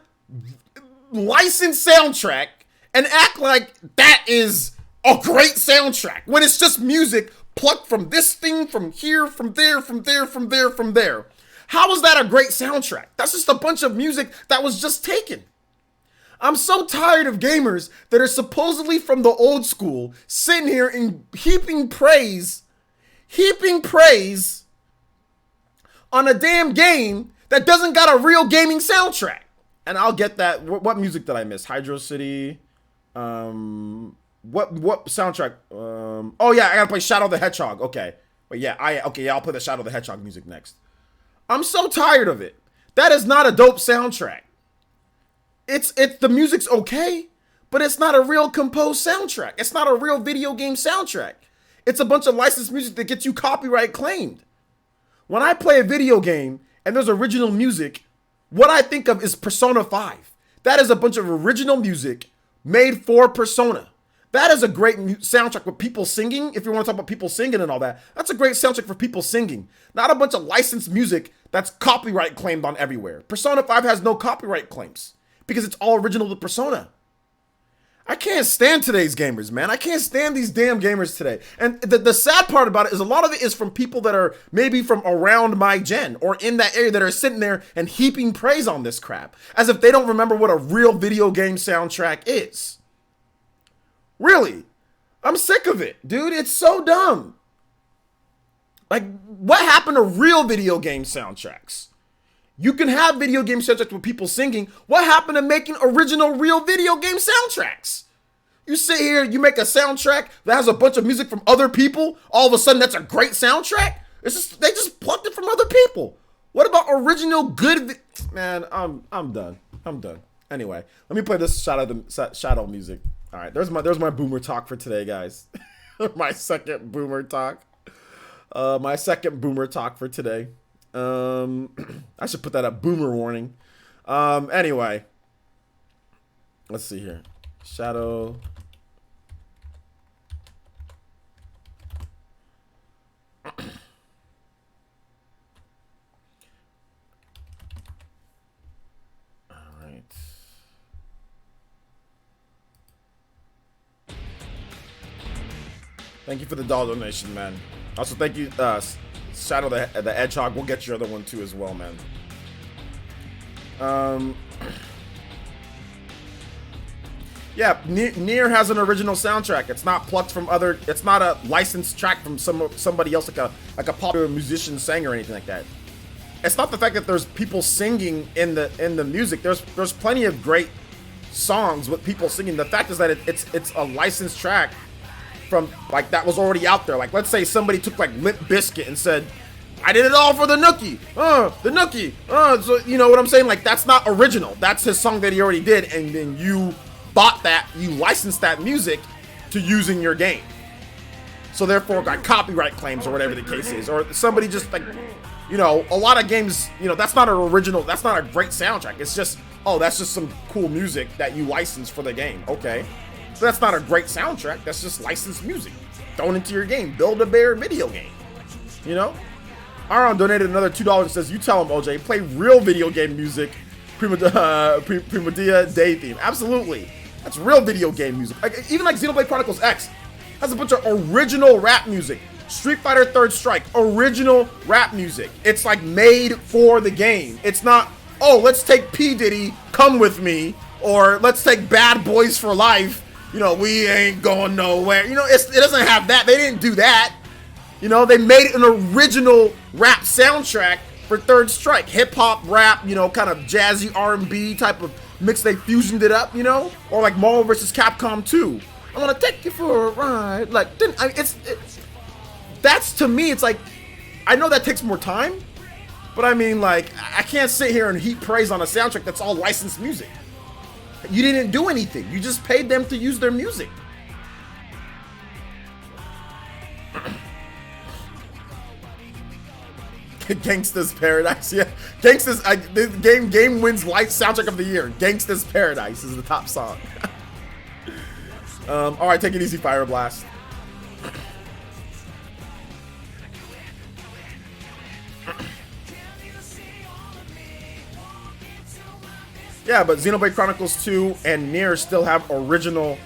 licensed soundtrack and act like that is a great soundtrack when it's just music plucked from this thing, from here, from there, from there, from there, from there? How is that a great soundtrack? That's just a bunch of music that was just taken. I'm so tired of gamers that are supposedly from the old school sitting here and heaping praise on a damn game that doesn't got a real gaming soundtrack. And I'll get that. What music did I miss? Hydro City. What soundtrack? Oh yeah, I gotta play Shadow the Hedgehog. Okay. But yeah, I'll play the Shadow the Hedgehog music next. I'm so tired of it. That is not a dope soundtrack. It's the music's okay, but it's not a real composed soundtrack. It's not a real video game soundtrack. It's a bunch of licensed music that gets you copyright claimed. When I play a video game and there's original music, what I think of is Persona 5. That is a bunch of original music made for Persona. That is a great soundtrack with people singing. If you want to talk about people singing and all that, that's a great soundtrack for people singing. Not a bunch of licensed music that's copyright claimed on everywhere. Persona 5 has no copyright claims because it's all original to Persona. I can't stand today's gamers, man. I can't stand these damn gamers today. And the sad part about it is a lot of it is from people that are maybe from around my gen or in that area that are sitting there and heaping praise on this crap as if they don't remember what a real video game soundtrack is. Really? I'm sick of it, dude. It's so dumb. Like, what happened to real video game soundtracks? You can have video game soundtracks with people singing. What happened to making original real video game soundtracks? You sit here, you make a soundtrack that has a bunch of music from other people. All of a sudden, that's a great soundtrack? They just plucked it from other people. What about original good? Man, I'm done. Anyway, let me play this shadow music. All right, there's my boomer talk for today, guys. My second boomer talk. For today. I should put that up. Boomer warning. Anyway, let's see here. Shadow. All right. Thank you for the dollar donation, man. Also, thank you, Shadow the Hedgehog. We'll get your other one too as well, man. Yeah, Nier has an original soundtrack. It's not plucked from other. It's not a licensed track from somebody else, like a popular musician sang or anything like that. It's not the fact that there's people singing in the music. There's plenty of great songs with people singing. The fact is that it's a licensed track from, like, that was already out there. Like, let's say somebody took like Limp Bizkit and said, I did it all for the Nookie. So you know what I'm saying? Like, that's not original. That's his song that he already did, and then you bought that, you licensed that music to use in your game. So therefore, got copyright claims or whatever the case is. Or somebody just like, you know, a lot of games, you know, that's not an original, that's not a great soundtrack. It's just, oh, that's just some cool music that you license for the game. Okay. So that's not a great soundtrack. That's just licensed music thrown into your game. Build a better video game. You know? Aaron donated another $2 and says, you tell him, OJ, play real video game music. Prima Dia Day theme. Absolutely. That's real video game music. Like, even like Xenoblade Chronicles X has a bunch of original rap music. Street Fighter Third Strike, original rap music. It's like made for the game. It's not, oh, let's take P. Diddy, Come With Me, or let's take Bad Boys for Life. You know, we ain't going nowhere. You know, it doesn't have that. They didn't do that. You know, they made an original rap soundtrack for Third Strike. Hip hop rap, you know, kind of jazzy R&B type of mix. They fusioned it up, you know, or like Marvel vs. Capcom 2. I want to take you for a ride. Like, it's that's, to me, it's like, I know that takes more time, but I mean, like, I can't sit here and heap praise on a soundtrack that's all licensed music. You didn't do anything. You just paid them to use their music. Gangsta's Paradise, yeah. Gangsta's, the game wins light soundtrack of the year. Gangsta's Paradise is the top song. All right, take it easy, Fire Blast. Yeah, but Xenoblade Chronicles 2 and Nier still have original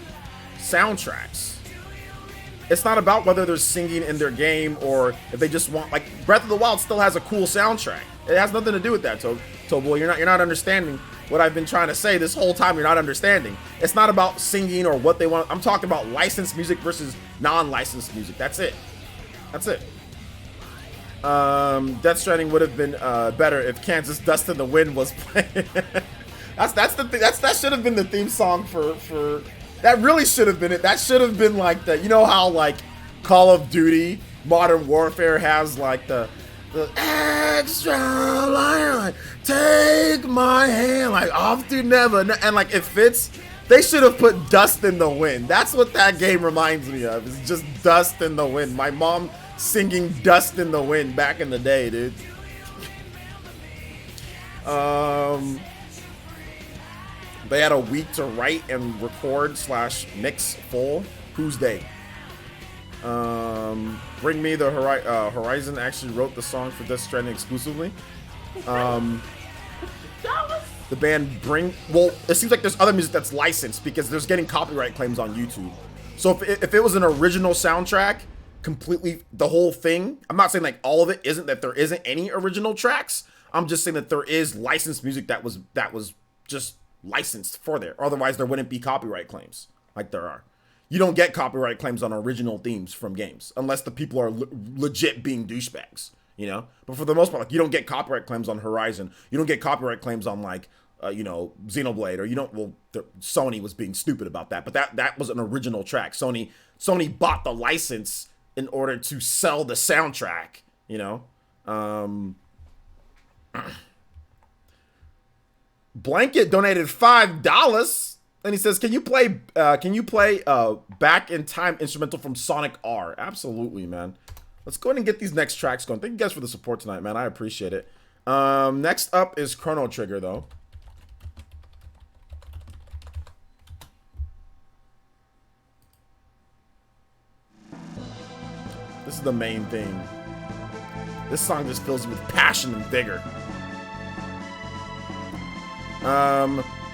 soundtracks. It's not about whether they're singing in their game or if they just want, like, Breath of the Wild still has a cool soundtrack. It has nothing to do with that, Tobo. You're not understanding what I've been trying to say this whole time. You're not understanding. It's not about singing or what they want. I'm talking about licensed music versus non-licensed music. That's it. That's it. Death Stranding would have been better if Kansas Dust in the Wind was playing. That's the thing. That should have been the theme song for. That really should have been it. That should have been like the. You know how like Call of Duty Modern Warfare has like the extra line, take my hand, like off to never, and like it fits. They should have put Dust in the Wind. That's what that game reminds me of. It's just Dust in the Wind. My mom singing Dust in the Wind back in the day, dude. They had a week to write and record / mix full. Who's they? Bring Me the Horizon actually wrote the song for Death Stranding exclusively. The band well, it seems like there's other music that's licensed because there's getting copyright claims on YouTube. So if it was an original soundtrack, completely the whole thing, I'm not saying like all of it isn't, that there isn't any original tracks. I'm just saying that there is licensed music that was just licensed for there. Otherwise, there wouldn't be copyright claims like there are. You don't get copyright claims on original themes from games unless the people are legit being douchebags, you know? But for the most part, like, you don't get copyright claims on Horizon. You don't get copyright claims on like, you know, Xenoblade, or you don't, well, Sony was being stupid about that, but that was an original track. Sony bought the license in order to sell the soundtrack, you know? Blanket donated $5 and he says, can you play Back in Time instrumental from Sonic R? Absolutely, man. Let's go ahead and get these next tracks going. Thank you guys for the support tonight, man. I appreciate it. Next up is Chrono Trigger, though. This is the main thing. This song just fills you with passion and vigor.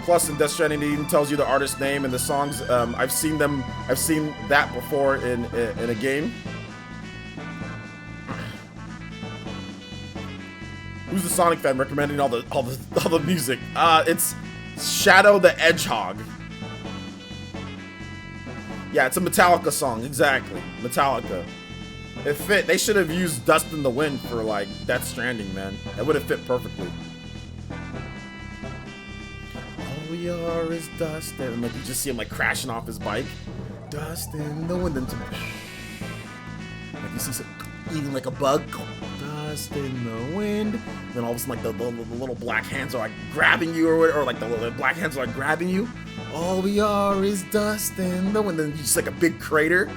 Plus in Death Stranding, it even tells you the artist's name and the songs. I've seen that before in a game. Who's the Sonic fan recommending all the music? It's Shadow the Hedgehog. Yeah, it's a Metallica song, exactly. Metallica. It fit. They should have used Dust in the Wind for like Death Stranding, man. That would have fit perfectly. All we are is dust, and like you just see him like crashing off his bike. Dust in the wind, and like you see some eating like a bug. Dust dust in the wind. Then all of a sudden, like the little black hands are like grabbing you, or like the little black hands are like grabbing you. All we are is dust in the wind. Then just like a big crater.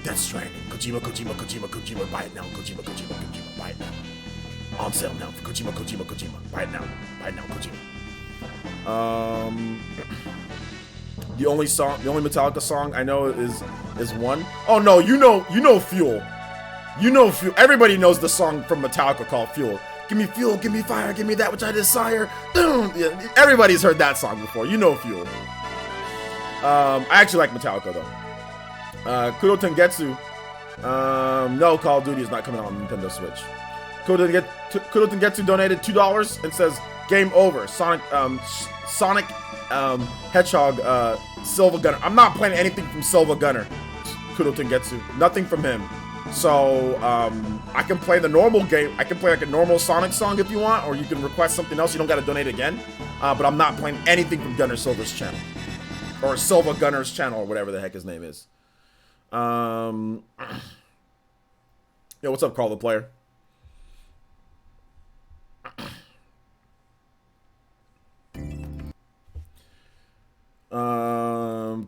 Death Stranding. Kojima, Kojima, Kojima, Kojima. Buy it now. Kojima, Kojima, Kojima. Buy it now. On sale now. Kojima, Kojima, Kojima. Buy it now. Buy it now. Kojima. The only Metallica song I know is one. Oh no, you know Fuel. You know Fuel. Everybody knows the song from Metallica called Fuel. Give me fuel, give me fire, give me that which I desire. Yeah, everybody's heard that song before. You know Fuel. I actually like Metallica though. Kuro Tengetsu. No, Call of Duty is not coming out on Nintendo Switch. Kuro Tengetsu donated $2 and says, "Game over." Sonic Hedgehog, Silva Gunner. I'm not playing anything from Silva Gunner. Kuro Tengetsu. Nothing from him. So, I can play the normal game. I can play like a normal Sonic song if you want, or you can request something else. You don't gotta donate again. But I'm not playing anything from Gunner Silva's channel. Or Silva Gunner's channel, or whatever the heck his name is. Yo, what's up, Carl the Player?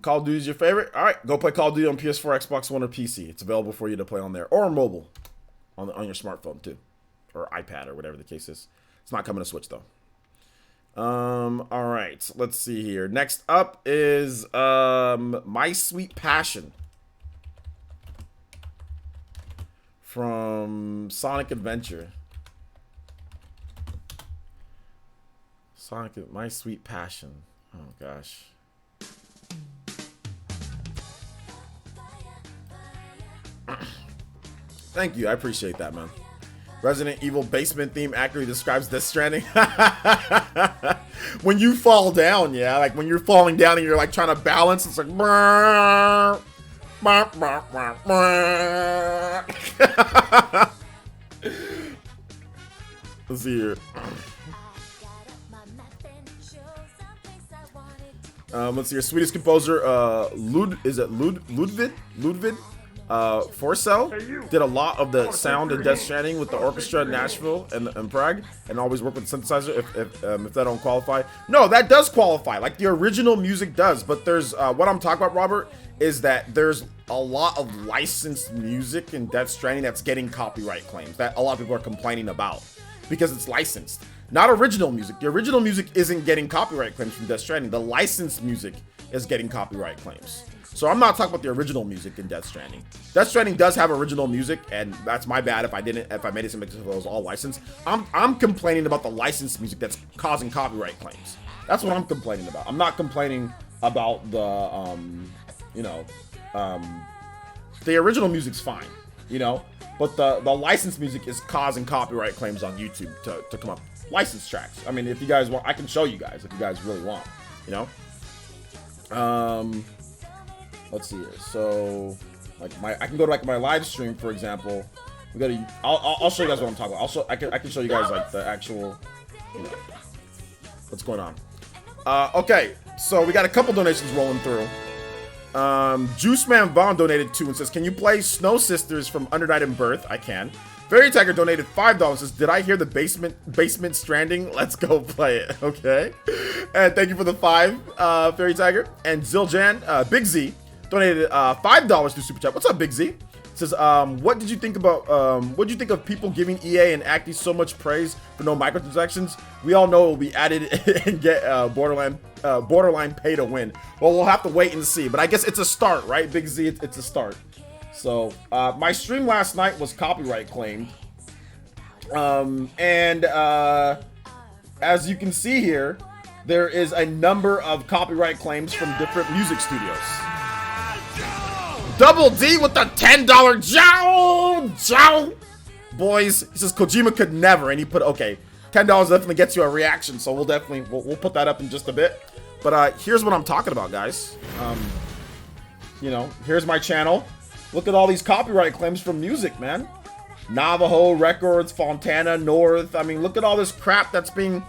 Call of Duty is your favorite? All right, go play Call of Duty on PS4, Xbox One, or PC. It's available for you to play on there, or mobile, on your smartphone too, or iPad, or whatever the case is. It's not coming to Switch though. All right, let's see here. Next up is My Sweet Passion from Sonic Adventure. My Sweet Passion. Oh gosh. Thank you, I appreciate that, man. Resident Evil basement theme accurately describes Death Stranding. When you fall down, yeah, like when you're falling down and you're like trying to balance, it's like brrr, brrr, brrr, brrr, brrr. Let's see here. Let's see here. Swedish composer Ludwig Forsell did a lot of the sound in Death Stranding with the orchestra in Nashville and Prague, and always work with synthesizer. If that don't qualify, no, that does qualify. Like the original music does, but there's what I'm talking about, Robert, is that there's a lot of licensed music in Death Stranding that's getting copyright claims that a lot of people are complaining about because it's licensed. Not original music. The original music isn't getting copyright claims from Death Stranding. The licensed music is getting copyright claims. So I'm not talking about the original music in Death Stranding. Death Stranding does have original music, and that's my bad if I made it seem like it was all licensed. I'm complaining about the licensed music that's causing copyright claims. That's what I'm complaining about. I'm not complaining about the the original music's fine, but the licensed music is causing copyright claims on YouTube to come up. Licensed tracks. I mean, if you guys want, I can show you guys if you guys really want, let's see here. So, like I can go to like my live stream, for example. We go to. I'll show you guys what I'm talking about. I can show you guys like the actual, what's going on. Okay, so we got a couple donations rolling through. Juice Man Vaughn donated 2 and says, "Can you play Snow Sisters from Under Night in Birth?" I can. Fairy Tiger donated $5 and says, "Did I hear the basement Stranding? Let's go play it." Okay. And thank you for the 5, Fairy Tiger. And Ziljan, Big Z, donated $5 to Super Chat. What's up, Big Z? Says, what did you think of people giving EA and Acti so much praise for no microtransactions? We all know it will be added and get borderline pay to win. Well, we'll have to wait and see. But I guess it's a start, right, Big Z? It's a start. So, my stream last night was copyright claimed. As you can see here, there is a number of copyright claims from different music studios. Double D with the $10 Jow! Boys, he says Kojima could never, and he put, okay, $10 definitely gets you a reaction, so we'll put that up in just a bit. But here's what I'm talking about, guys. Here's my channel. Look at all these copyright claims from music, man. Navajo Records, Fontana North. I mean, look at all this crap that's being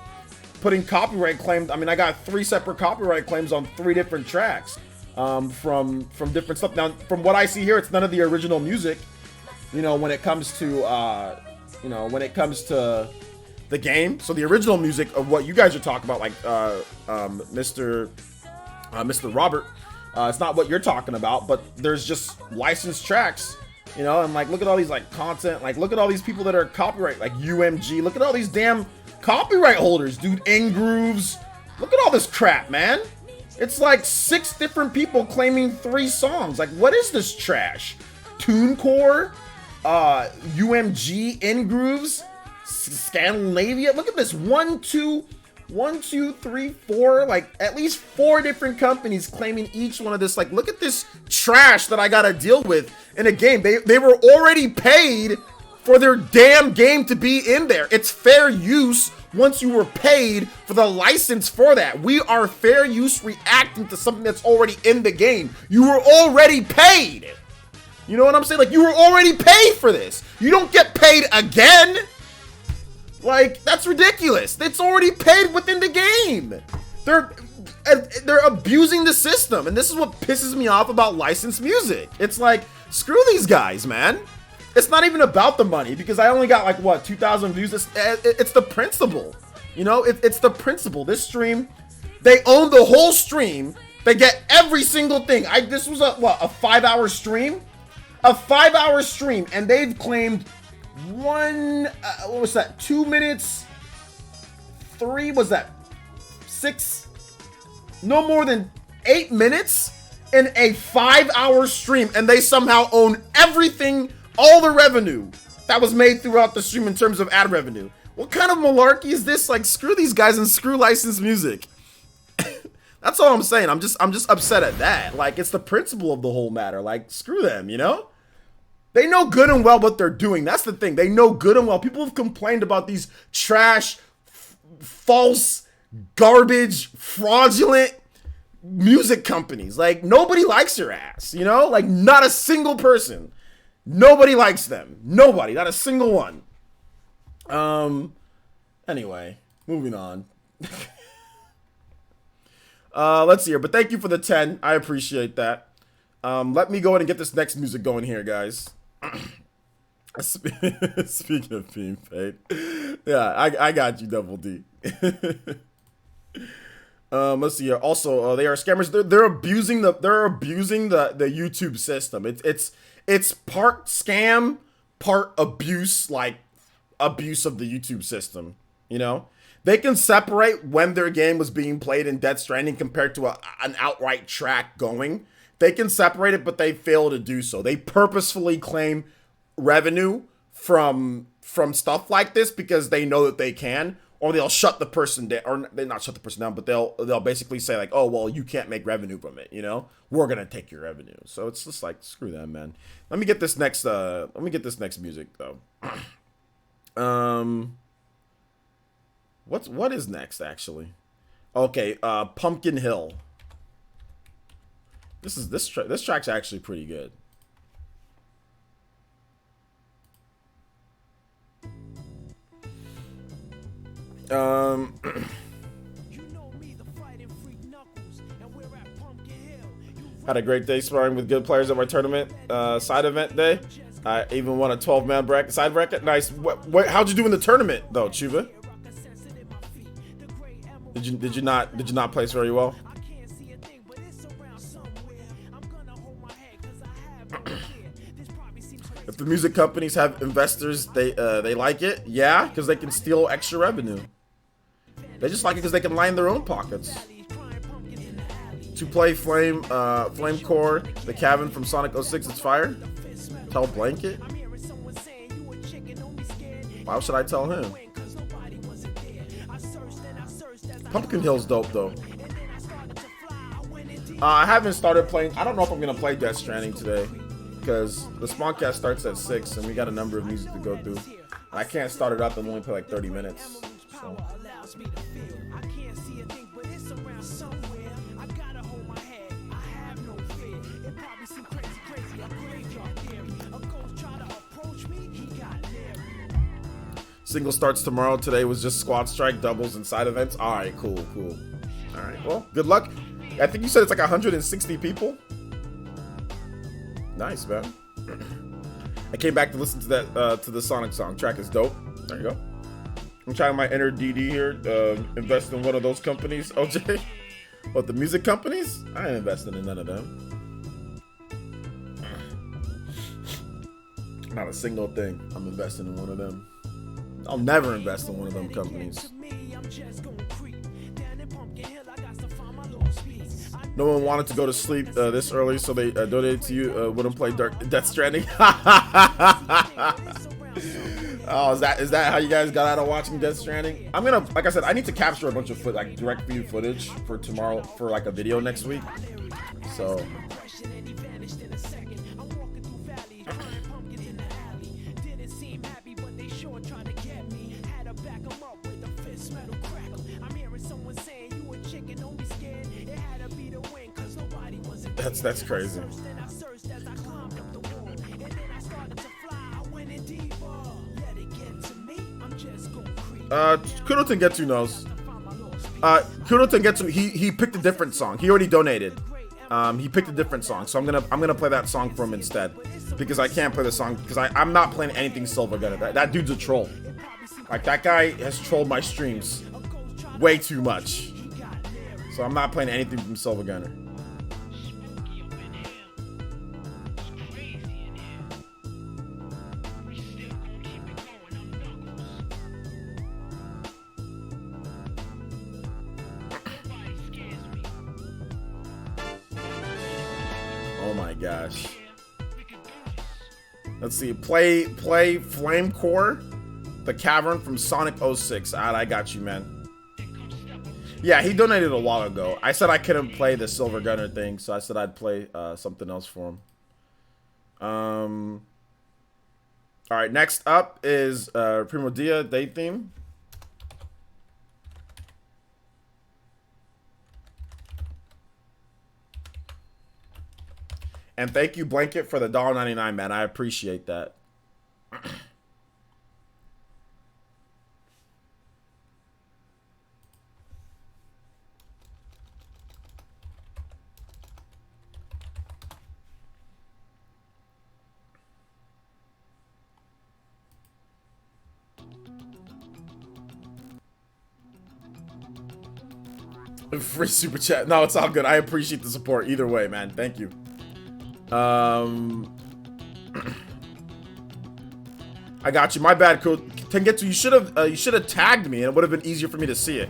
putting copyright claims. I mean, I got 3 separate copyright claims on 3 different tracks from different stuff. Now, from what I see here, it's none of the original music. When it comes to you know, when it comes to the game. So the original music of what you guys are talking about, like Mr. Robert, it's not what you're talking about, but there's just licensed tracks, you know, and like look at all these like content, like look at all these people that are copyright, like UMG, look at all these damn copyright holders, dude, Grooves, look at all this crap, man. It's like 6 different people claiming 3 songs. Like, what is this trash? TuneCore, UMG, Grooves, Scandinavia. Look at this. 1, 2, 3, 4. Like, at least 4 different companies claiming each one of this. Like, look at this trash that I gotta deal with in a game. They were already paid for their damn game to be in there. It's fair use once you were paid for the license for that. We are fair use reacting to something that's already in the game. You were already paid. You know what I'm saying? Like, you were already paid for this. You don't get paid again. Like, that's ridiculous. It's already paid within the game. They're abusing the system. And this is what pisses me off about licensed music. It's like, screw these guys, man. It's not even about the money, because I only got like, what, 2,000 views? It's the principle, you know? It's the principle. This stream, they own the whole stream. They get every single thing. This was a 5-hour stream? A 5-hour stream, and they've claimed what was that, 2 minutes? 3, was that 6? No more than 8 minutes in a 5-hour stream, and they somehow own everything, all the revenue that was made throughout the stream in terms of ad revenue. What kind of malarkey is this? Like, screw these guys and screw licensed music. That's all I'm saying. I'm just upset at that. Like, it's the principle of the whole matter. Like, screw them, you know? They know good and well what they're doing. That's the thing. They know good and well. People have complained about these trash, false, garbage, fraudulent music companies. Like, nobody likes your ass, you know? Like, not a single person. Nobody likes them. Nobody. Not a single one. Anyway, moving on. Let's see here. But thank you for the 10. I appreciate that. Let me go ahead and get this next music going here, guys. Speaking of being paid. Yeah, I got you, Double D. Let's see here. Also, they are scammers. They're abusing the YouTube system. It's part scam, part abuse, like abuse of the YouTube system. You know, they can separate when their game was being played in Death Stranding compared to an outright track going. They can separate it, but they fail to do so. They purposefully claim revenue from stuff like this because they know that they can, or they'll shut the person down, or they not shut the person down, but they'll basically say like, oh well, you can't make revenue from it, you know, we're gonna take your revenue. So it's just like, screw them, man. Let me get this next music though. What is next actually? Okay, Pumpkin Hill. This track's actually pretty good. Had a great day sparring with good players at my tournament side event day. I even won a 12-man bracket, side bracket. Nice. How'd you do in the tournament though, Chuba? Did you not place very well? If the music companies have investors, they like it, yeah, because they can steal extra revenue. They just like it because they can line their own pockets. To play Flame Core, the cabin from Sonic 06, it's fire. Tell Blanket. Why should I tell him? Pumpkin Hill's dope though. I haven't started playing. I don't know if I'm gonna play Death Stranding today because the Spawncast starts at 6 and we got a number of music to go through. I can't start it up and only play like 30 minutes. So. Single starts tomorrow. Today was just squad strike, doubles, and side events. All right, cool. All right, well, good luck. I think you said it's like 160 people. Nice, man. I came back to listen to that to the Sonic song. Track is dope. There you go. I'm trying my inner DD here. Invest in one of those companies, OJ. What, the music companies? I ain't investing in none of them. Not a single thing. I'm investing in one of them. I'll never invest in one of them companies. No one wanted to go to sleep this early, so they donated to you. Wouldn't play Death Stranding. Oh, is that how you guys got out of watching Death Stranding? I'm gonna, like I said, I need to capture a bunch of like direct view footage for tomorrow for like a video next week. So. That's crazy. Kudo Tengetsu knows. Kudo Tengetsu, he picked a different song. He already donated. He picked a different song, so I'm gonna play that song for him instead, because I can't play the song because I'm not playing anything Silver Gunner. That dude's a troll. Like, that guy has trolled my streams way too much. So I'm not playing anything from Silver Gunner. Oh my gosh. Let's see. Play Flame Core, the Cavern from Sonic 06. Alright, I got you, man. Yeah, he donated a while ago. I said I couldn't play the Silver Gunner thing, so I said I'd play something else for him. Alright, next up is Primo Dia Day Theme. And thank you, Blanket, for the $1.99, man. I appreciate that. Free super chat. No, it's all good. I appreciate the support either way, man. Thank you. I got you. My bad, Tengetsu. You should have tagged me, and it would have been easier for me to see it.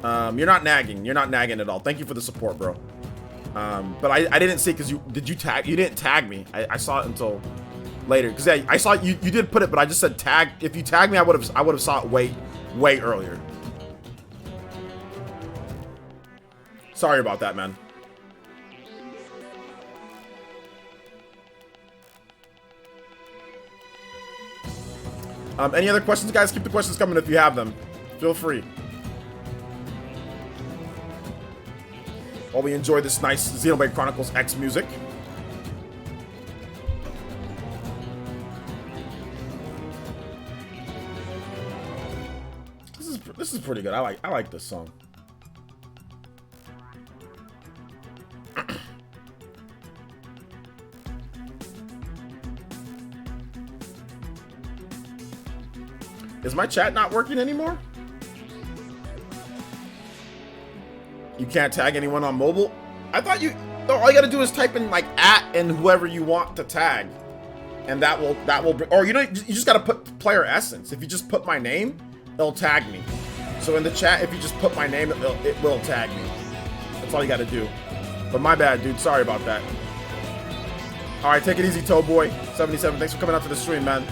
You're not nagging. You're not nagging at all. Thank you for the support, bro. But I didn't see it because you didn't tag me. I saw it until later. Because yeah, I saw you did put it, but I just said tag. If you tagged me, I would have saw it way earlier. Sorry about that, man. Any other questions, guys? Keep the questions coming if you have them. Feel free. While we enjoy this nice Xenoblade Chronicles X music. This is pretty good. I like this song. Is my chat not working anymore? You can't tag anyone on mobile? I thought all you gotta do is type in like @ and whoever you want to tag. And that will or you just gotta put player essence. If you just put my name, it'll tag me. So in the chat, if you just put my name, it will tag me. That's all you gotta do. But my bad, dude. Sorry about that. Alright, take it easy, Toeboy77. Thanks for coming out to the stream, man.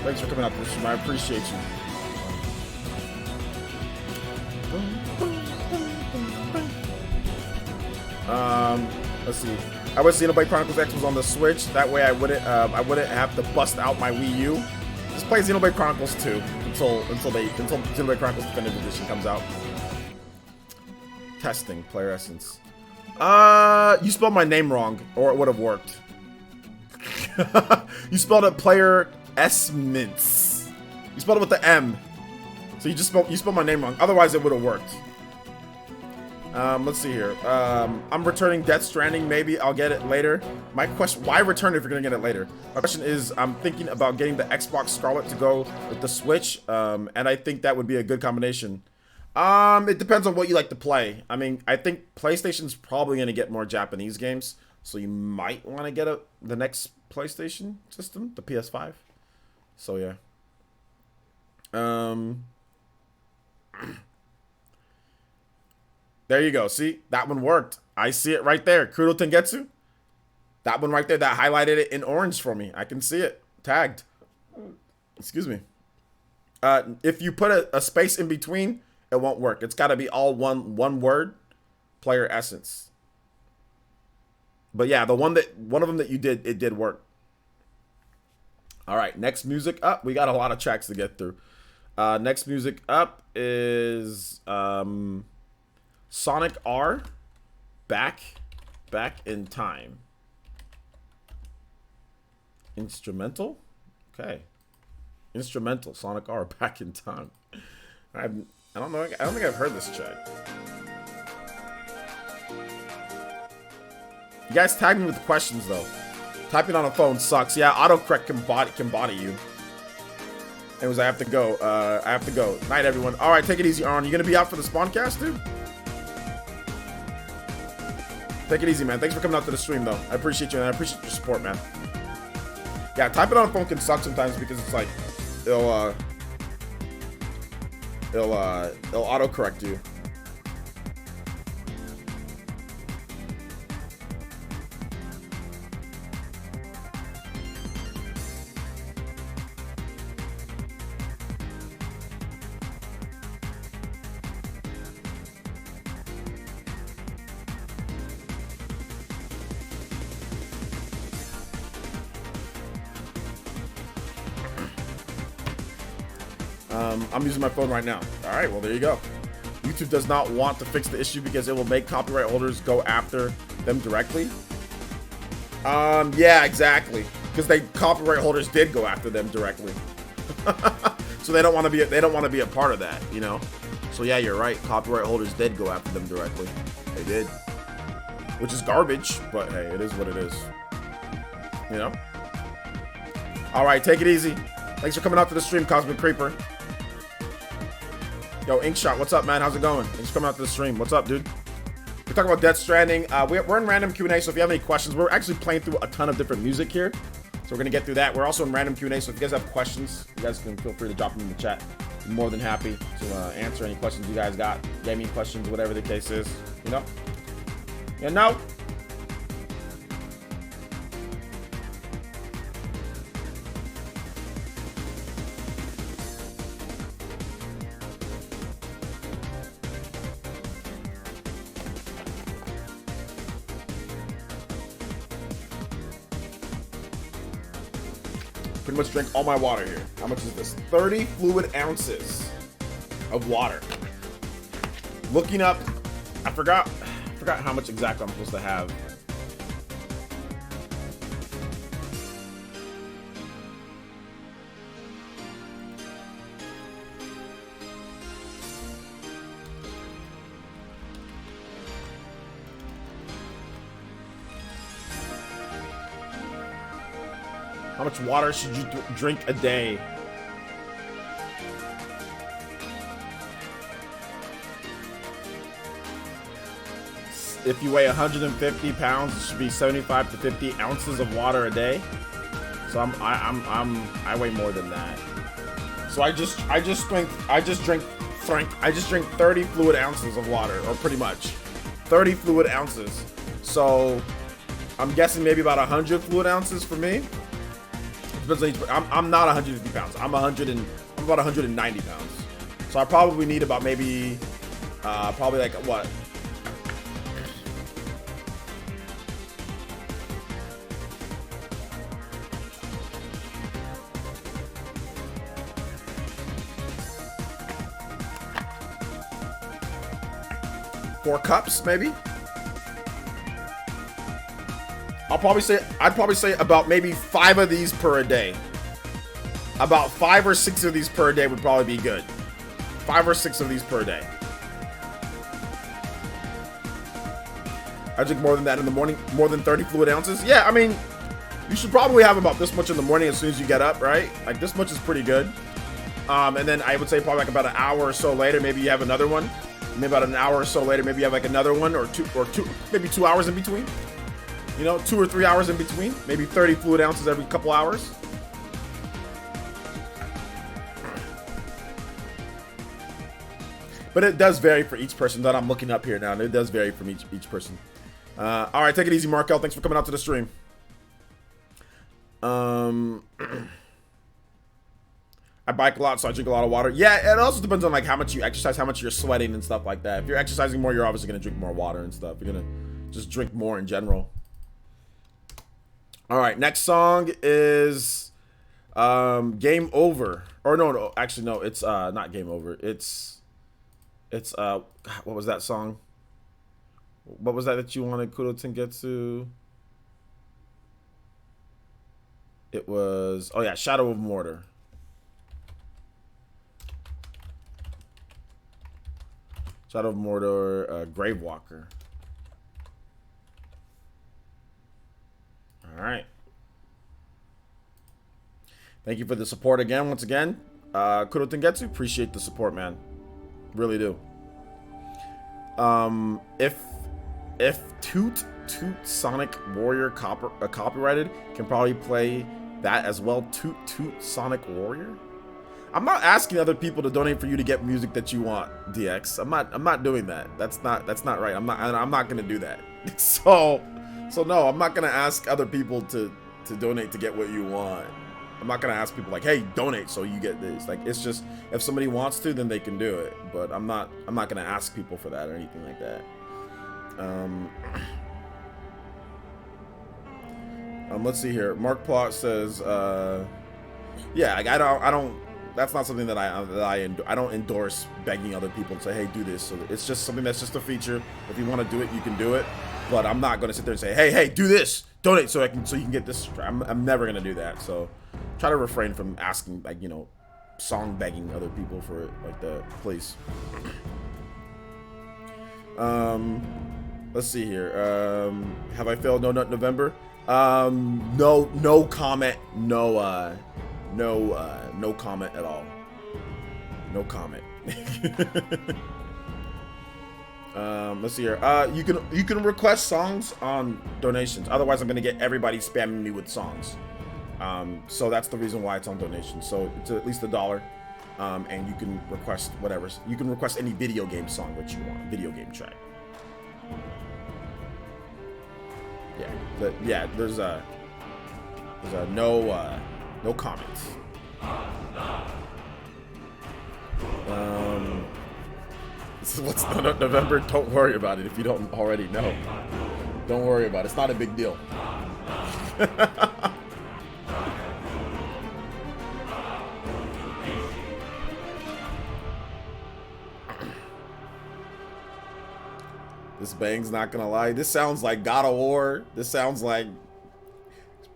Thanks for coming out to the stream. I appreciate you. Let's see. I wish Xenoblade Chronicles X was on the Switch. That way I wouldn't have to bust out my Wii U. Just play Xenoblade Chronicles 2 until Xenoblade Chronicles Definitive Edition comes out. Testing player essence. You spelled my name wrong, or it would have worked. You spelled it player essence. You spelled it with the M. So you spelled my name wrong. Otherwise, it would have worked. Let's see here. I'm returning Death Stranding. Maybe I'll get it later. My question: why return if you're gonna get it later? My question is, I'm thinking about getting the Xbox Scarlet to go with the Switch, and I think that would be a good combination. It depends on what you like to play. I mean, I think PlayStation's probably gonna get more Japanese games, so you might want to get the next PlayStation system, the PS5. So yeah. There you go. See, that one worked. I see it right there. Kudo Tengetsu. That one right there, that highlighted it in orange for me. I can see it tagged. Excuse me. If you put a space in between, it won't work. It's got to be all one word, player essence. But yeah, one of them that you did, it did work. All right, next music up. We got a lot of tracks to get through. Next music up is Sonic R, back in time. Instrumental, okay. Instrumental, Sonic R, back in time. I don't know. I don't think I've heard this track. You guys tag me with questions though. Typing on a phone sucks. Yeah, autocorrect can body you. Anyways, I have to go. Night, everyone. All right, take it easy, Arn. You gonna be out for the Spawncast, dude? Take it easy, man. Thanks for coming out to the stream, though. I appreciate you, and I appreciate your support, man. Yeah, typing on a phone can suck sometimes because it's like it'll autocorrect you. I'm using my phone right now. All right, well, there you go. YouTube does not want to fix the issue because it will make copyright holders go after them directly. Yeah, exactly. Because copyright holders did go after them directly. So they don't want to be a part of that, you know? So yeah, you're right. Copyright holders did go after them directly. They did. Which is garbage, but hey, it is what it is. You know? All right, take it easy. Thanks for coming out to the stream, Cosmic Creeper. Yo, Inkshot, what's up, man? How's it going? Thanks for coming out to the stream. What's up, dude? We're talking about Death Stranding. We're in random Q&A, so if you have any questions, we're actually playing through a ton of different music here. So we're going to get through that. We're also in random Q&A, so if you guys have questions, you guys can feel free to drop them in the chat. I'm more than happy to answer any questions you guys got. Gaming questions, whatever the case is. You know? You know? Pretty much drink all my water here. How much is this? 30 fluid ounces of water. Looking up, I forgot how much exactly I'm supposed to have. How much water should you drink a day? If you weigh 150 pounds, it should be 75 to 50 ounces of water a day. So I weigh more than that. So I just drink 30 fluid ounces of water, or pretty much 30 fluid ounces. So I'm guessing maybe about 100 fluid ounces for me. I'm not 150 pounds. I'm about 190 pounds. So I probably need about maybe, probably like what? Four cups, maybe. I'd probably say about maybe 5 of these per a day. About 5 or 6 of these per day would probably be good. 5 or 6 of these per day. I drink more than that in the morning, more than 30 fluid ounces. Yeah, I mean, you should probably have about this much in the morning as soon as you get up, right? Like this much is pretty good. And then I would say probably like about an hour or so later, maybe you have another one. Maybe about an hour or so later, maybe you have like another one or two, maybe 2 hours in between. You know, 2 or 3 hours in between. Maybe 30 fluid ounces every couple hours. But it does vary for each person that I'm looking up here now. And it does vary from each person. All right, take it easy, Markel. Thanks for coming out to the stream. I bike a lot, so I drink a lot of water. Yeah, it also depends on like how much you exercise, how much you're sweating and stuff like that. If you're exercising more, you're obviously gonna drink more water and stuff. You're gonna just drink more in general. All right, next song is Game Over. Or no, actually no, it's not Game Over. It's what was that song? What was that you wanted Kudo Tengetsu? It was, oh yeah, Shadow of Mordor. Shadow of Mordor, Gravewalker. All right. Thank you for the support again, once again. Kudo Tengetsu, appreciate the support, man. Really do. If Toot Sonic Warrior copyrighted, can probably play that as well. Toot Sonic Warrior. I'm not asking other people to donate for you to get music that you want, DX. I'm not doing that. That's not right. I'm not gonna do that. So no, I'm not gonna ask other people to donate to get what you want. I'm not gonna ask people like, hey, donate so you get this. Like, it's just if somebody wants to, then they can do it. But I'm not gonna ask people for that or anything like that. Let's see here. Mark Plot says, yeah, like I don't. That's not something that I don't endorse begging other people to say, hey, do this. So it's just something that's just a feature. If you want to do it, you can do it. But I'm not going to sit there and say, hey, do this, donate so you can get this. I'm never going to do that. So try to refrain from asking, like, you know, song begging other people for it like that, please. Let's see here. Have I failed No Nut November? No comment. No comment at all. No comment. Let's see here. You can request songs on donations. Otherwise, I'm gonna get everybody spamming me with songs. So that's the reason why it's on donations. So it's at least $1. And you can request whatever. You can request any video game song that you want. Video game track. Yeah. There's no comments. What's November? Don't worry about it if you don't already know. Don't worry about it. It's not a big deal. This bang's not gonna lie. This sounds like God of War. This sounds like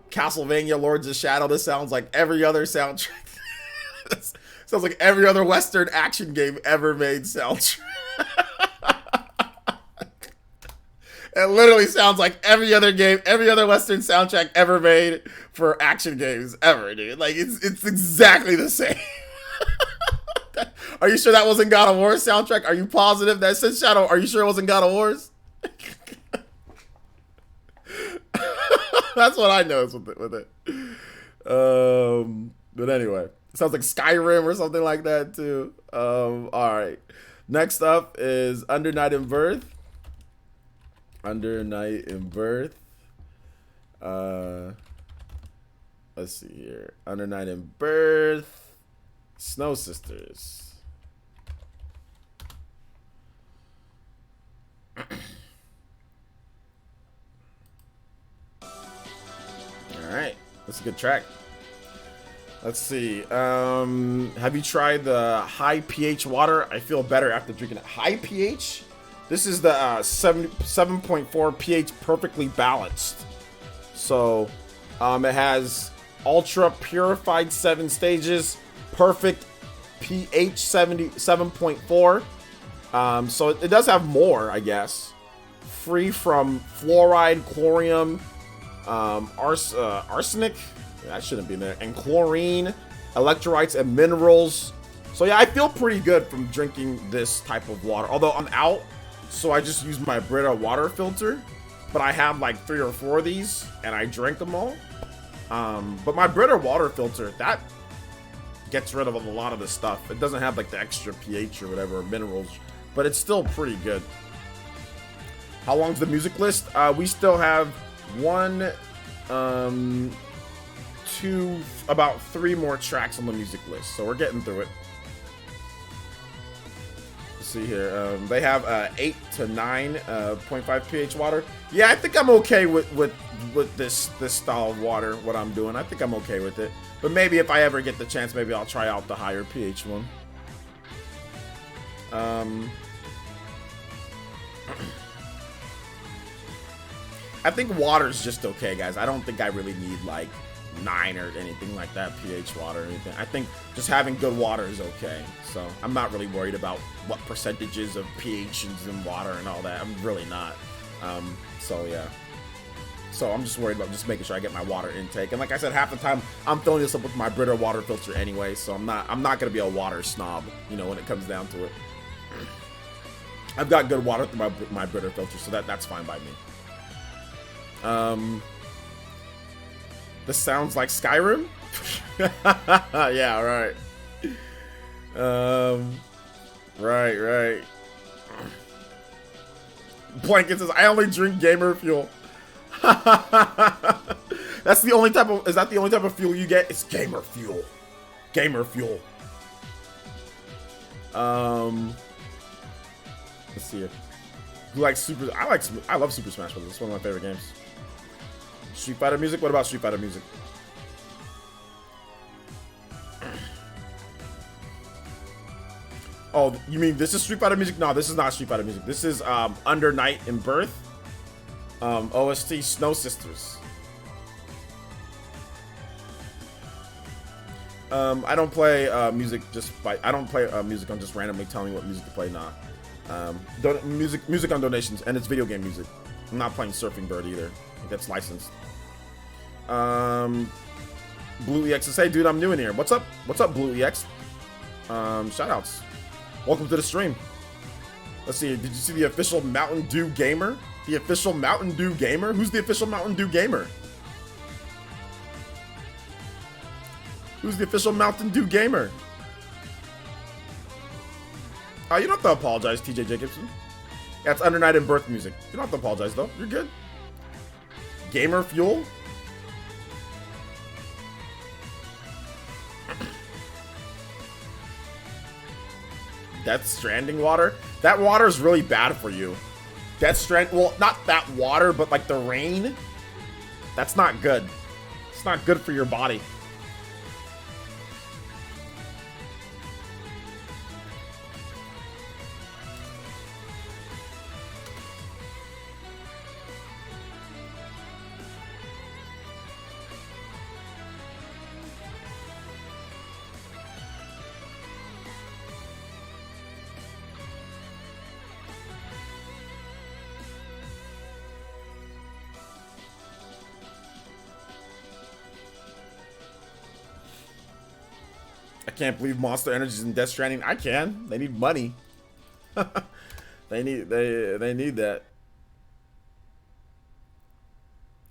Castlevania Lords of Shadow. This sounds like every other soundtrack. This sounds like every other Western action game ever made soundtrack. It literally sounds like every other game, every other Western soundtrack ever made for action games ever, dude. Like, it's exactly the same. Are you sure that wasn't God of War's soundtrack? Are you positive that said Shadow? Are you sure it wasn't God of War's? That's what I noticed with it. But anyway, it sounds like Skyrim or something like that too. All right. Next up is Under Night in Birth. Under Night in Birth. Let's see here. Under Night in Birth. Snow Sisters. All right, that's a good track. Let's see. Have you tried the high pH water? I feel better after drinking it. High pH? This is the 7.4 pH, perfectly balanced. So it has ultra purified 7 stages, perfect pH 7.4. So it does have more, I guess. free from fluoride, chlorium, arsenic, that shouldn't be in there, and chlorine, electrolytes, and minerals. So yeah, I feel pretty good from drinking this type of water. Although I'm out, so I just use my Brita water filter. But I have like 3 or 4 of these, and I drink them all. But my Brita water filter, that gets rid of a lot of the stuff. It doesn't have like the extra pH or whatever, or minerals, but it's still pretty good. How long's the music list? We still have 1, 2, about 3 more tracks on the music list, so we're getting through it. Let's see here. They have 8 to 9.5 pH water. Yeah, I think I'm okay with this style of water. What I'm doing, I think I'm okay with it. But maybe if I ever get the chance, maybe I'll try out the higher pH one. I think water's just okay, guys. I don't think I really need like 9 or anything like that pH water or anything. I think just having good water is okay. So I'm not really worried about what percentages of pH is in water and all that. I'm really not. So yeah. So I'm just worried about just making sure I get my water intake. And like I said, half the time I'm filling this up with my Brita water filter anyway. So I'm not gonna be a water snob, you know, when it comes down to it. I've got good water through my Brita filter, so that's fine by me. This sounds like Skyrim. Yeah, right. Right. Blanket says, I only drink gamer fuel. That's the only type of, is that the only type of fuel you get? It's gamer fuel. Gamer fuel. Let's see it. You like Super, I love Super Smash Bros. It's one of my favorite games. Street Fighter music? What about Street Fighter music? Oh, you mean this is Street Fighter music? No, this is not Street Fighter music. This is Under Night in Birth. OST Snow Sisters. I don't play music just by, I don't play music on just randomly telling me what music to play. Nah. Music on donations, and it's video game music. I'm not playing Surfing Bird either. That's licensed. Blue EX says, hey dude, I'm new in here. What's up? What's up, Blue EX? Shoutouts. Welcome to the stream. Let's see. Did you see the official Mountain Dew gamer? The official Mountain Dew gamer? Who's the official Mountain Dew gamer? Who's the official Mountain Dew gamer? Oh, you don't have to apologize, TJ Jacobson. Yeah, it's Under Night in Birth music. You don't have to apologize, though. You're good. Gamer fuel? Death Stranding water? That water is really bad for you. Death Stranding, well, not that water, but like the rain. That's not good. It's not good for your body. I can't believe Monster Energy's in Death Stranding. I can. They need money. they need that.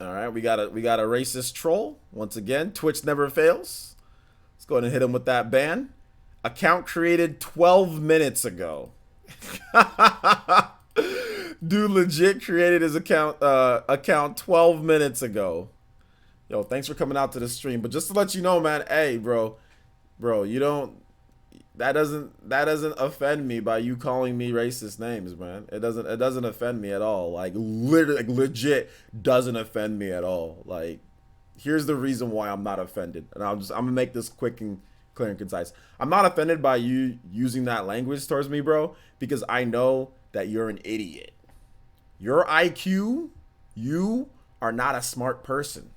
All right, we got a racist troll once again. Twitch never fails. Let's go ahead and hit him with that ban. Account created 12 minutes ago. Dude legit created his account 12 minutes ago. Yo, thanks for coming out to the stream. But just to let you know, man, hey, bro, you don't, that doesn't offend me by you calling me racist names, man. It doesn't offend me at all. Like literally, like legit doesn't offend me at all. Like, here's the reason why I'm not offended. And I'm gonna make this quick and clear and concise. I'm not offended by you using that language towards me, bro, because I know that you're an idiot. Your IQ, you are not a smart person.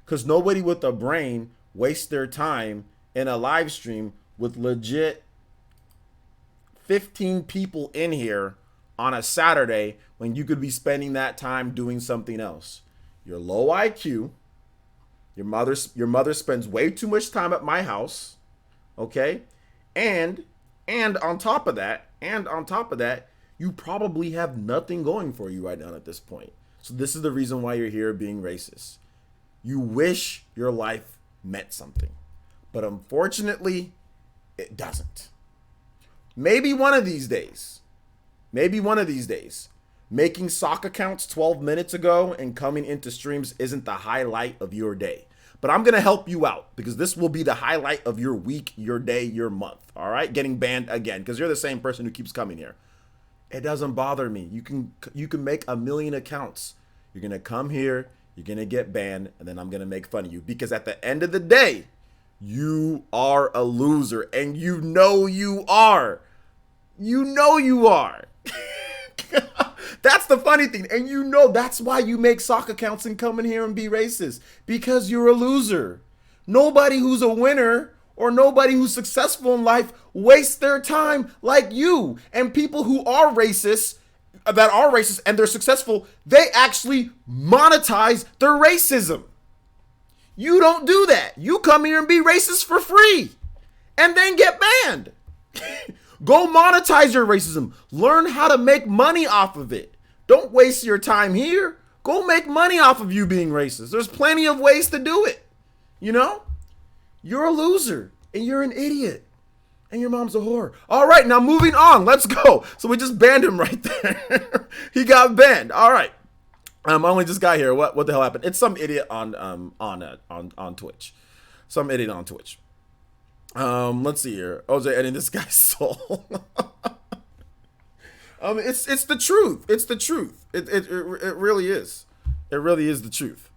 Because nobody with a brain wastes their time in a live stream with legit 15 people in here on a Saturday when you could be spending that time doing something else. You're low IQ. Your mother spends way too much time at my house. Okay? And on top of that, you probably have nothing going for you right now at this point. So this is the reason why you're here being racist. You wish your life meant something. But unfortunately, it doesn't. Maybe one of these days, making sock accounts 12 minutes ago and coming into streams isn't the highlight of your day. But I'm going to help you out because this will be the highlight of your week, your day, your month. All right? Getting banned again because you're the same person who keeps coming here. It doesn't bother me. You can make 1 million accounts. You're going to come here, you're going to get banned, and then I'm going to make fun of you because at the end of the day, you are a loser and you know you are. You know you are. That's the funny thing. And you know that's why you make sock accounts and come in here and be racist. Because you're a loser. Nobody who's a winner or nobody who's successful in life wastes their time like you. And people who are racist, and they're successful, they actually monetize their racism. You don't do that. You come here and be racist for free and then get banned. Go monetize your racism. Learn how to make money off of it. Don't waste your time here. Go make money off of you being racist. There's plenty of ways to do it. You know? You're a loser and you're an idiot. And your mom's a whore. All right, now moving on. Let's go. So we just banned him right there. He got banned. All right. I only just got here. What the hell happened? It's some idiot on Twitch. Some idiot on Twitch. Let's see here. OJ editing this guy's soul. It's the truth. It's the truth. It really is. It really is the truth.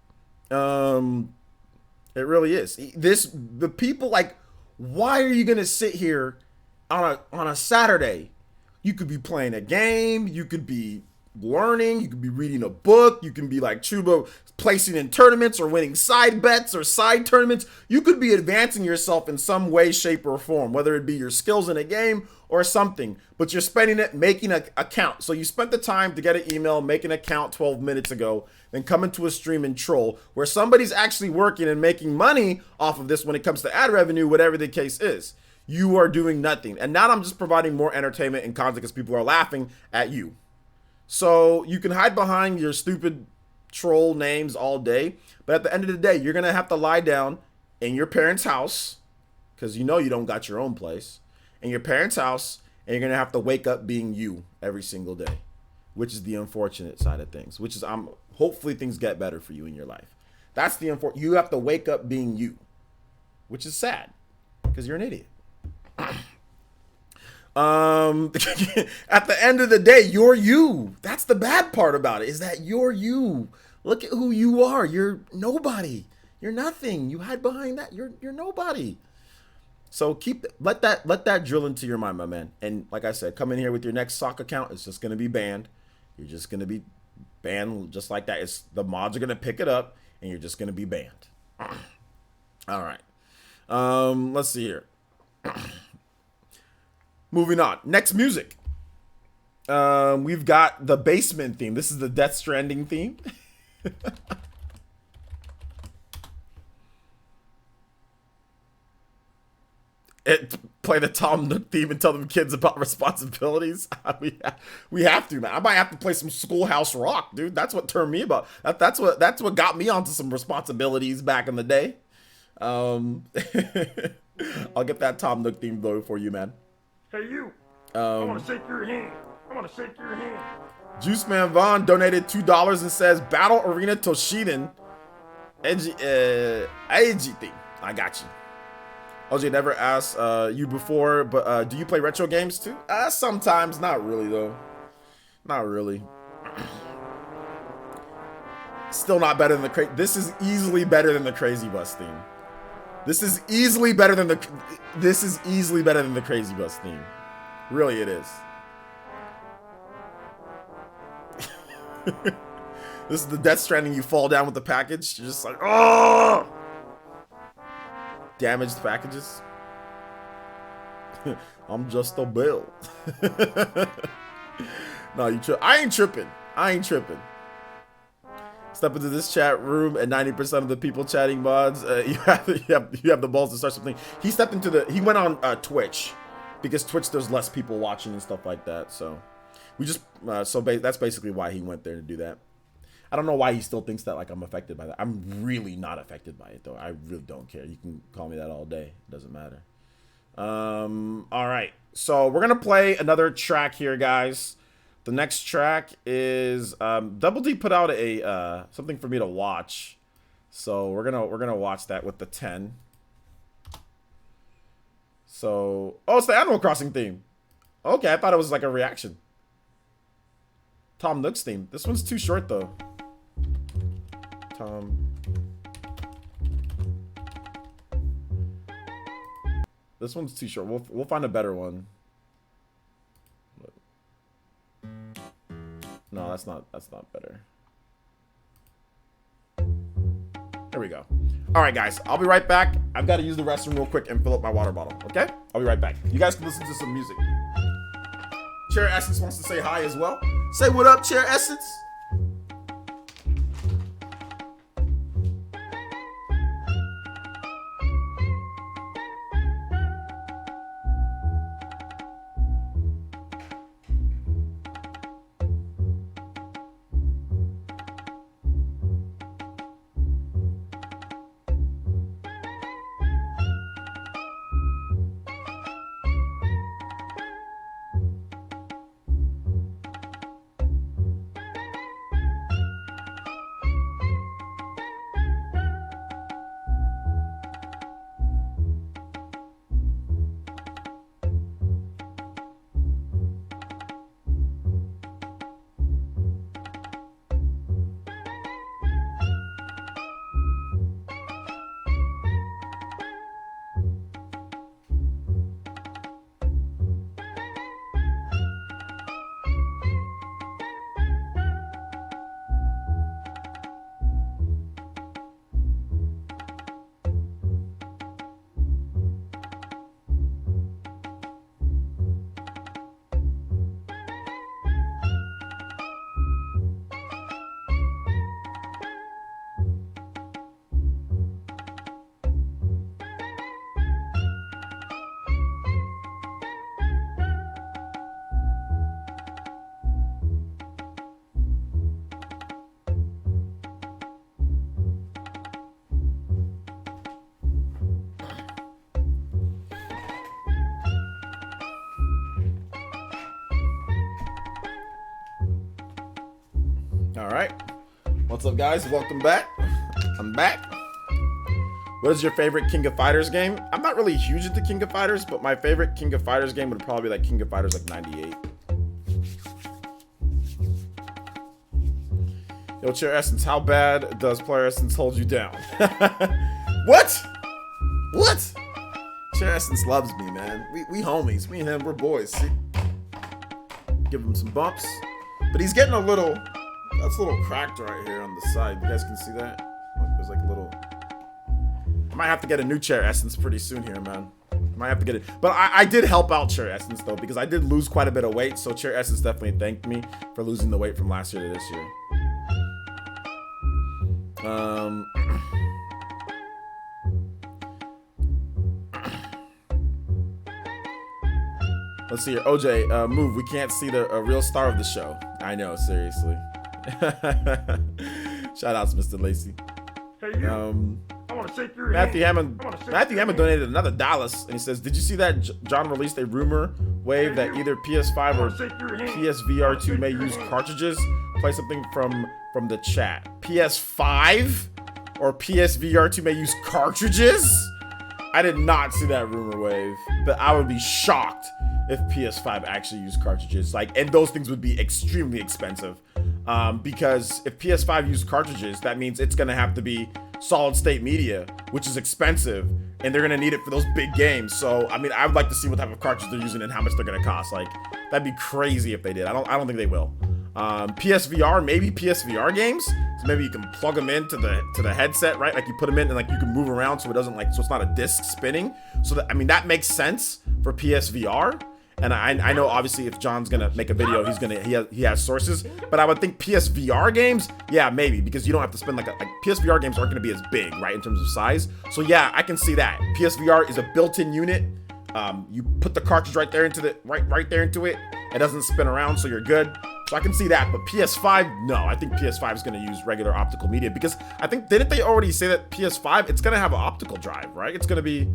It really is. The people, like, why are you gonna sit here on a Saturday? You could be playing a game. You could be learning. You could be reading a book. You can be like Chuba, placing in tournaments or winning side bets or side tournaments. You could be advancing yourself in some way, shape, or form, whether it be your skills in a game or something, but you're spending it making an account. So you spent the time to get an email, make an account 12 minutes ago, then come into a stream and troll where somebody's actually working and making money off of this when it comes to ad revenue, whatever the case is. You are doing nothing. And now I'm just providing more entertainment and content because people are laughing at you. So you can hide behind your stupid troll names all day, but at the end of the day, you're going to have to lie down in your parents' house because you know you don't got your own place, in your parents' house, and you're going to have to wake up being you every single day, which is the unfortunate side of things, which is hopefully things get better for you in your life. That's the unfortunate. You have to wake up being you, which is sad because you're an idiot. At the end of the day, you're you. That's the bad part about it, is that you're you. Look at who you are. You're nobody. You're nothing. You hide behind that. You're nobody. So let that drill into your mind, my man. And like I said, come in here with your next sock account. It's just gonna be banned. You're just gonna be banned just like that. The mods are gonna pick it up, and you're just gonna be banned. All right. Let's see here. Moving on. Next music. We've got the basement theme. This is the Death Stranding theme. Play the Tom Nook theme and tell them kids about responsibilities. We have to, man. I might have to play some Schoolhouse Rock, dude. That's what turned me about. That's what got me onto some responsibilities back in the day. I'll get that Tom Nook theme though for you, man. Hey, you. I want to shake your hand. I want to shake your hand. Juice Man Vaughn donated $2 and says, Battle Arena Toshiden. AG thing. I got you. OJ never asked you before, but do you play retro games too? Sometimes. Not really, though. Not really. Still not better than the This is easily better than the Crazy Bus theme. This is easily better than the Crazy Bus theme. Really, it is. This is the Death Stranding. You fall down with the package. You're just like, oh! Damaged packages. I'm just a bill. No, I ain't tripping. I ain't tripping. Step into this chat room and 90% of the people chatting mods, you have the balls to start something. He went on Twitch, because Twitch there's less people watching and stuff like that. So we just that's basically why he went there to do that. I don't know why he still thinks that like I'm affected by that. I'm really not affected by it though. I really don't care. You can call me that all day. It doesn't matter. All right. So we're gonna play another track here, guys. The next track is Double D put out a something for me to watch, so we're gonna watch that with the 10. So it's the Animal Crossing theme. Okay, I thought it was like a reaction. Tom Nook's theme. This one's too short though. Tom. This one's too short. We'll find a better one. No, that's not better. There we go. All right, guys, I'll be right back. I've got to use the restroom real quick and fill up my water bottle, okay? I'll be right back. You guys can listen to some music. Chair Essence wants to say hi as well. Say what up, Chair Essence. All right. What's up, guys? Welcome back. I'm back. What is your favorite King of Fighters game? I'm not really huge into King of Fighters, but my favorite King of Fighters game would probably be like King of Fighters like 98. Yo, Chair Essence, how bad does Player Essence hold you down? What? What? Chair Essence loves me, man. We homies. Me and him, we're boys. See? Give him some bumps. But he's getting a little... That's a little cracked right here on the side. You guys can see that? Look, there's like a little... I might have to get a new Chair Essence pretty soon here, man. I might have to get it. But I did help out Chair Essence, though, because I did lose quite a bit of weight. So Chair Essence definitely thanked me for losing the weight from last year to this year. Let's see here. OJ, move. We can't see the real star of the show. I know, seriously. Shout outs, Mr. Lacey. Hey, you. I want to shake your Matthew hand. Hammond donated another $1, and he says, "Did you see that John released a rumor wave that either PS5 or PSVR 2 may use cartridges? Play something from the chat. PS5 or PSVR 2 may use cartridges? I did not see that rumor wave, but I would be shocked if PS5 actually used cartridges. Like, and those things would be extremely expensive. Because if PS5 used cartridges, that means it's gonna have to be solid state media, which is expensive, and they're gonna need it for those big games. So, I mean, I would like to see what type of cartridge they're using and how much they're gonna cost. Like, that'd be crazy if they did. I don't think they will. PSVR, maybe PSVR games. So maybe you can plug them into the headset, right? Like you put them in and like you can move around so it doesn't so it's not a disc spinning. So that, I mean, that makes sense for PSVR. And I know obviously if John's gonna make a video, he has sources. But I would think PSVR games, yeah, maybe, because you don't have to spend like PSVR games aren't gonna be as big, right, in terms of size. So yeah, I can see that. PSVR is a built-in unit. You put the cartridge right there into it. It doesn't spin around, so you're good. So I can see that. But PS5, no. I think PS5 is going to use regular optical media because I think, didn't they already say that PS5, it's going to have an optical drive, right? It's going to be,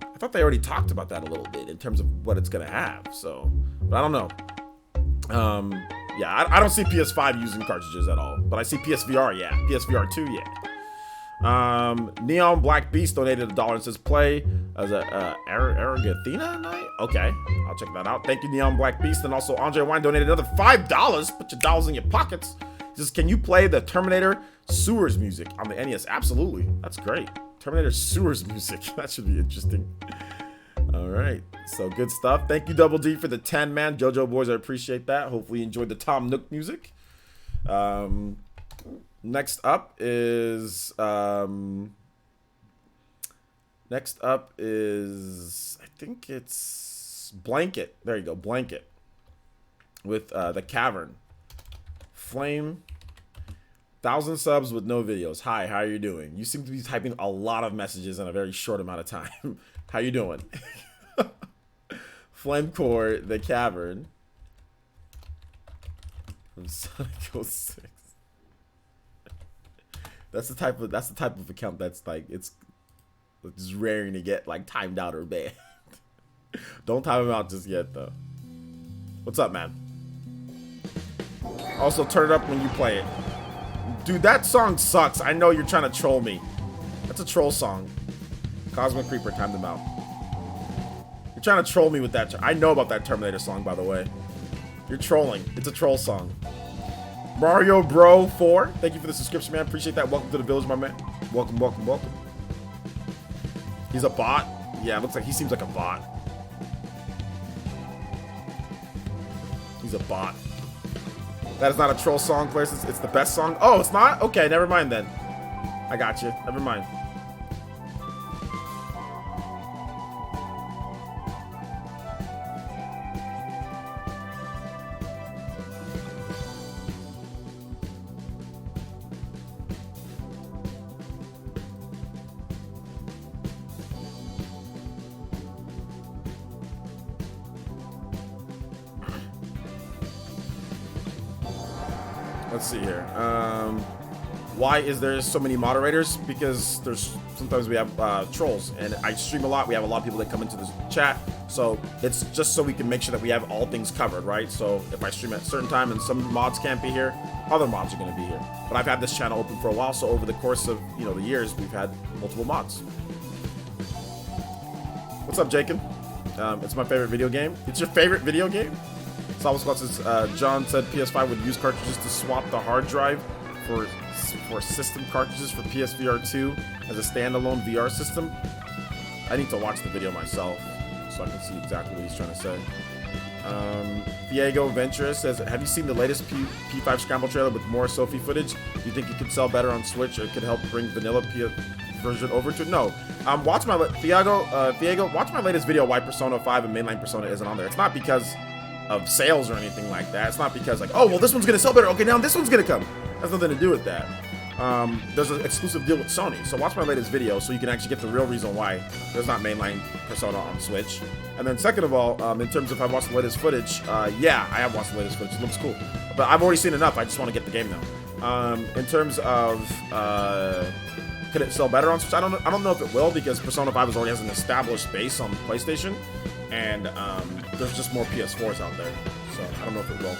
I thought they already talked about that a little bit in terms of what it's going to have. So, but I don't know. Yeah, I don't see PS5 using cartridges at all. But I see PSVR, yeah. PSVR 2, yeah. Neon Black Beast donated $1 and says play as a Aragathena night. Okay, I'll check that out. Thank you, Neon Black Beast. And also Andre Wine donated another $5. Put your dollars in your pockets. He says, can you play the Terminator Sewers music on the NES? Absolutely, that's great. Terminator Sewers music. That should be interesting. All right, so good stuff. Thank you, Double D, for the 10, man. JoJo boys, I appreciate that. Hopefully you enjoyed the Tom Nook music. Next up is I think it's Blanket. There you go, Blanket. With the Cavern. Flame. 1,000 subs with no videos. Hi, how are you doing? You seem to be typing a lot of messages in a very short amount of time. How you doing? Flamecore, the Cavern. From Sonic 06. That's the type of account that's like it's raring to get like timed out or banned. Don't time him out just yet though. What's up, man? Also turn it up when you play it. Dude, that song sucks. I know you're trying to troll me. That's a troll song. Cosmic Creeper timed him out. You're trying to troll me with that. I know about that Terminator song, by the way. You're trolling. It's a troll song. Mario Bro 4, thank you for the subscription, man. Appreciate that. Welcome to the village, my man. Welcome, welcome, welcome. He's a bot. Yeah, it looks like he seems like a bot. He's a bot. That is not a troll song, places. It's the best song. Oh, it's not? Okay, never mind then. I got you. Never mind. Let's see here. Why is there so many moderators? Because sometimes we have trolls, and I stream a lot. We have a lot of people that come into this chat, so it's just so we can make sure that we have all things covered, right? So if I stream at a certain time and some mods can't be here, other mods are going to be here. But I've had this channel open for a while, so over the course of the years, we've had multiple mods. What's up, Jacob? It's my favorite video game. It's your favorite video game? John said PS5 would use cartridges to swap the hard drive for system cartridges for PSVR 2 as a standalone VR system. I need to watch the video myself so I can see exactly what he's trying to say. Diego Ventura says, have you seen the latest P5 Scramble trailer with more Sophie footage? Do you think it could sell better on Switch or it could help bring vanilla version over to it? No. Watch my Diego, watch my latest video why Persona 5 and mainline Persona isn't on there. It's not because of sales or anything like that. It's not because like, oh, well, this one's gonna sell better. Okay, now this one's gonna come. Has nothing to do with that. There's an exclusive deal with Sony. So watch my latest video so you can actually get the real reason why there's not mainline Persona on Switch. And then second of all, in terms of if I watched the latest footage, yeah, I have watched the latest footage. It looks cool. But I've already seen enough. I just want to get the game now. In terms of could it sell better on Switch? I don't know if it will, because Persona 5 already has an established base on PlayStation. And there's just more PS4s out there, so I don't know if it will.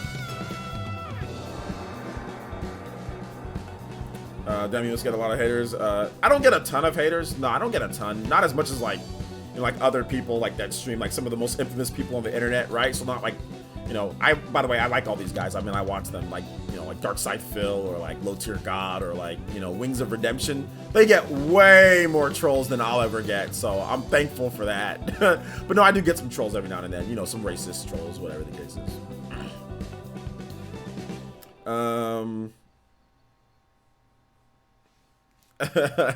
Damn, you must get a lot of haters. I don't get a ton of haters. No, I don't get a ton. Not as much as like other people like that stream, like some of the most infamous people on the internet, right? So not like, by the way, I like all these guys. I mean, I watch them, like Dark Side Phil or like Low Tier God or like Wings of Redemption. They get way more trolls than I'll ever get, so I'm thankful for that. But no, I do get some trolls every now and then, some racist trolls, whatever the case is.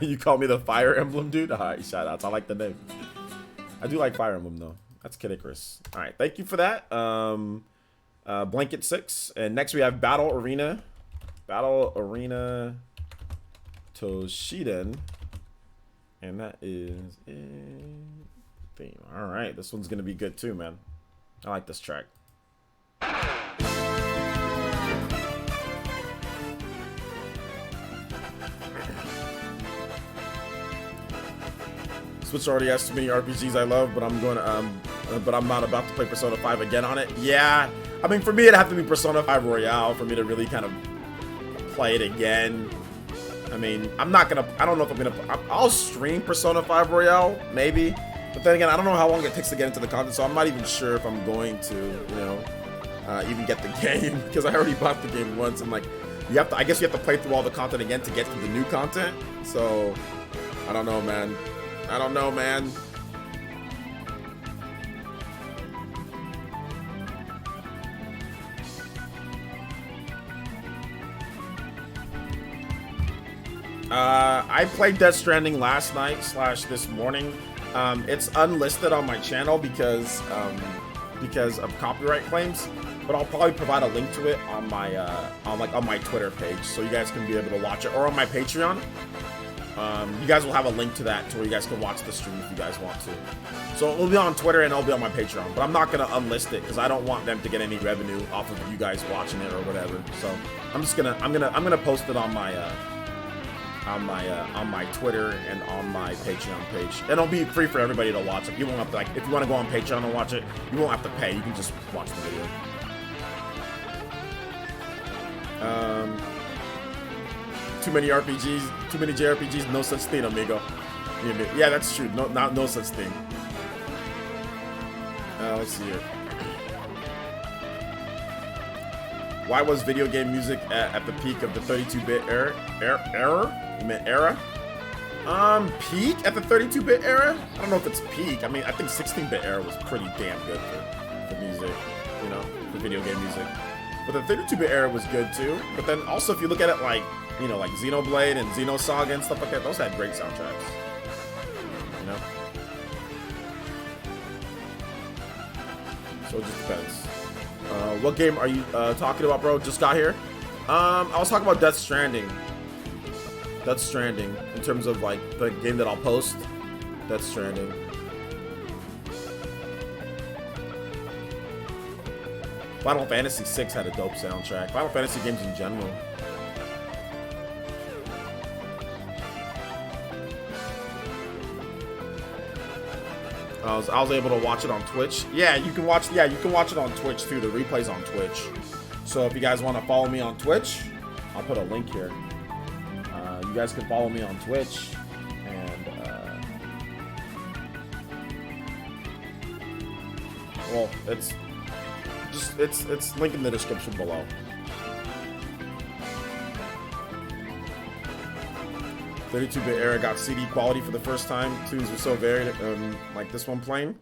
You call me the Fire Emblem dude? Alright, shout outs. I like the name. I do like Fire Emblem though. That's Kid Icarus. All right, thank you for that. Blanket 6. And next we have Battle Arena. Battle Arena Toshiden. And that is theme. All right, this one's going to be good too, man. I like this track. Switch already has too many RPGs I love, but I'm going to but I'm not about to play Persona 5 again on it. Yeah, I mean, for me it'd have to be Persona 5 Royale for me to really kind of play it again. I mean, I don't know if I'm gonna, I'll stream Persona 5 Royale, maybe. But then again, I don't know how long it takes to get into the content, so I'm not even sure if I'm going to, you know, even get the game, because I already bought the game once, and like, you have to, I guess you have to play through all the content again to get to the new content. So, I don't know, man. I don't know, man. I played Death Stranding last night / this morning. It's unlisted on my channel because of copyright claims, but I'll probably provide a link to it on my on my Twitter page, so you guys can be able to watch it, or on my Patreon. You guys will have a link to that to where you guys can watch the stream if you guys want to. So it'll be on Twitter and it'll be on my Patreon, but I'm not gonna unlist it because I don't want them to get any revenue off of you guys watching it or whatever. So I'm gonna post it on my Twitter and on my Patreon page, and it'll be free for everybody to watch. Like, you won't have to, like, if you want to go on Patreon and watch it, you won't have to pay. You can just watch the video. Too many RPGs, too many JRPGs, no such thing, amigo. Yeah, that's true. No such thing. Let's see here. Why was video game music at the peak of the 32-bit era? You meant era? Peak at the 32-bit era? I don't know if it's peak. I mean, I think 16-bit era was pretty damn good for music, you know, for video game music. But the 32-bit era was good too. But then also, if you look at it like, you know, like Xenoblade and Xenosaga and stuff like that, those had great soundtracks. You know? So it just depends. What game are you talking about, bro? Just got here. I was talking about Death Stranding. Death Stranding, in terms of like the game that I'll post. Death Stranding. Final Fantasy VI had a dope soundtrack. Final Fantasy games in general. I was able to watch it on Twitch. Yeah, you can watch. Yeah, you can watch it on Twitch too. The replay's on Twitch. So if you guys want to follow me on Twitch, I'll put a link here. You guys can follow me on Twitch, and well, it's linked in the description below. 32-bit era got CD quality for the first time. Twos were so varied, like this one playing.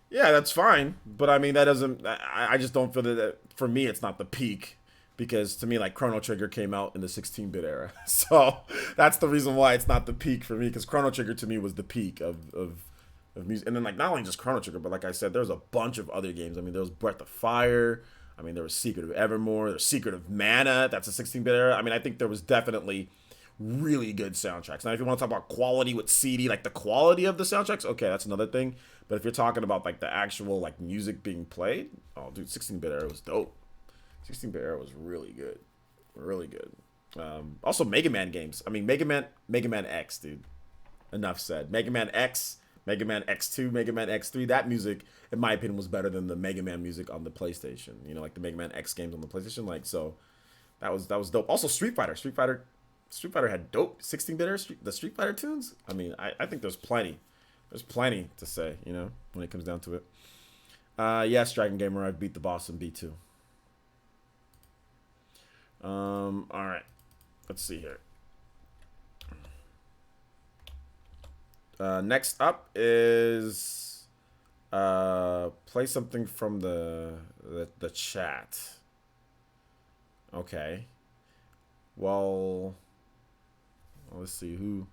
Yeah, that's fine, but I mean that doesn't. I just don't feel that for me it's not the peak, because to me, like, Chrono Trigger came out in the 16-bit era, so that's the reason why it's not the peak for me. Because Chrono Trigger to me was the peak of music, and then like not only just Chrono Trigger, but like I said, there's a bunch of other games. I mean, there was Breath of Fire. I mean, there was Secret of Evermore. There's Secret of Mana. That's a 16-bit era. I mean, I think there was definitely really good soundtracks. Now, if you want to talk about quality with CD, like the quality of the soundtracks, okay, that's another thing. But if you're talking about like the actual like music being played, oh, dude, 16-bit era was dope. 16-bit era was really good, really good. Also, Mega Man games. I mean, Mega Man X, dude. Enough said. Mega Man X, Mega Man X2, Mega Man X3. That music, in my opinion, was better than the Mega Man music on the PlayStation. You know, like the Mega Man X games on the PlayStation. Like, so that was dope. Also, Street Fighter had dope 16-bit era the Street Fighter tunes. I mean, I think there's plenty to say, you know, when it comes down to it. Yes, Dragon Gamer, I beat the boss in B2. All right, let's see here. Next up is play something from the chat. Okay. Well, let's see who.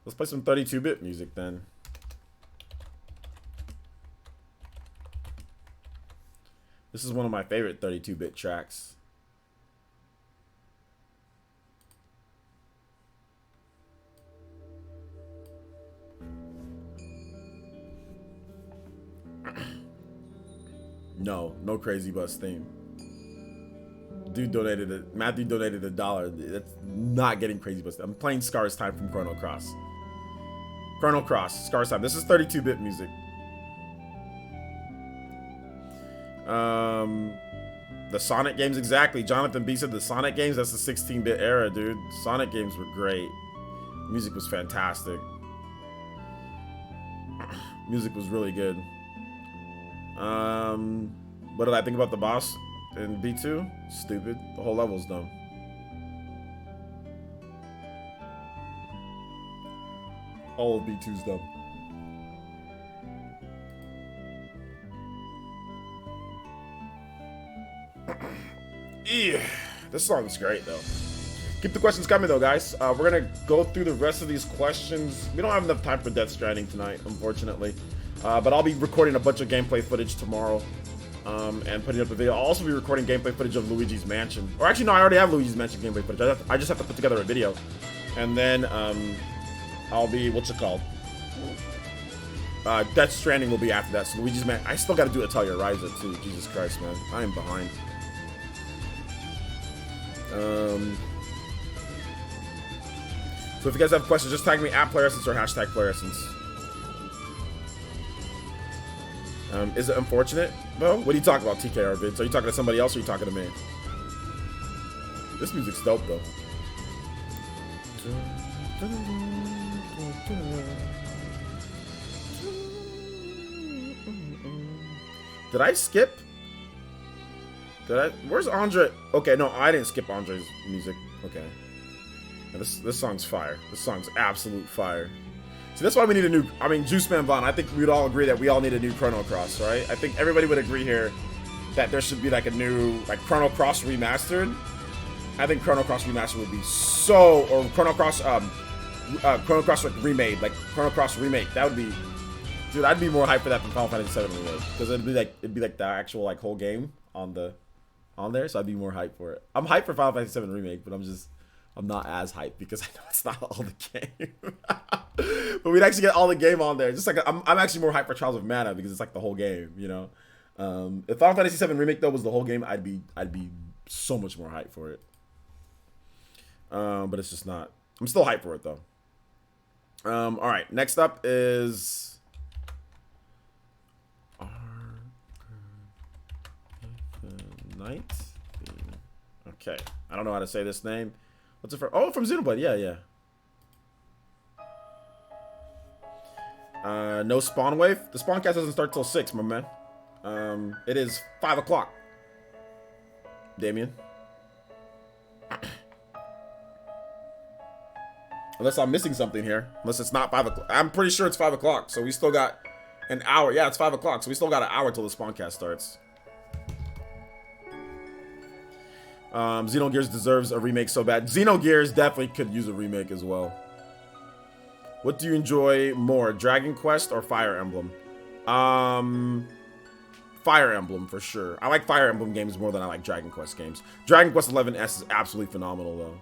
Let's play some 32-bit music then. This is one of my favorite 32-bit tracks. No Crazy Bus theme. Dude donated it. Matthew donated $1. That's not getting Crazy Bus. I'm playing Scar's Time from Chrono Cross. Chrono Cross, Scar's Time. This is 32-bit music. The Sonic games, exactly. Jonathan B said the Sonic games, that's the 16-bit era, dude. Sonic games were great. Music was fantastic. Music was really good. What did I think about the boss in B2? Stupid. The whole level's dumb. All of B2's dumb. Yeah, this song's great though. Keep the questions coming though, guys. We're gonna go through the rest of these questions. We don't have enough time for Death Stranding tonight, unfortunately. But I'll be recording a bunch of gameplay footage tomorrow, and putting up a video. I'll also be recording gameplay footage of Luigi's Mansion. Or actually, no, I already have Luigi's Mansion gameplay footage. I just have to put together a video, and then I'll be Death Stranding will be after that. So Luigi's Mansion. I still got to do Italia Ryza too. Jesus Christ, man, I am behind. So if you guys have questions, just tag me at PlayerEssence or hashtag PlayerEssence. Is it unfortunate, though? What do you talk about, TKR vids? Are you talking to somebody else or are you talking to me? This music's dope, though. Did I skip? Where's Andre? Okay, no, I didn't skip Andre's music. Okay. Now this song's fire. This song's absolute fire. See, that's why we need a new... I mean, Juice Man Vaughn, I think we'd all agree that we all need a new Chrono Cross, right? I think everybody would agree here that there should be like a new... Like Chrono Cross Remastered. I think Chrono Cross Remastered would be so... Or Chrono Cross... Chrono Cross like remade. Like Chrono Cross Remake. That would be... Dude, I'd be more hyped for that than Final Fantasy VII Remake. Because it'd be like the actual like whole game on there. So I'd be more hyped for it. I'm hyped for Final Fantasy VII Remake, but I'm not as hyped because I know it's not all the game. But we'd actually get all the game on there. Just like I'm actually more hyped for Trials of Mana because it's like the whole game, you know. If Final Fantasy VII Remake though was the whole game, I'd be so much more hyped for it. But it's just not. I'm still hyped for it though. All right, next up is Knight. Okay, I don't know how to say this name. What's it from? Oh, from Xenoblade. Yeah. No spawn wave. The spawn cast doesn't start till 6, my man. It is 5 o'clock. Damien. Unless I'm missing something here. Unless it's not 5 o'clock. I'm pretty sure it's 5 o'clock. So we still got an hour. Yeah, it's 5 o'clock. So we still got an hour till the spawn cast starts. Xenogears deserves a remake so bad. Xenogears definitely could use a remake as well. What do you enjoy more, Dragon Quest or Fire Emblem? Fire Emblem for sure. I like Fire Emblem games more than I like Dragon Quest games. Dragon Quest 11S is absolutely phenomenal though.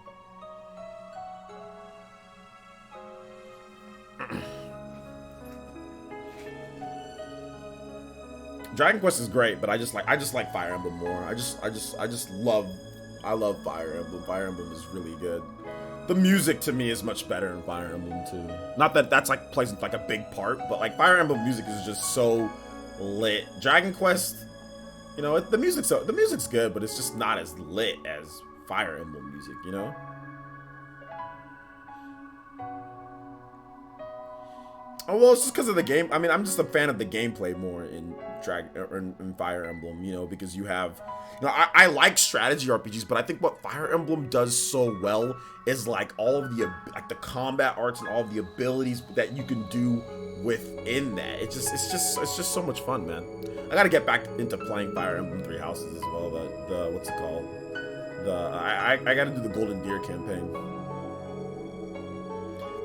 Dragon Quest is great, but I just like Fire Emblem more. I love Fire Emblem. Fire Emblem is really good. The music to me is much better in Fire Emblem too. Not that that's like plays like a big part, but like Fire Emblem music is just so lit. Dragon Quest, you know, the music's good, but it's just not as lit as Fire Emblem music, you know. Oh well, it's just because of the game. I mean, I'm just a fan of the gameplay more in Fire Emblem, you know, because you have, you know, I like strategy RPGs, but I think what Fire Emblem does so well is like all of the the combat arts and all of the abilities that you can do within that. It's just so much fun, man. I gotta get back into playing Fire Emblem Three Houses as well. The what's it called? I gotta do the Golden Deer campaign.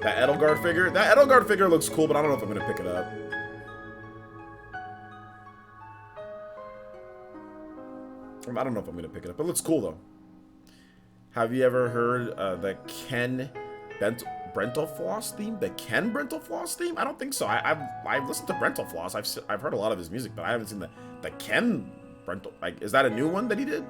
That Edelgard figure looks cool, but I don't know if I'm gonna pick it up. I don't know if I'm gonna pick it up, but it looks cool though. Have you ever heard the Ken Brentalfloss theme? The Ken Brentalfloss theme? I don't think so. I've listened to Brentalfloss. I've heard a lot of his music, but I haven't seen the Ken Brental. Like, is that a new one that he did?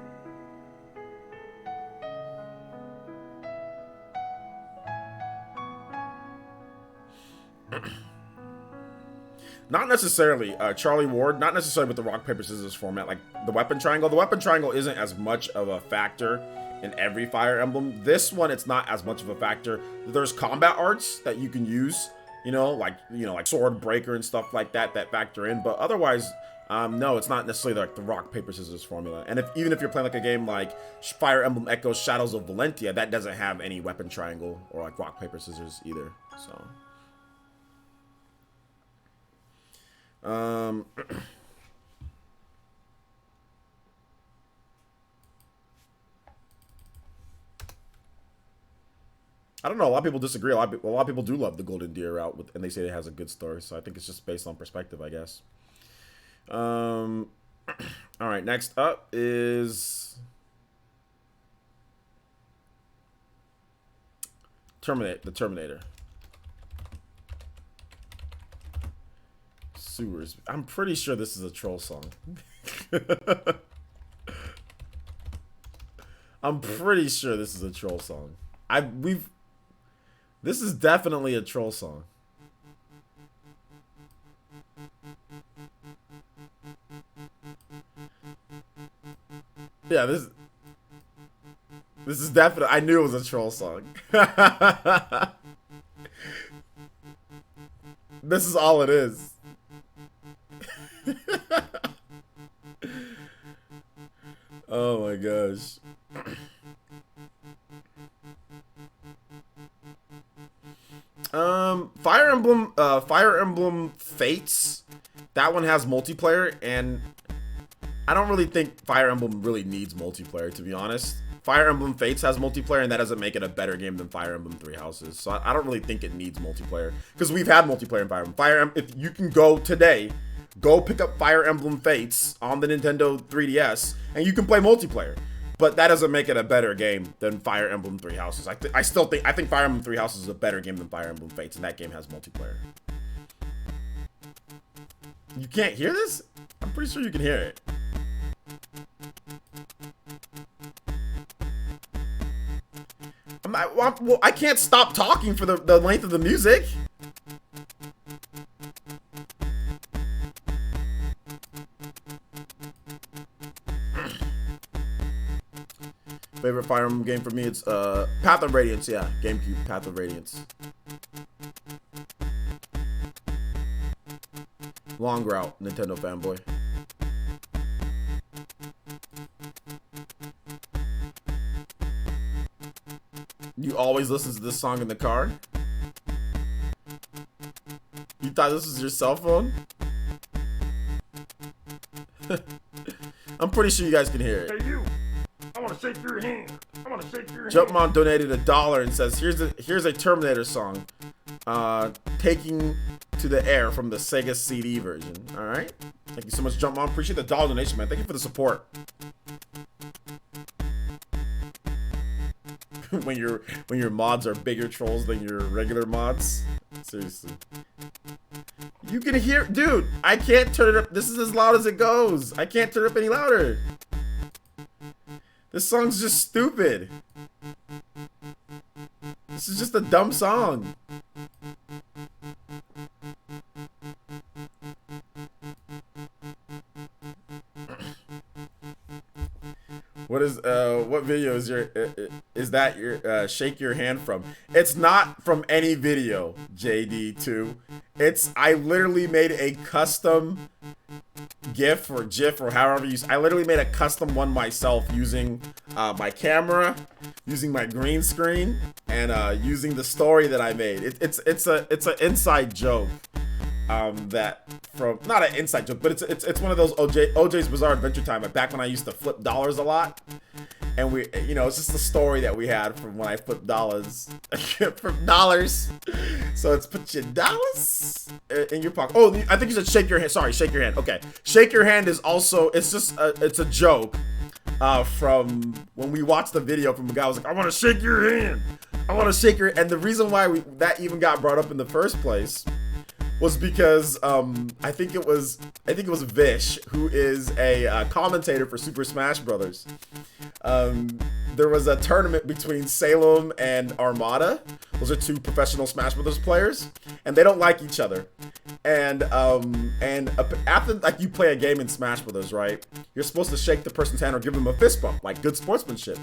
Not necessarily, Charlie Ward, not necessarily with the rock, paper, scissors format, like the weapon triangle. The weapon triangle isn't as much of a factor in every Fire Emblem. This one, it's not as much of a factor. There's combat arts that you can use, like sword breaker and stuff like that factor in, but otherwise, no, it's not necessarily like the rock, paper, scissors formula. And even if you're playing like a game like Fire Emblem Echoes Shadows of Valentia, that doesn't have any weapon triangle or like rock, paper, scissors either, so... I don't know. A lot of people disagree. A lot of people do love the Golden Deer route, and they say it has a good story. So I think it's just based on perspective, I guess. All right. Next up is the Terminator. Sewers. I'm pretty sure this is a troll song. I'm pretty sure this is a troll song. This is definitely a troll song. Yeah, this is definitely. I knew it was a troll song. This is all it is. Oh my gosh. Fire Emblem Fates. That one has multiplayer, and I don't really think Fire Emblem really needs multiplayer, to be honest. Fire Emblem Fates has multiplayer, and that doesn't make it a better game than Fire Emblem Three Houses. So I don't really think it needs multiplayer, because we've had multiplayer in Fire Emblem. If you can go today, go pick up Fire Emblem Fates on the Nintendo 3DS, and you can play multiplayer. But that doesn't make it a better game than Fire Emblem Three Houses. I think Fire Emblem Three Houses is a better game than Fire Emblem Fates, and that game has multiplayer. You can't hear this? I'm pretty sure you can hear it. I can't stop talking for the length of the music. Favorite Fire Emblem game for me, it's Path of Radiance, yeah. GameCube, Path of Radiance. Long route, Nintendo fanboy. You always listen to this song in the car? You thought this was your cell phone? I'm pretty sure you guys can hear it. Hey, you. I want to shake your hand. I want to shake your hand. Jumpmon donated $1 and says, here's a Terminator song. Taking to the Air from the Sega CD version. Alright. Thank you so much, Jumpmon. Appreciate the $1 donation, man. Thank you for the support. when your mods are bigger trolls than your regular mods. Seriously. You can hear, dude, I can't turn it up. This is as loud as it goes. I can't turn it up any louder. This song's just stupid. This is just a dumb song. What video is that your shake your hand from? It's not from any video, JD2. I literally made a custom GIF or GIF or however you. I literally made a custom one myself using my camera, using my green screen, and using the story that I made. It's an inside joke. That from not an inside joke, but it's one of those OJ's Bizarre Adventure Time. Back when I used to flip dollars a lot, and it's just the story that we had from when I flipped dollars, from dollars. So it's put your dollars in your pocket. Oh, I think you said shake your hand. Sorry, shake your hand. Okay, shake your hand is also it's a joke from when we watched the video from a guy who was like, I want to shake your hand. I want to shake your, and the reason why that even got brought up in the first place was because I think it was Vish, who is a commentator for Super Smash Brothers. There was a tournament between Salem and Armada. Those are two professional Smash Brothers players, and they don't like each other. And after like you play a game in Smash Brothers, right? You're supposed to shake the person's hand or give them a fist bump, like good sportsmanship.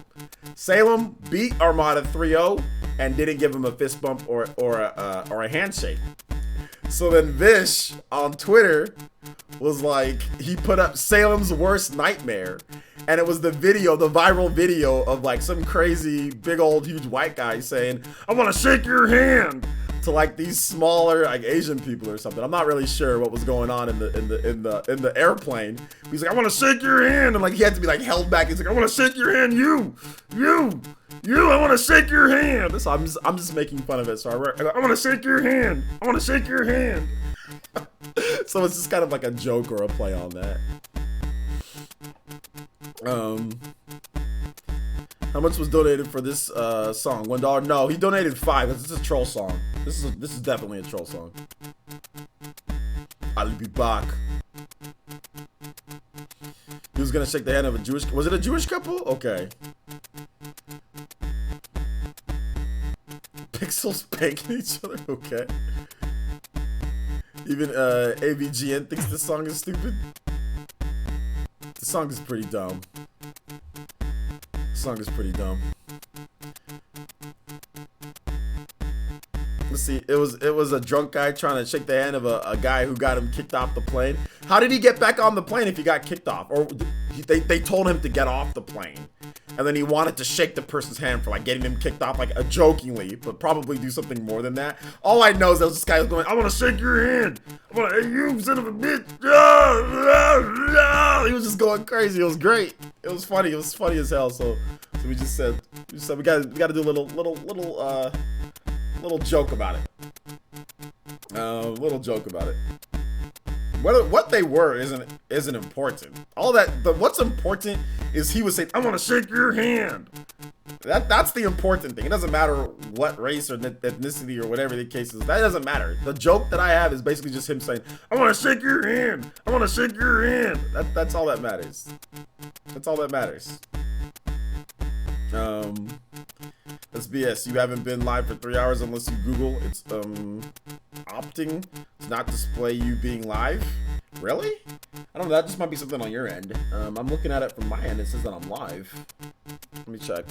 Salem beat Armada 3-0 and didn't give him a fist bump or a handshake. So then Vish on Twitter was like, he put up Salem's worst nightmare. And it was the viral video of like some crazy big old huge white guy saying, I want to shake your hand, to like these smaller like Asian people or something. I'm not really sure what was going on in the airplane. He's like, I want to shake your hand, and like he had to be like held back. He's like, I want to shake your hand, you, I want to shake your hand. So I'm just making fun of it. So I want to shake your hand. I want to shake your hand. So it's just kind of like a joke or a play on that. How much was donated for this song? $1? No, he donated $5. This is a troll song. This is definitely a troll song. I'll be back. He was gonna shake the hand of a Jewish. Was it a Jewish couple? Okay. Pixels spanking each other. Okay. Even AVGN thinks this song is stupid. The song is pretty dumb. Song is pretty dumb. Let's see. It was a drunk guy trying to shake the hand of a guy who got him kicked off the plane. How did he get back on the plane if he got kicked off? Or they told him to get off the plane, and then he wanted to shake the person's hand for like getting him kicked off, like jokingly, but probably do something more than that. All I know is that this guy was going, I want to shake your hand. I want to, hey, you son of a bitch. He was just going crazy. It was great. It was funny. It was funny as hell. So we just said we got to do a little joke about it. Little joke about it. What they were isn't important. All that, what's important is he was saying, I want to shake your hand. That's the important thing. It doesn't matter what race or ethnicity or whatever the case is. That doesn't matter. The joke that I have is basically just him saying, I want to shake your hand. I want to shake your hand. That's all that matters. That's all that matters. That's BS. You haven't been live for 3 hours unless you Google. It's opting to not display you being live. Really? I don't know. That just might be something on your end. I'm looking at it from my end. It says that I'm live. Let me check.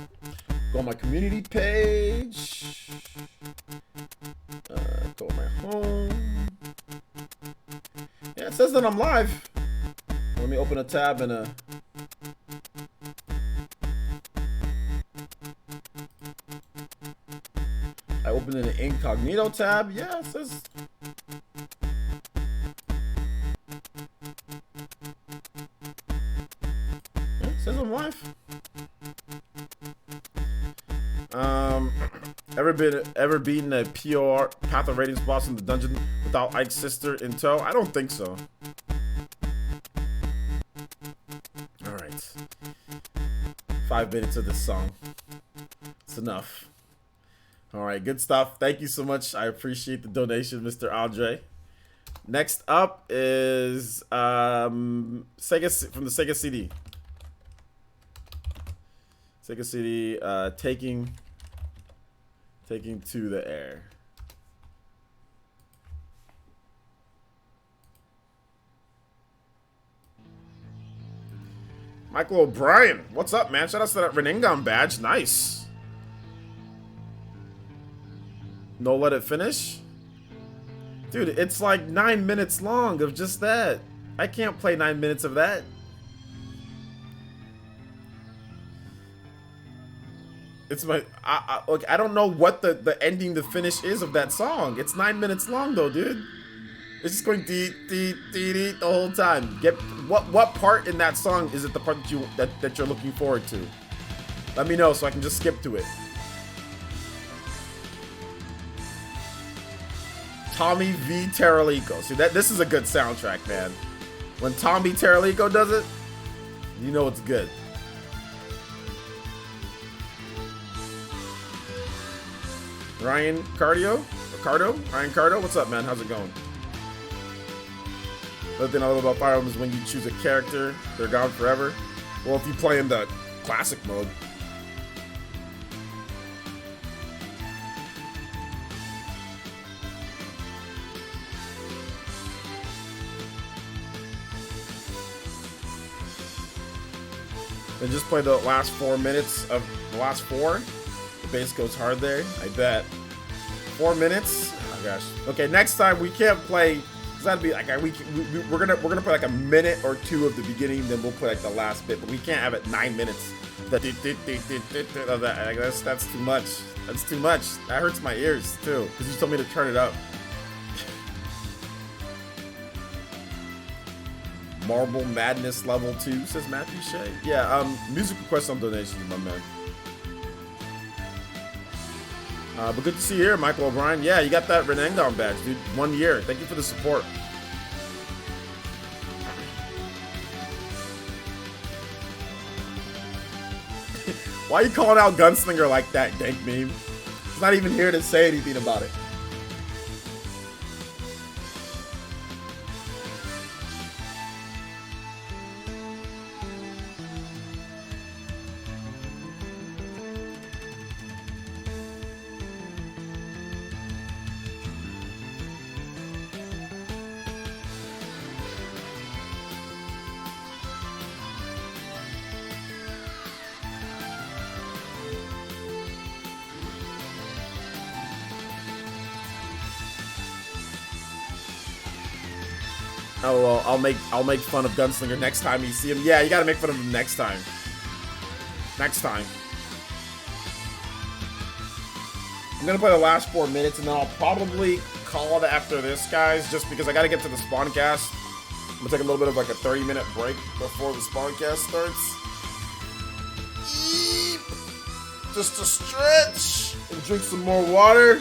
Go on my community page. Go on my home. Yeah, it says that I'm live. Let me open a tab and I opened an incognito tab. Yeah, it says. Yeah, it says I'm live. Ever beaten a POR Path of Radiance boss in the dungeon without Ike's sister in tow? I don't think so. All right. 5 minutes of this song. It's enough. All right, good stuff. Thank you so much. I appreciate the donation, Mr. Andre. Next up is Sega from the Sega CD. Sega CD, taking to the air. Michael O'Brien, what's up, man? Shout out to that Renengan badge. Nice. No let it finish? Dude, it's like 9 minutes long of just that. I can't play 9 minutes of that. It's my, look, I don't know what the ending, the finish is of that song. It's 9 minutes long though, dude. It's just going dee dee dee dee the whole time. Get what part in that song is it the part that you're looking forward to? Let me know so I can just skip to it. Tommy V. Terralico. See this is a good soundtrack, man. When Tommy Terralico does it, you know it's good. Ryan Ricardo? Ryan Cardo? What's up, man? How's it going? Another thing I love about Fire Emblem is when you choose a character, they're gone forever. Well, if you play in the classic mode. Then just play the last 4 minutes of the last 4. The bass goes hard there, I bet. 4 minutes. Oh gosh. Okay, next time we can't play. Cause that'd be like we're gonna play like a minute or 2 of the beginning, then we'll play like the last bit. But we can't have it 9 minutes. That's too much. That's too much. That hurts my ears too. Cause you told me to turn it up. Marble Madness level 2, says Matthew Shea. Yeah, music requests on donations, my man. But good to see you here, Michael O'Brien. Yeah, you got that Renangon badge, dude. 1 year. Thank you for the support. Why are you calling out Gunslinger like that, dank meme? He's not even here to say anything about it. Oh well, I'll make fun of Gunslinger next time you see him. Yeah, you gotta make fun of him next time. Next time. I'm gonna play the last 4 minutes and then I'll probably call it after this, guys, just because I gotta get to the spawncast. I'm gonna take a little bit of like a 30-minute break before the spawncast starts. Eep. Just to stretch and drink some more water.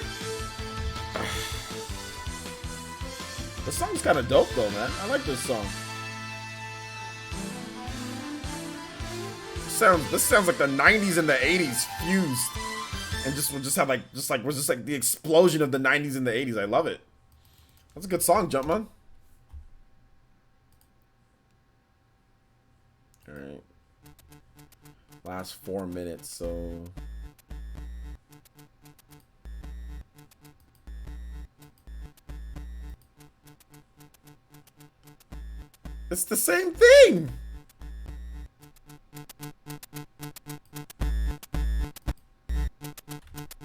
This song's kind of dope though, man. I like this song. This sounds like the 90s and the 80s fused, and just have like the explosion of the 90s and the 80s. I love it. That's a good song, Jumpman. All right. Last 4 minutes, so. It's the same thing.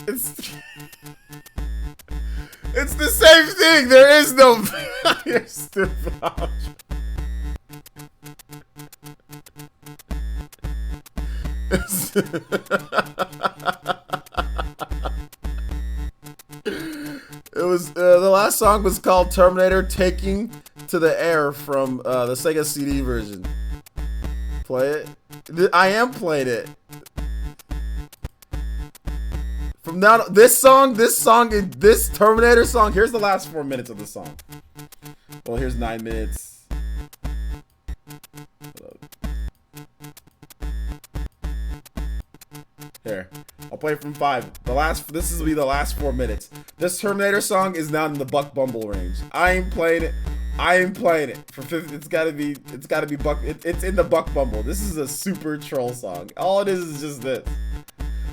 It's the same thing. There is no. You're stupid. It was the last song was called Terminator Taking to the Air from the Sega CD version. Play it. I am playing it. From now, this Terminator song. Here's the last 4 minutes of the song. Well, here's 9 minutes. Here, I'll play from 5. This will be the last 4 minutes. This Terminator song is not in the Buck Bumble range. I ain't playing it. I am playing it for 50. It's gotta be Buck. It's in the Buck Bumble. This is a super troll song. All it is just this.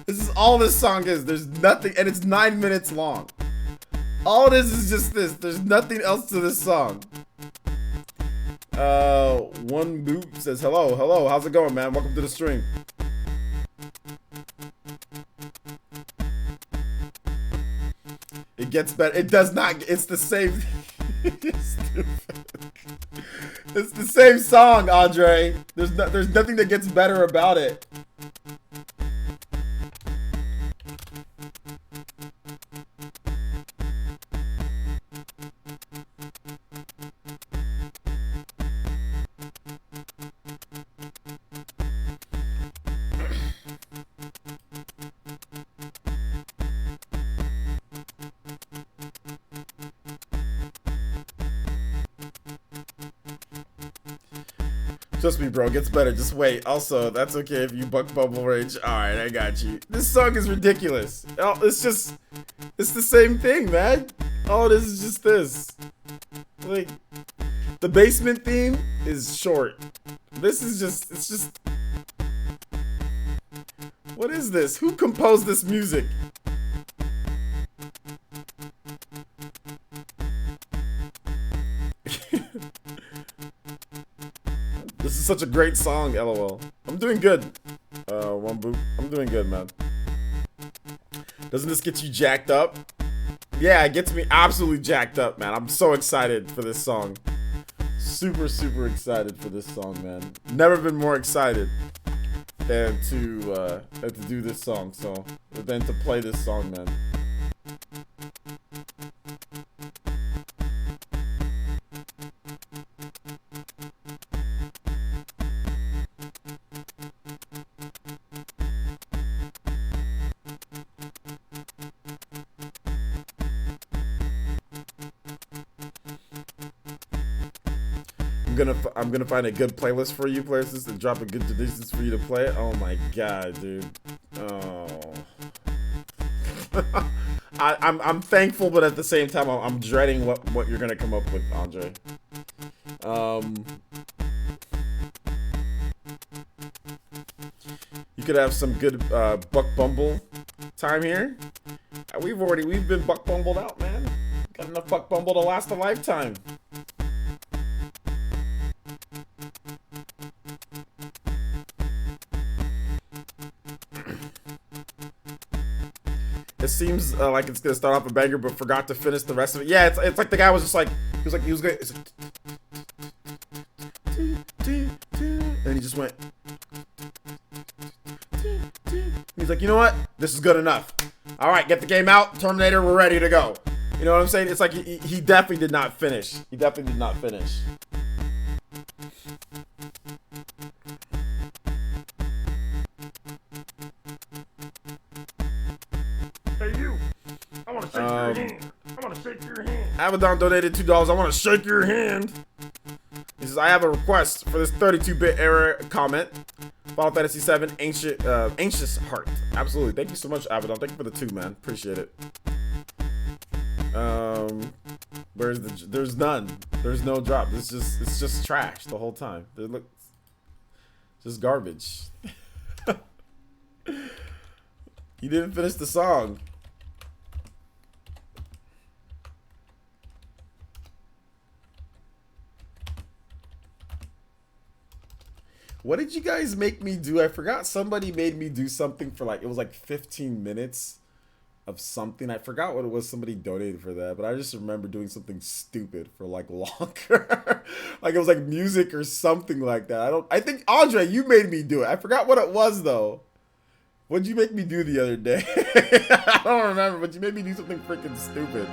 This is all this song is. There's nothing, and it's 9 minutes long. All it is just this. There's nothing else to this song. One boot says hello, hello. How's it going, man? Welcome to the stream. It gets better. It does not. It's the same. It's the same song, Andre. There's nothing that gets better about it. Trust me, bro, it gets better. Just wait. Also, that's okay if you Buck Bubble Rage. Alright, I got you. This song is ridiculous. Oh, this It's the same thing, man. All this is just this. Like, the basement theme is short. This is just, it's just... What is this? Who composed this music? This is such a great song, LOL. I'm doing good. One boop. I'm doing good, man. Doesn't this get you jacked up? Yeah, it gets me absolutely jacked up, man. I'm so excited for this song. Super, super excited for this song, man. Never been more excited than to do this song, than to play this song, man. I'm gonna find a good playlist for you, places, and drop a good traditions for you to play. Oh my god, dude. Oh. I'm thankful, but at the same time, I'm dreading what you're gonna come up with, Andre. You could have some good Buck Bumble time here. We've been Buck Bumbled out, man. Got enough Buck Bumble to last a lifetime. It seems like it's gonna start off a banger, but forgot to finish the rest of it. Yeah, it's like the guy was just like he was going, and he just went. He's like, you know what? This is good enough. All right, get the game out, Terminator. We're ready to go. You know what I'm saying? It's like he definitely did not finish. He definitely did not finish. Hey, you. I want to shake your hand. I want to shake your hand. Abaddon donated $2. I want to shake your hand. He says, I have a request for this 32-bit era comment. Final Fantasy VII, Anxious Heart. Absolutely. Thank you so much, Abaddon. Thank you for the 2, man. Appreciate it. There's none. There's no drop. It's just trash the whole time. Just garbage. You didn't finish the song. What did you guys make me do? I forgot somebody made me do something for it was like 15 minutes of something. I forgot what it was. Somebody donated for that, but I just remember doing something stupid for longer. Like it was like music or something like that. I think Andre, you made me do it. I forgot what it was though. What'd you make me do the other day? I don't remember, but you made me do something freaking stupid.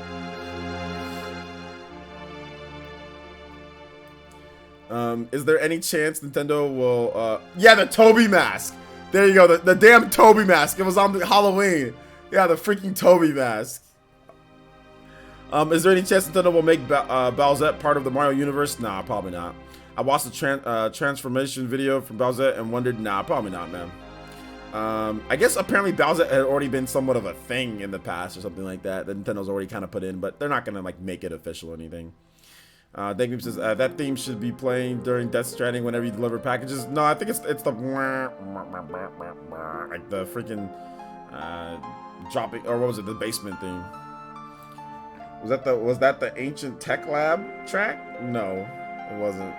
Is there any chance Nintendo will, yeah, the Toby mask. There you go, the damn Toby mask. It was on Halloween. Yeah, the freaking Toby mask. Is there any chance Nintendo will make Bowsette part of the Mario universe? Nah, probably not. I watched the transformation video from Bowsette and wondered, nah, probably not, man. I guess apparently Bowsette had already been somewhat of a thing in the past or something like that Nintendo's already kind of put in, but they're not gonna make it official or anything. Dangbeam says that theme should be playing during Death Stranding whenever you deliver packages. No, I think it's the like the freaking dropping, or what was it? The basement theme. Was that the Ancient Tech Lab track? No, it wasn't.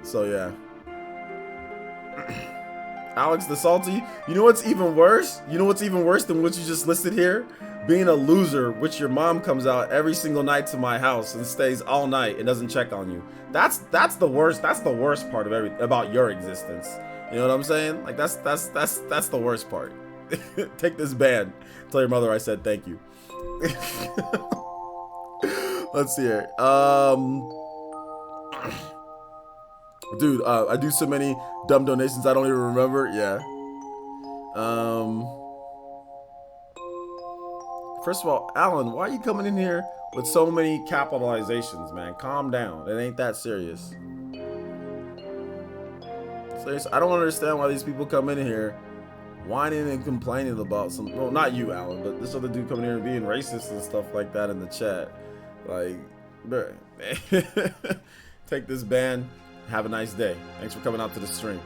So yeah. Alex the Salty. You know what's even worse? You know what's even worse than what you just listed here? Being a loser, which your mom comes out every single night to my house and stays all night and doesn't check on you. That's the worst. That's the worst part of about your existence. You know what I'm saying? Like that's the worst part. Take this ban. Tell your mother I said thank you. Let's see here. Dude, I do so many dumb donations I don't even remember. Yeah. First of all, Alan, why are you coming in here with so many capitalizations, man? Calm down. It ain't that serious. Seriously, I don't understand why these people come in here whining and complaining about some. Well, not you, Alan, but this other dude coming here and being racist and stuff like that in the chat. Like, bruh, take this ban. Have a nice day. Thanks for coming out to the stream.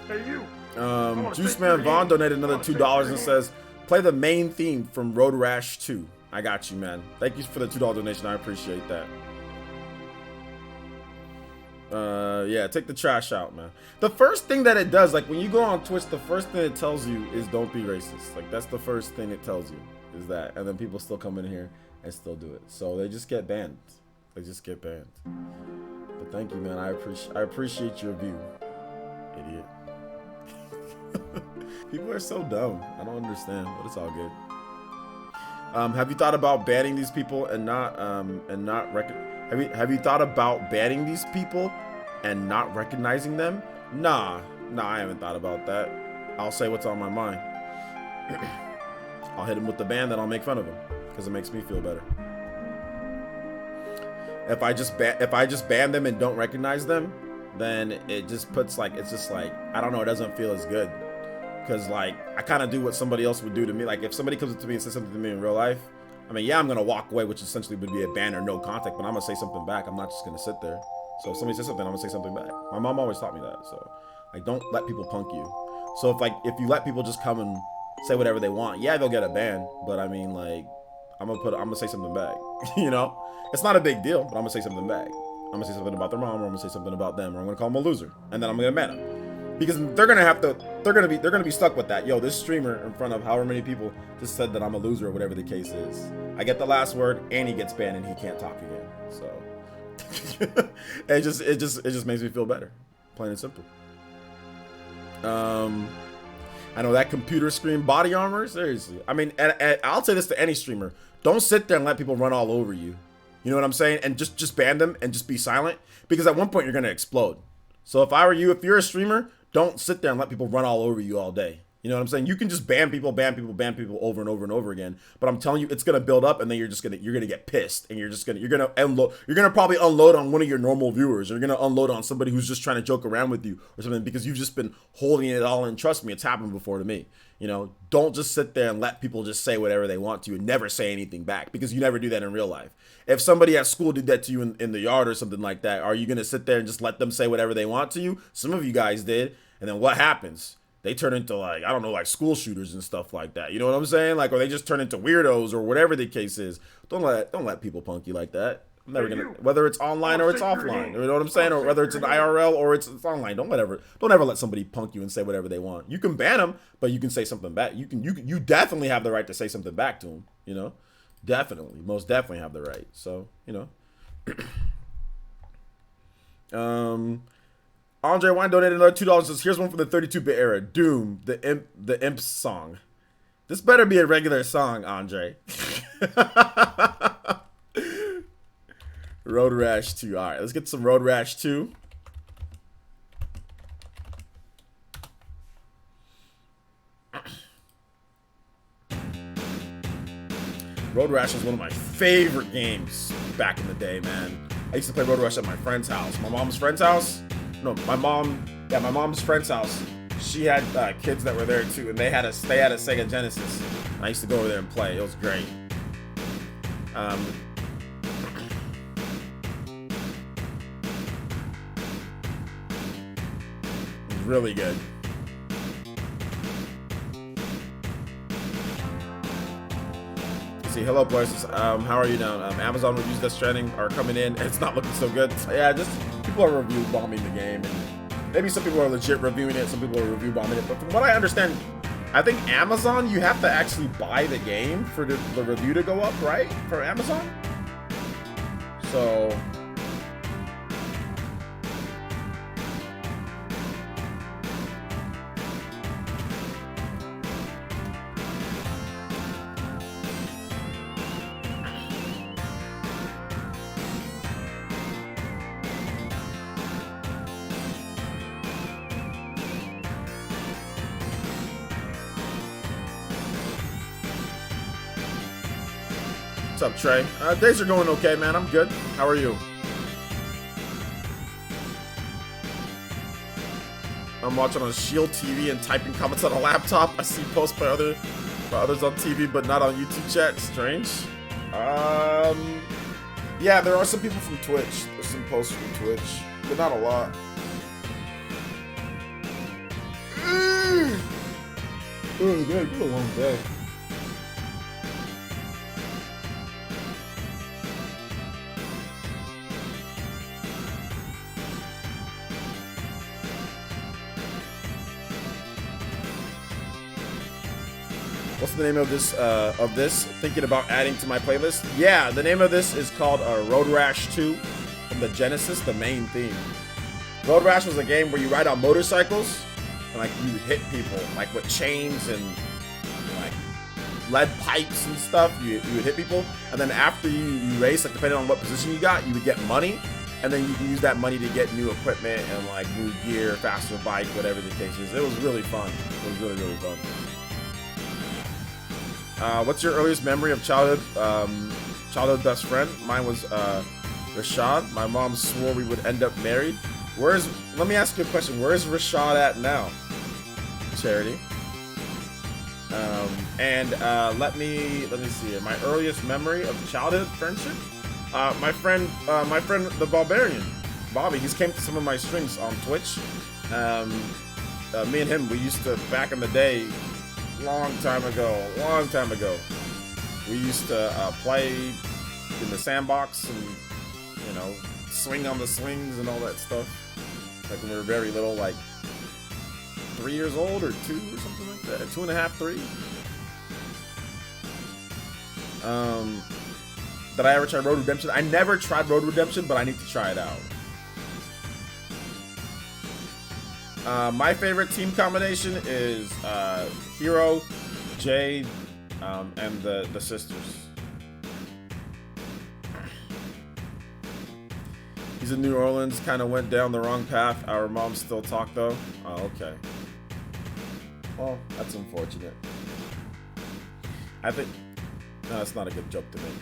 Hey, you. Juice Man Vaughn donated another $2 and says, play the main theme from Road Rash 2. I got you, man. Thank you for the $2 donation. I appreciate that. Yeah, take the trash out, man. The first thing that it does, like when you go on Twitch, the first thing it tells you is don't be racist. Like that's the first thing it tells you is that, and then people still come in here and still do it. So they just get banned. They just get banned. But thank you, man. I appreciate your view, idiot. People are so dumb. I don't understand, but it's all good. Have you thought about banning these people and not have you thought about banning these people and not recognizing them? Nah, I haven't thought about that. I'll say what's on my mind. I'll hit him with the ban, then I'll make fun of him because it makes me feel better. If I just ban them and don't recognize them, then it just puts like, it's just like, I don't know, it doesn't feel as good. Because like, I kind of do what somebody else would do to me. Like if somebody comes up to me and says something to me in real life, I mean, yeah, I'm going to walk away, which essentially would be a ban or no contact, but I'm going to say something back. I'm not just going to sit there. So if somebody says something, I'm going to say something back. My mom always taught me that. So like, don't let people punk you. So if you let people just come and say whatever they want, yeah, they'll get a ban. But I mean, like, I'm going to say something back, you know, it's not a big deal, but I'm going to say something back. I'm going to say something about their mom, or I'm going to say something about them, or I'm going to call them a loser. And then I'm going to ban them. Because they're gonna be stuck with that. Yo, this streamer in front of however many people just said that I'm a loser or whatever the case is. I get the last word and he gets banned and he can't talk again. So it just makes me feel better. Plain and simple. I know that computer screen body armor, seriously. I mean, and I'll say this to any streamer. Don't sit there and let people run all over you. You know what I'm saying? And just ban them and just be silent. Because at one point you're gonna explode. So if I were you, if you're a streamer, don't sit there and let people run all over you all day. You know what I'm saying? You can just ban people over and over and over again. But I'm telling you, it's gonna build up, and then you're gonna get pissed, and you're gonna probably unload on one of your normal viewers, or you're gonna unload on somebody who's just trying to joke around with you or something, because you've just been holding it all in. Trust me, it's happened before to me. You know, don't just sit there and let people just say whatever they want to you and never say anything back, because you never do that in real life. If somebody at school did that to you in the yard or something like that, are you going to sit there and just let them say whatever they want to you? Some of you guys did. And then what happens? They turn into like, I don't know, like school shooters and stuff like that. You know what I'm saying? Like, or they just turn into weirdos or whatever the case is. Don't let people punk you like that. I'm never gonna, whether it's online or it's offline, you know what I'm saying? Or whether it's an IRL or it's online. Don't ever let somebody punk you and say whatever they want. You can ban them, but you can say something back. You definitely have the right to say something back to them, you know? Definitely, most definitely have the right. So, you know. Andre Wine donated another $2. Says, here's one from the 32-bit era. Doom, the Imps song. This better be a regular song, Andre. Road Rash 2. All right, let's get some Road Rash 2. Road Rash was one of my favorite games back in the day, man. I used to play Road Rash at my friend's house. My mom's friend's house? No, my mom's friend's house. She had kids that were there too, and they had a Sega Genesis. I used to go over there and play. It was great. It was really good. See, hello boys. How are you now? Amazon reviews Death Stranding are coming in. It's not looking so good. So, yeah, just people are review bombing the game, and maybe some people are legit reviewing it. Some people are review bombing it. But from what I understand, I think Amazon, you have to actually buy the game for the review to go up, right? For Amazon. So. What's up, Trey? Days are going okay, man. I'm good. How are you? I'm watching on a Shield TV and typing comments on a laptop. I see posts by others on TV, but not on YouTube chat. Strange. Yeah, there are some people from Twitch. There's some posts from Twitch, but not a lot. Oh, man, it's been a long day. What's the name of this? Thinking about adding to my playlist? Yeah, the name of this is called Road Rash 2 from the Genesis, the main theme. Road Rash was a game where you ride on motorcycles and like you hit people like with chains and like lead pipes and stuff. You would hit people, and then after you race, like depending on what position you got, you would get money, and then you can use that money to get new equipment and like new gear, faster bike, whatever the case is. It was really fun. It was really, really fun. What's your earliest memory of childhood best friend? Mine was Rashad. My mom swore we would end up married. Let me ask you a question. Where is Rashad at now? Charity. Let me see here. My earliest memory of childhood friendship? My friend the Barbarian, Bobby. He's came to some of my streams on Twitch. Me and him, we used to back in the day. Long time ago, we used to play in the sandbox and, you know, swing on the swings and all that stuff. Like when we were very little, like 3 years old or 2 or something like that. 2.5, 3. Did I ever try Road Redemption? I never tried Road Redemption, but I need to try it out. My favorite team combination is Hero, Jade, and the sisters. He's in New Orleans, kind of went down the wrong path. Our moms still talk though. Oh, okay. Well, that's unfortunate. I think no, that's not a good joke to make.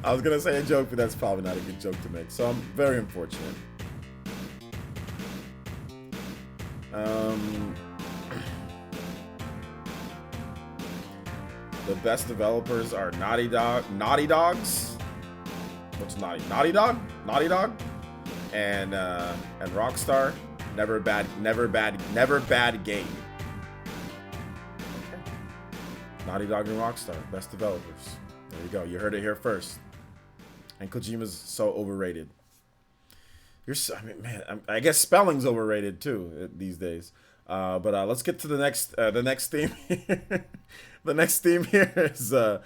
I was gonna say a joke, but that's probably not a good joke to make. So I'm very unfortunate. The best developers are Naughty Dogs. What's Naughty? Naughty Dog, and Rockstar. Never bad game. Okay. Naughty Dog and Rockstar, best developers. There you go. You heard it here first. And Kojima's so overrated. I mean, man, I guess spelling's overrated too these days. But let's get to the next theme. The next theme here is Doom,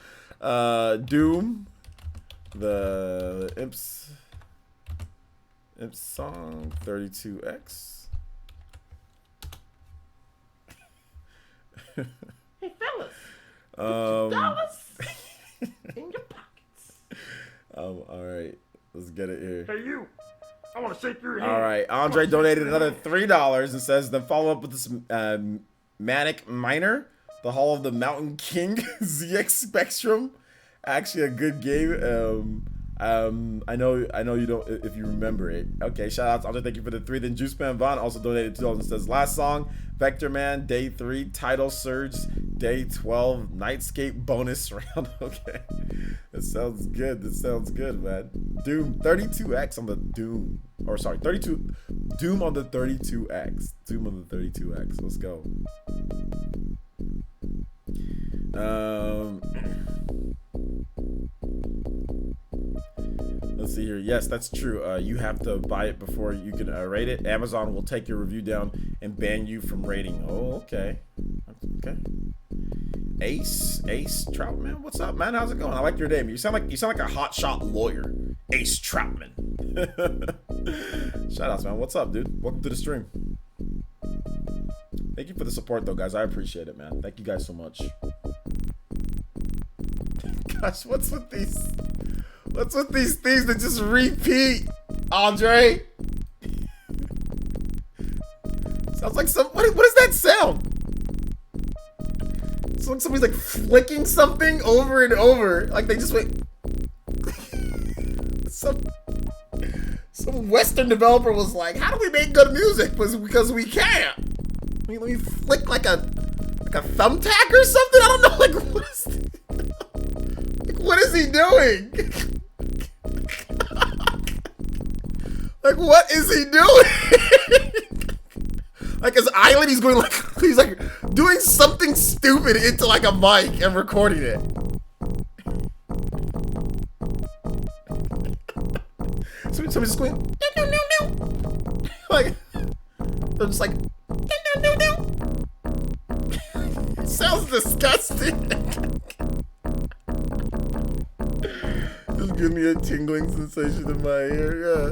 the Imps song 32X. Hey fellas, dollars in your pockets. All right, let's get it here. Hey, you. I want to shake your hand. All right, Andre donated another $3 and says, then follow up with this Manic Miner, the Hall of the Mountain King, ZX Spectrum. Actually, a good game. I know you don't if you remember it. Okay, shout out to Andre, thank you for the 3. Then Juice Man Vaughn also donated $2 and says, last song, Vector Man, Day 3, Title Surge, Day 12, Nightscape bonus round. Okay, that sounds good. Man. Doom 32X on the Doom, or sorry, Doom on the 32X. Let's go. Let's see here. Yes, that's true. You have to buy it before you can rate it. Amazon will take your review down and ban you from rating. Oh, okay. Ace Troutman, what's up, man? How's it going? I like your name. You sound like a hotshot lawyer. Ace Troutman. Shout outs, man. What's up, dude? Welcome to the stream. Thank you for the support, though, guys. I appreciate it, man. Thank you guys so much. Gosh, what's with these things that just repeat, Andre? Sounds like what is that sound? It's like somebody's like flicking something over and over. Like they just went. Someone some Western developer was like, how do we make good music? Because we can't. Let me flick like a thumbtack or something? I don't know, like what is he doing? Like, what is he doing? Like his eyelid, he's going like, he's like doing something stupid into like a mic and recording it. Somebody's just going, no, no, no, no. Like, they're just like, no, no, no, no. It sounds disgusting. Just give me a tingling sensation in my ear, yeah.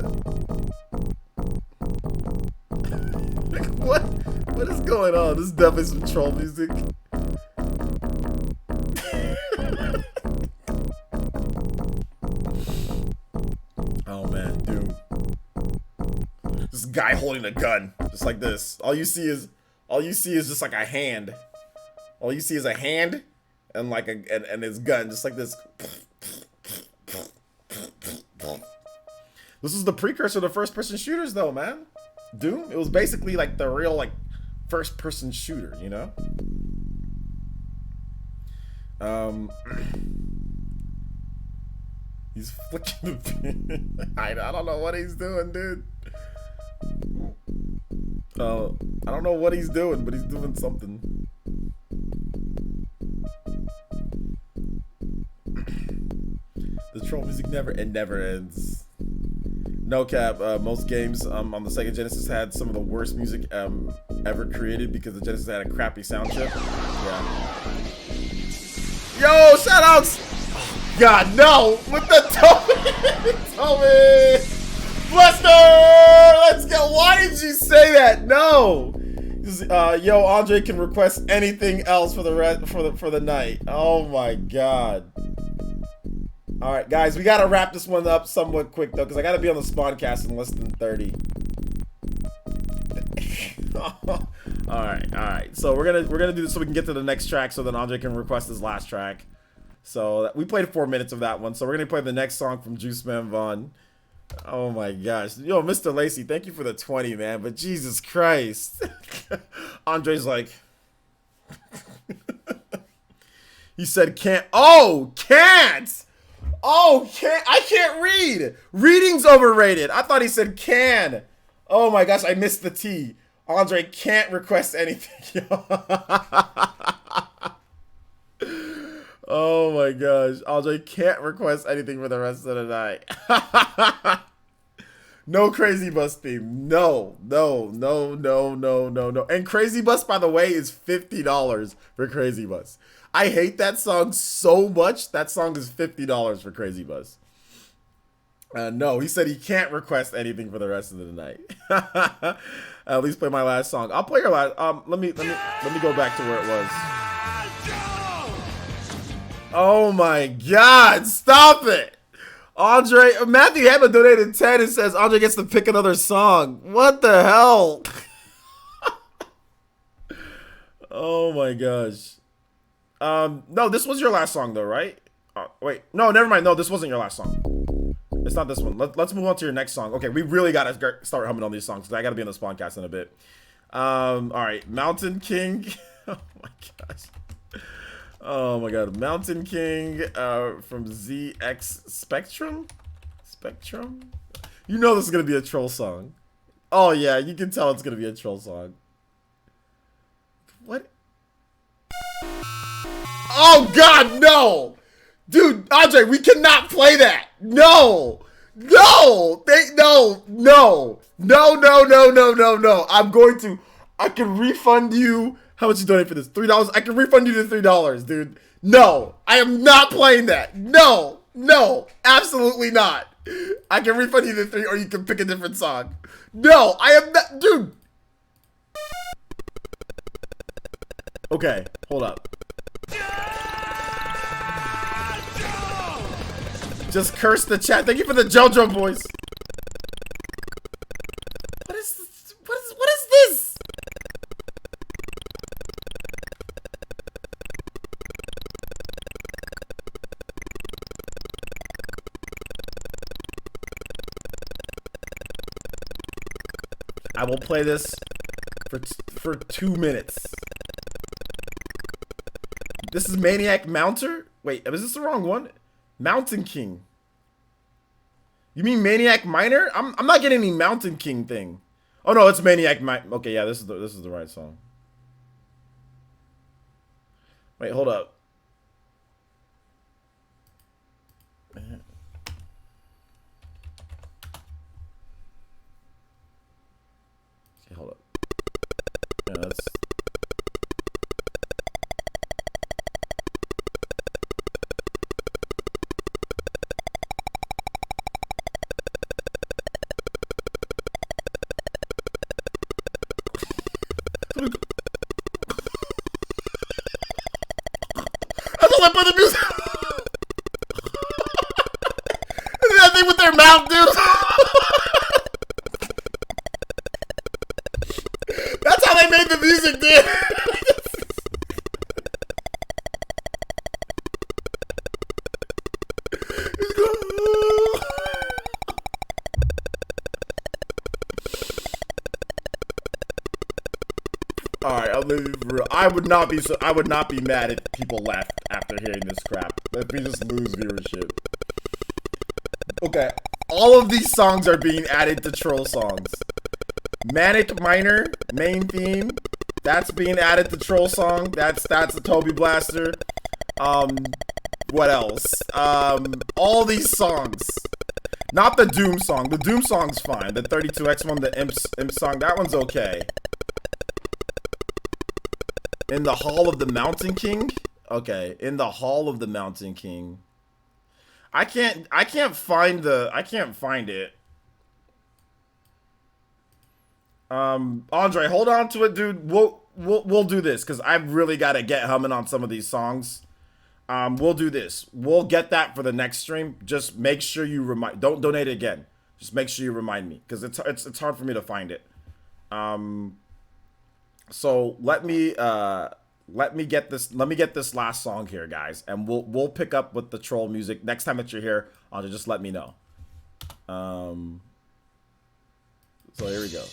Like, what is going on? This is definitely some troll music. Oh man, dude. This guy holding a gun, just like this. All you see is just like a hand. All you see is a hand and like and his gun, just like this. This is the precursor to first-person shooters, though, man. Doom. It was basically like the real like first-person shooter, you know. He's flicking the pin. I don't know what he's doing, dude. I don't know what he's doing, but he's doing something. The troll music never ends. No cap. Most games on the Sega Genesis had some of the worst music ever created because the Genesis had a crappy sound chip. Yeah. Yo, shoutouts! God, no! With the Tommy! Lester! Let's go! Why did you say that? No! Yo, Andre can request anything else for the night. Oh my god. Alright, guys, we gotta wrap this one up somewhat quick though, because I gotta be on the Spawncast in less than 30. Alright. So we're gonna do this so we can get to the next track so then Andre can request his last track. So we played 4 minutes of that one, so we're gonna play the next song from Juice Man Vaughn. Oh my gosh. Yo, Mr. Lacey, thank you for the 20, man, but Jesus Christ. Andre's like he said can't. Oh, can't! Oh, can't! I can't read! Reading's overrated. I thought he said can. Oh my gosh, I missed the T. Andre can't request anything. Oh my gosh. Andre can't request anything for the rest of the night. No Crazy Bus theme. No. And Crazy Bus, by the way, is $50 for Crazy Bus. I hate that song so much. That song is $50 for Crazy Bus. No, he said he can't request anything for the rest of the night. At least play my last song. I'll play your last. Let me go back to where it was. Oh my God! Stop it, Andre. Matthew Hammer donated 10 and says Andre gets to pick another song. What the hell? Oh my gosh. No, this was your last song though, right? Wait, no, never mind. No, this wasn't your last song. It's not this one. Let's move on to your next song. Okay, we really gotta start humming on these songs because I gotta be on the Spawncast in a bit. All right, Mountain King. Oh my gosh. Oh my god, Mountain King from ZX Spectrum? You know this is gonna be a troll song. Oh yeah, you can tell it's gonna be a troll song. What? Oh god, no! Dude, Andre, we cannot play that! No! No! No! I can refund you. How much you donate for this? $3? I can refund you the $3, dude. No, I am not playing that. No, absolutely not. I can refund you the $3 or you can pick a different song. No, I am not, dude. Okay, hold up. Just curse the chat. Thank you for the JoJo voice. What is this? What is this? I will play this for 2 minutes. This is Maniac Mounter? Wait, is this the wrong one? Mountain King. You mean Maniac Miner? I'm not getting any Mountain King thing. Oh no, it's Maniac Miner. Okay, yeah, this is the right song. Wait, hold up. Okay, hold up. Yeah, that's... That's all I play the music. That thing with their mouth, dude. That's how they made the music, dude. Alright, I'll leave you for real. I would not be mad if people left after hearing this crap. If we just lose viewership. Okay, all of these songs are being added to troll songs. Manic Miner, main theme, that's being added to troll song. That's a Toby Blaster. What else? All these songs. Not the Doom song. The Doom song's fine. The 32X one, the Imp song, that one's okay. In the Hall of the Mountain King? Okay, in the Hall of the Mountain King. I can't find it. Andre, hold on to it, dude. We'll do this because I've really got to get humming on some of these songs. We'll do this. We'll get that for the next stream. Just make sure you don't donate it again. Just make sure you remind me because it's hard for me to find it. So let me get this last song here, guys, and we'll pick up with the troll music next time that you're here. Andre, just let me know. So here we go.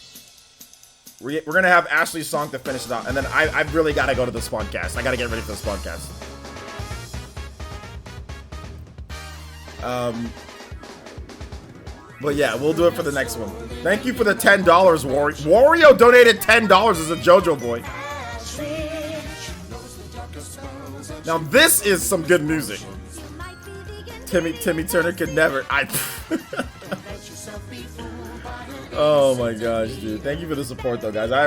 We're gonna have Ashley's song to finish it out, and then I've really got to go to the Spawncast. I got to get ready for the Spawncast. But yeah, we'll do it for the next one. Thank you for the $10, Wario donated $10 as a JoJo boy. Now this is some good music. Timmy Turner could never. Oh my gosh, dude. Thank you for the support though, guys. I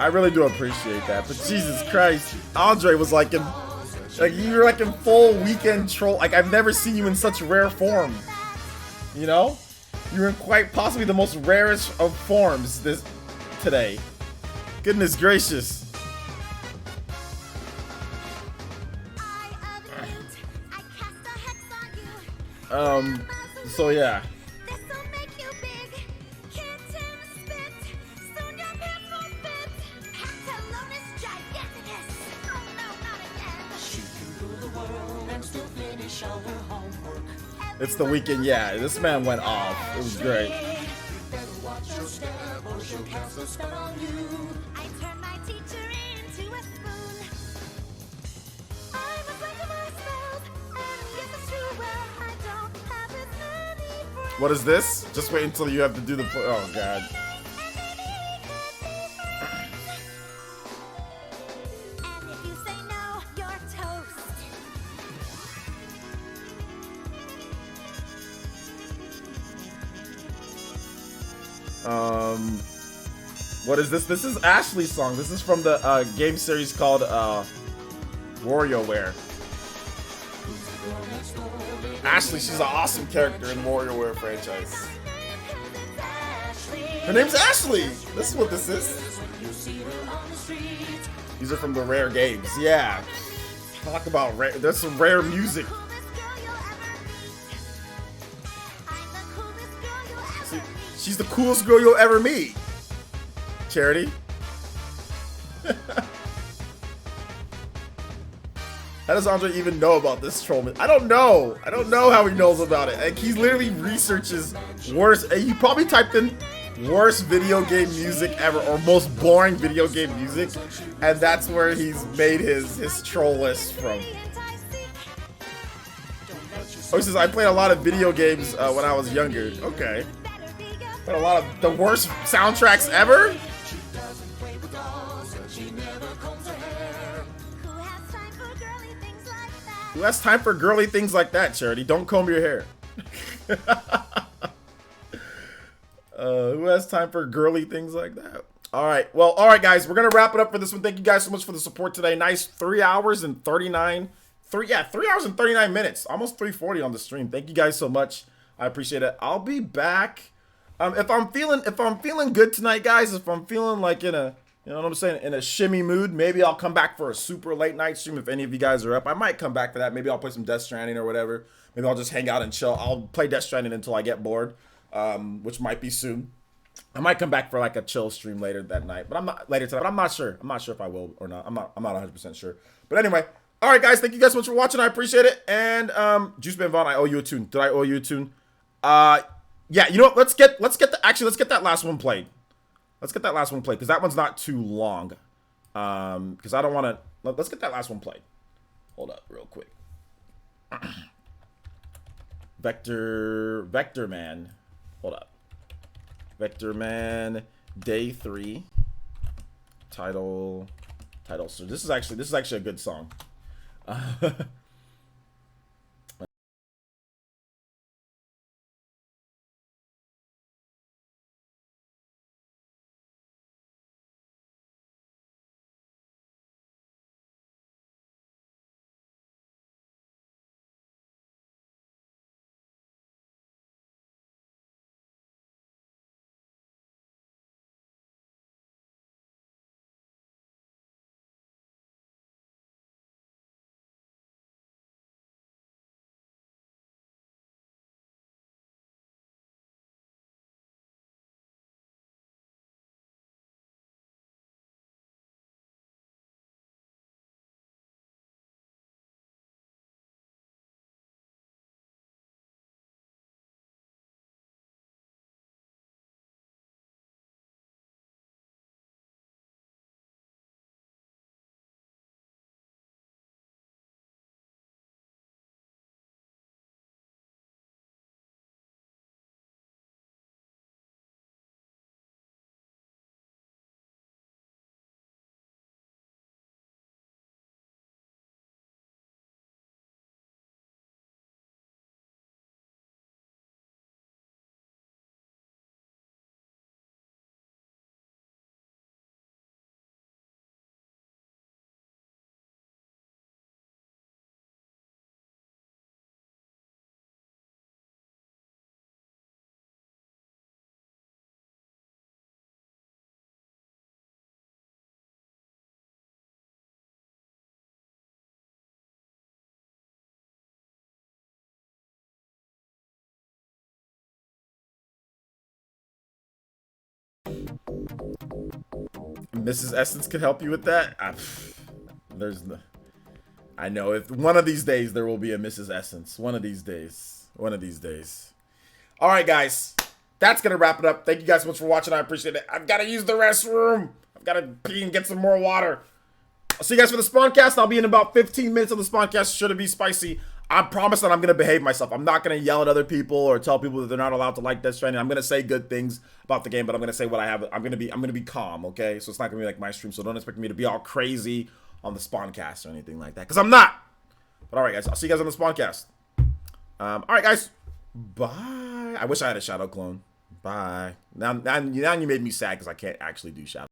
really do appreciate that. But Jesus Christ, Andre was you were like in full weekend troll. Like I've never seen you in such rare form. You know? You were in quite possibly the most rarest of forms today. Goodness gracious. So yeah. It's the weekend, yeah. This man went off. It was great. What is this? Just wait until you have to do the... Oh, God. What is this? This is Ashley's song. This is from the game series called WarioWare. Ashley, she's an awesome character in WarioWare franchise. Her name's Ashley. This is what this is. These are from the rare games. Yeah. Talk about rare. There's some rare music. See, she's the coolest girl you'll ever meet. Charity. How does Andre even know about this troll? I don't know. I don't know how he knows about it. Like, he literally researches words. He probably typed in worst video game music ever, or most boring video game music, and that's where he's made his troll list from. Oh, he says, I played a lot of video games when I was younger. Okay. Played a lot of the worst soundtracks ever? Who has time for girly things like that, Charity? Don't comb your hair. Who has time for girly things like that? All right. Well, all right, guys. We're going to wrap it up for this one. Thank you guys so much for the support today. Nice 3 hours and 39... 3 hours and 39 minutes. Almost 3:40 on the stream. Thank you guys so much. I appreciate it. I'll be back. If I'm feeling good tonight, guys, if I'm feeling like in a, you know what I'm saying, in a shimmy mood, maybe I'll come back for a super late night stream if any of you guys are up. I might come back for that. Maybe I'll play some Death Stranding or whatever. Maybe I'll just hang out and chill. I'll play Death Stranding until I get bored, which might be soon. I might come back for like a chill stream later that night, but I'm not later tonight. But I'm not sure. I'm not sure if I will or not. I'm not 100% sure. But anyway, all right, guys. Thank you guys so much for watching. I appreciate it. And Juice Man Vaughn, I owe you a tune. Did I owe you a tune? Yeah. You know what? Let's get that last one played. Let's get that last one played because that one's not too long. Because I don't want to. Let's get that last one played. Hold up, real quick. Vector Man. Hold up. Vector Man, Day 3. Title. So this is actually a good song. Mrs. Essence could help you with that. I know if one of these days there will be a Mrs. Essence. One of these days. All right, guys. That's gonna wrap it up. Thank you guys so much for watching. I appreciate it. I've got to use the restroom. I've got to pee and get some more water. I'll see you guys for the Spawncast. I'll be in about 15 minutes on the Spawncast. Should it be spicy? I promise that I'm going to behave myself. I'm not going to yell at other people or tell people that they're not allowed to like Death Stranding. I'm going to say good things about the game, but I'm going to say what I have. I'm going to be calm, okay? So it's not going to be like my stream, so don't expect me to be all crazy on the Spawncast or anything like that, because I'm not. But all right, guys. I'll see you guys on the Spawncast. All right, guys. Bye. I wish I had a shadow clone. Bye. Now you made me sad because I can't actually do shadow.